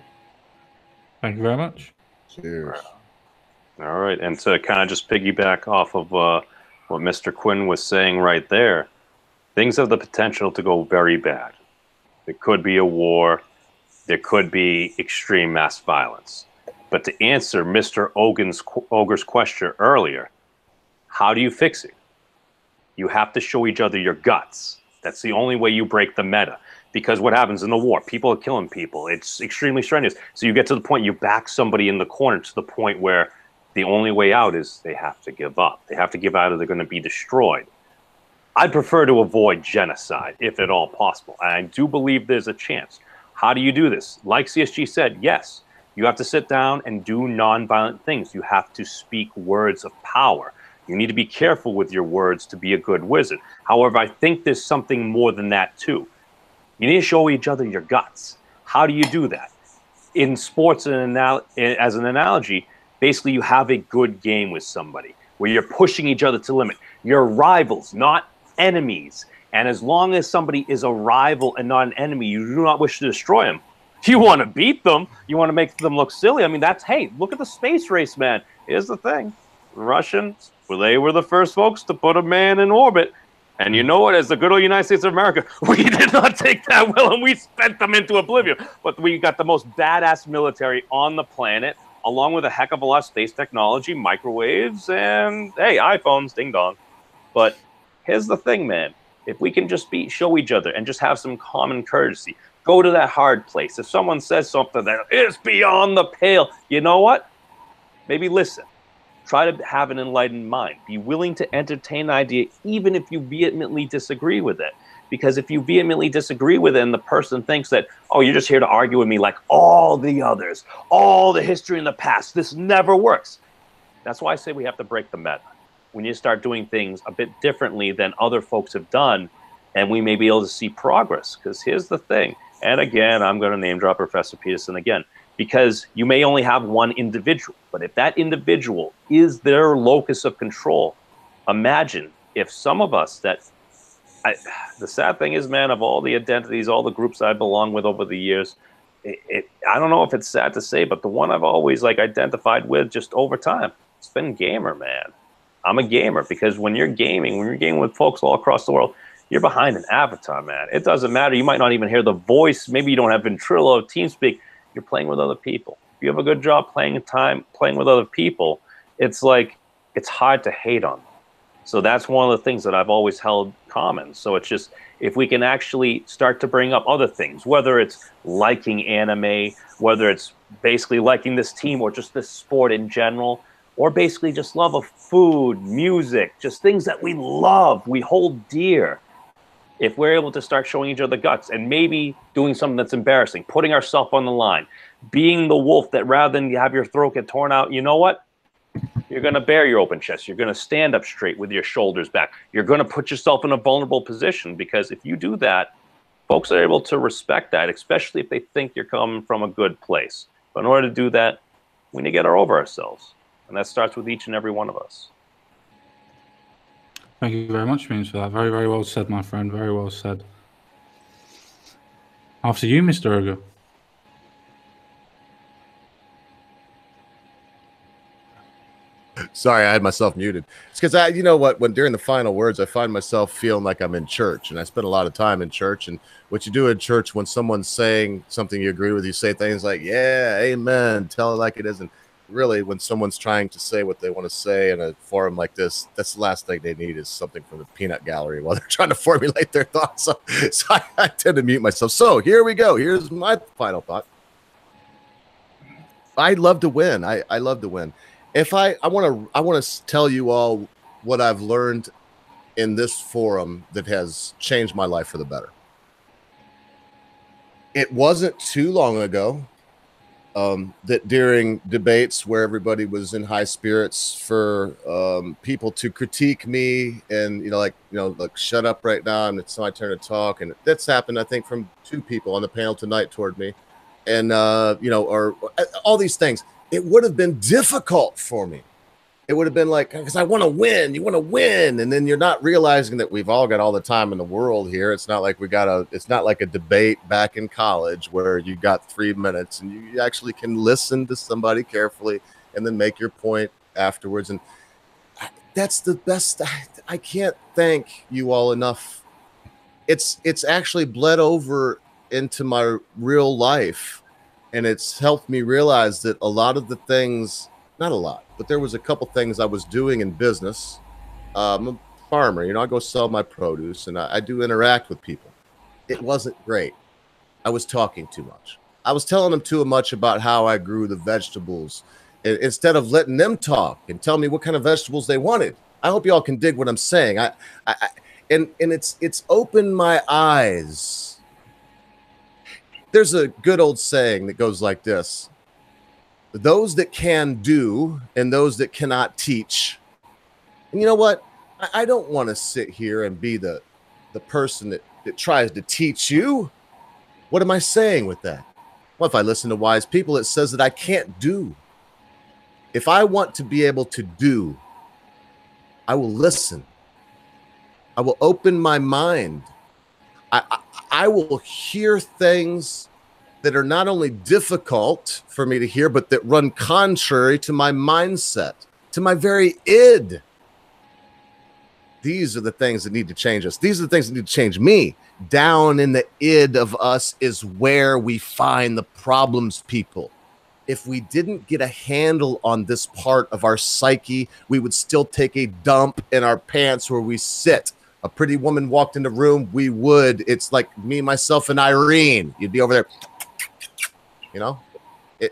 Thank you very much. Cheers. All right, and to kind of just piggyback off of what Mr. Quinn was saying right there, things have the potential to go very bad. There could be a war. There could be extreme mass violence. But to answer Mr. Ogre's question earlier, how do you fix it? You have to show each other your guts. That's the only way you break the meta. Because what happens in the war? People are killing people. It's extremely strenuous. So you get to the point, you back somebody in the corner to the point where the only way out is they have to give up. They have to give out or they're going to be destroyed. I'd prefer to avoid genocide, if at all possible. And I do believe there's a chance. How do you do this? Like CSG said, yes, you have to sit down and do nonviolent things. You have to speak words of power. You need to be careful with your words to be a good wizard. However, I think there's something more than that too. You need to show each other your guts. How do you do that? In sports, as an analogy, basically you have a good game with somebody where you're pushing each other to the limit. You're rivals, not enemies. And as long as somebody is a rival and not an enemy, you do not wish to destroy them. You want to beat them. You want to make them look silly. I mean, hey, look at the space race, man. Here's the thing. The Russians, they were the first folks to put a man in orbit. And you know what? As the good old United States of America, we did not take that well, and we spent them into oblivion. But we got the most badass military on the planet, along with a heck of a lot of space technology, microwaves, and, hey, iPhones, ding dong. But here's the thing, man. If we can just show each other and just have some common courtesy, go to that hard place. If someone says something that is beyond the pale, you know what? Maybe listen. Try to have an enlightened mind. Be willing to entertain the idea, even if you vehemently disagree with it. Because if you vehemently disagree with it and the person thinks that, oh, you're just here to argue with me like all the others, all the history in the past, this never works. That's why I say we have to break the meta. We need to start doing things a bit differently than other folks have done, and we may be able to see progress. Because here's the thing, and again, I'm going to name drop Professor Peterson again, because you may only have one individual, but if that individual is their locus of control, imagine if some of us the sad thing is, man, of all the identities, all the groups I belong with over the years, I don't know if it's sad to say, but the one I've always identified with just over time, it's been gamer, man. I'm a gamer because when you're gaming with folks all across the world, you're behind an avatar, man. It doesn't matter. You might not even hear the voice. Maybe you don't have Ventrilo or TeamSpeak. You're playing with other people. If you have a good job playing with other people, it's hard to hate on them. So that's one of the things that I've always held common. So it's just, if we can actually start to bring up other things, whether it's liking anime, whether it's basically liking this team or just this sport in general, or basically just love of food, music, just things that we love, we hold dear. If we're able to start showing each other guts and maybe doing something that's embarrassing, putting ourselves on the line, being the wolf that rather than have your throat get torn out, you know what? You're going to bare your open chest. You're going to stand up straight with your shoulders back. You're going to put yourself in a vulnerable position, because if you do that, folks are able to respect that, especially if they think you're coming from a good place. But in order to do that, we need to get over ourselves. And that starts with each and every one of us. Thank you very much, Means, for that. Very, very well said, my friend. Very well said. After you, Mr. Ogre. Sorry, I had myself muted. It's because you know what? When during the final words, I find myself feeling like I'm in church, and I spend a lot of time in church. And what you do in church, when someone's saying something you agree with, you say things like, "Yeah, amen," tell it like it is. And really, when someone's trying to say what they want to say in a forum like this, that's the last thing they need is something from the peanut gallery while they're trying to formulate their thoughts. So I tend to mute myself. So here we go. Here's my final thought. I love to win. I love to win. If I want to tell you all what I've learned in this forum that has changed my life for the better. It wasn't too long ago that during debates where everybody was in high spirits for people to critique me and like shut up right now and it's my turn to talk, and that's happened I think from 2 people on the panel tonight toward me, and or all these things. It would have been difficult for me. It would have been like, because I want to win. You want to win, and then you're not realizing that we've all got all the time in the world here. It's not like it's not like a debate back in college where you got 3 minutes and you actually can listen to somebody carefully and then make your point afterwards. And that's the best. I can't thank you all enough. It's actually bled over into my real life. And it's helped me realize that a lot of the things, not a lot, but there was a couple things I was doing in business. I'm a farmer, I go sell my produce and I do interact with people. It wasn't great. I was talking too much. I was telling them too much about how I grew the vegetables instead of letting them talk and tell me what kind of vegetables they wanted. I hope you all can dig what I'm saying. And it's opened my eyes. There's a good old saying that goes like this: those that can do and those that cannot teach. And you know what? I don't want to sit here and be the person that tries to teach you. What am I saying with that? Well, if I listen to wise people, it says that I can't do. If I want to be able to do, I will listen. I will open my mind. I will hear things that are not only difficult for me to hear, but that run contrary to my mindset, to my very id. These are the things that need to change us. These are the things that need to change me. Down in the id of us is where we find the problems, people. If we didn't get a handle on this part of our psyche, we would still take a dump in our pants where we sit. A pretty woman walked in the room, we would. It's like me, myself, and Irene. You'd be over there,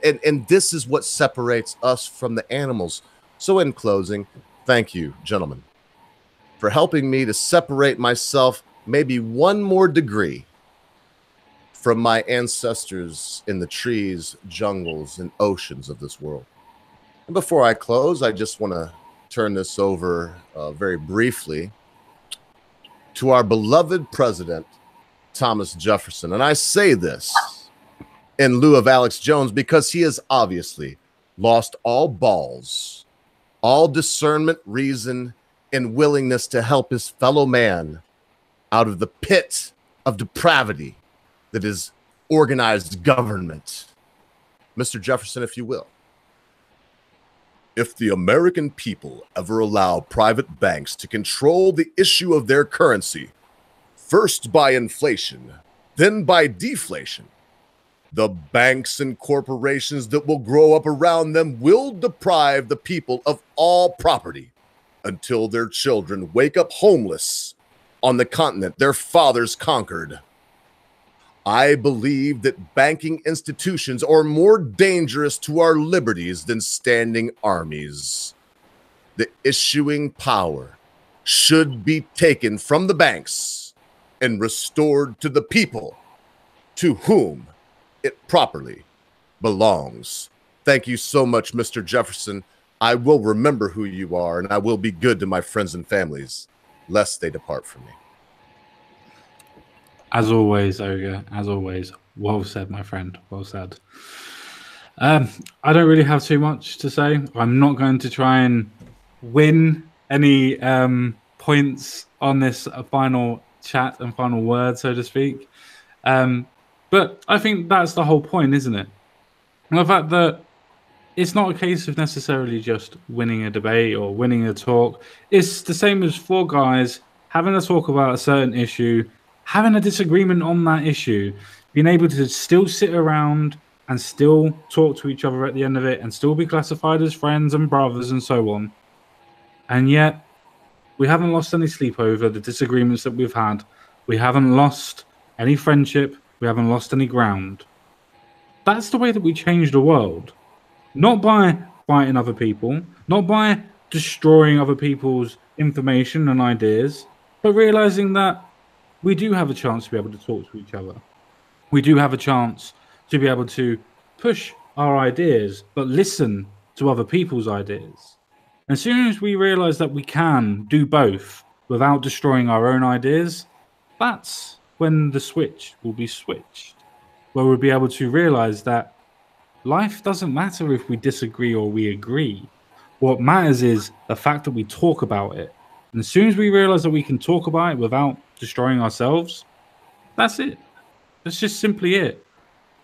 And this is what separates us from the animals. So in closing, thank you, gentlemen, for helping me to separate myself maybe one more degree from my ancestors in the trees, jungles, and oceans of this world. And before I close, I just want to turn this over very briefly to our beloved president, Thomas Jefferson. And I say this in lieu of Alex Jones because he has obviously lost all balls, all discernment, reason, and willingness to help his fellow man out of the pit of depravity that is organized government. Mr. Jefferson, if you will. If the American people ever allow private banks to control the issue of their currency, first by inflation, then by deflation, the banks and corporations that will grow up around them will deprive the people of all property until their children wake up homeless on the continent their fathers conquered. I believe that banking institutions are more dangerous to our liberties than standing armies. The issuing power should be taken from the banks and restored to the people to whom it properly belongs. Thank you so much, Mr. Jefferson. I will remember who you are, and I will be good to my friends and families, lest they depart from me. As always, Ogre, as always, well said, my friend. Well said. I don't really have too much to say. I'm not going to try and win any points on this final chat and final word, so to speak. But I think that's the whole point, isn't it? And the fact that it's not a case of necessarily just winning a debate or winning a talk. It's the same as four guys having a talk about a certain issue, having a disagreement on that issue, being able to still sit around and still talk to each other at the end of it and still be classified as friends and brothers and so on. And yet, we haven't lost any sleep over the disagreements that we've had. We haven't lost any friendship. We haven't lost any ground. That's the way that we change the world. Not by fighting other people, not by destroying other people's information and ideas, but realizing that we do have a chance to be able to talk to each other. We do have a chance to be able to push our ideas, but listen to other people's ideas. As soon as we realize that we can do both without destroying our own ideas, that's when the switch will be switched, where we'll be able to realize that life doesn't matter if we disagree or we agree. What matters is the fact that we talk about it. And as soon as we realize that we can talk about it without destroying ourselves, that's it. That's just simply it.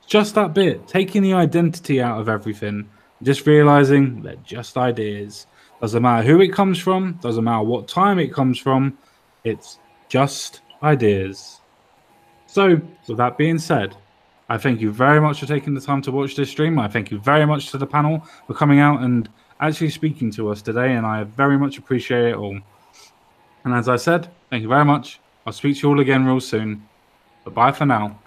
Just that bit, taking the identity out of everything, just realizing they're just ideas. Doesn't matter who it comes from, doesn't matter what time it comes from, it's just ideas. So, with that being said, I thank you very much for taking the time to watch this stream. I thank you very much to the panel for coming out and actually speaking to us today, and I very much appreciate it all. And as I said, thank you very much. I'll speak to you all again real soon. But bye for now.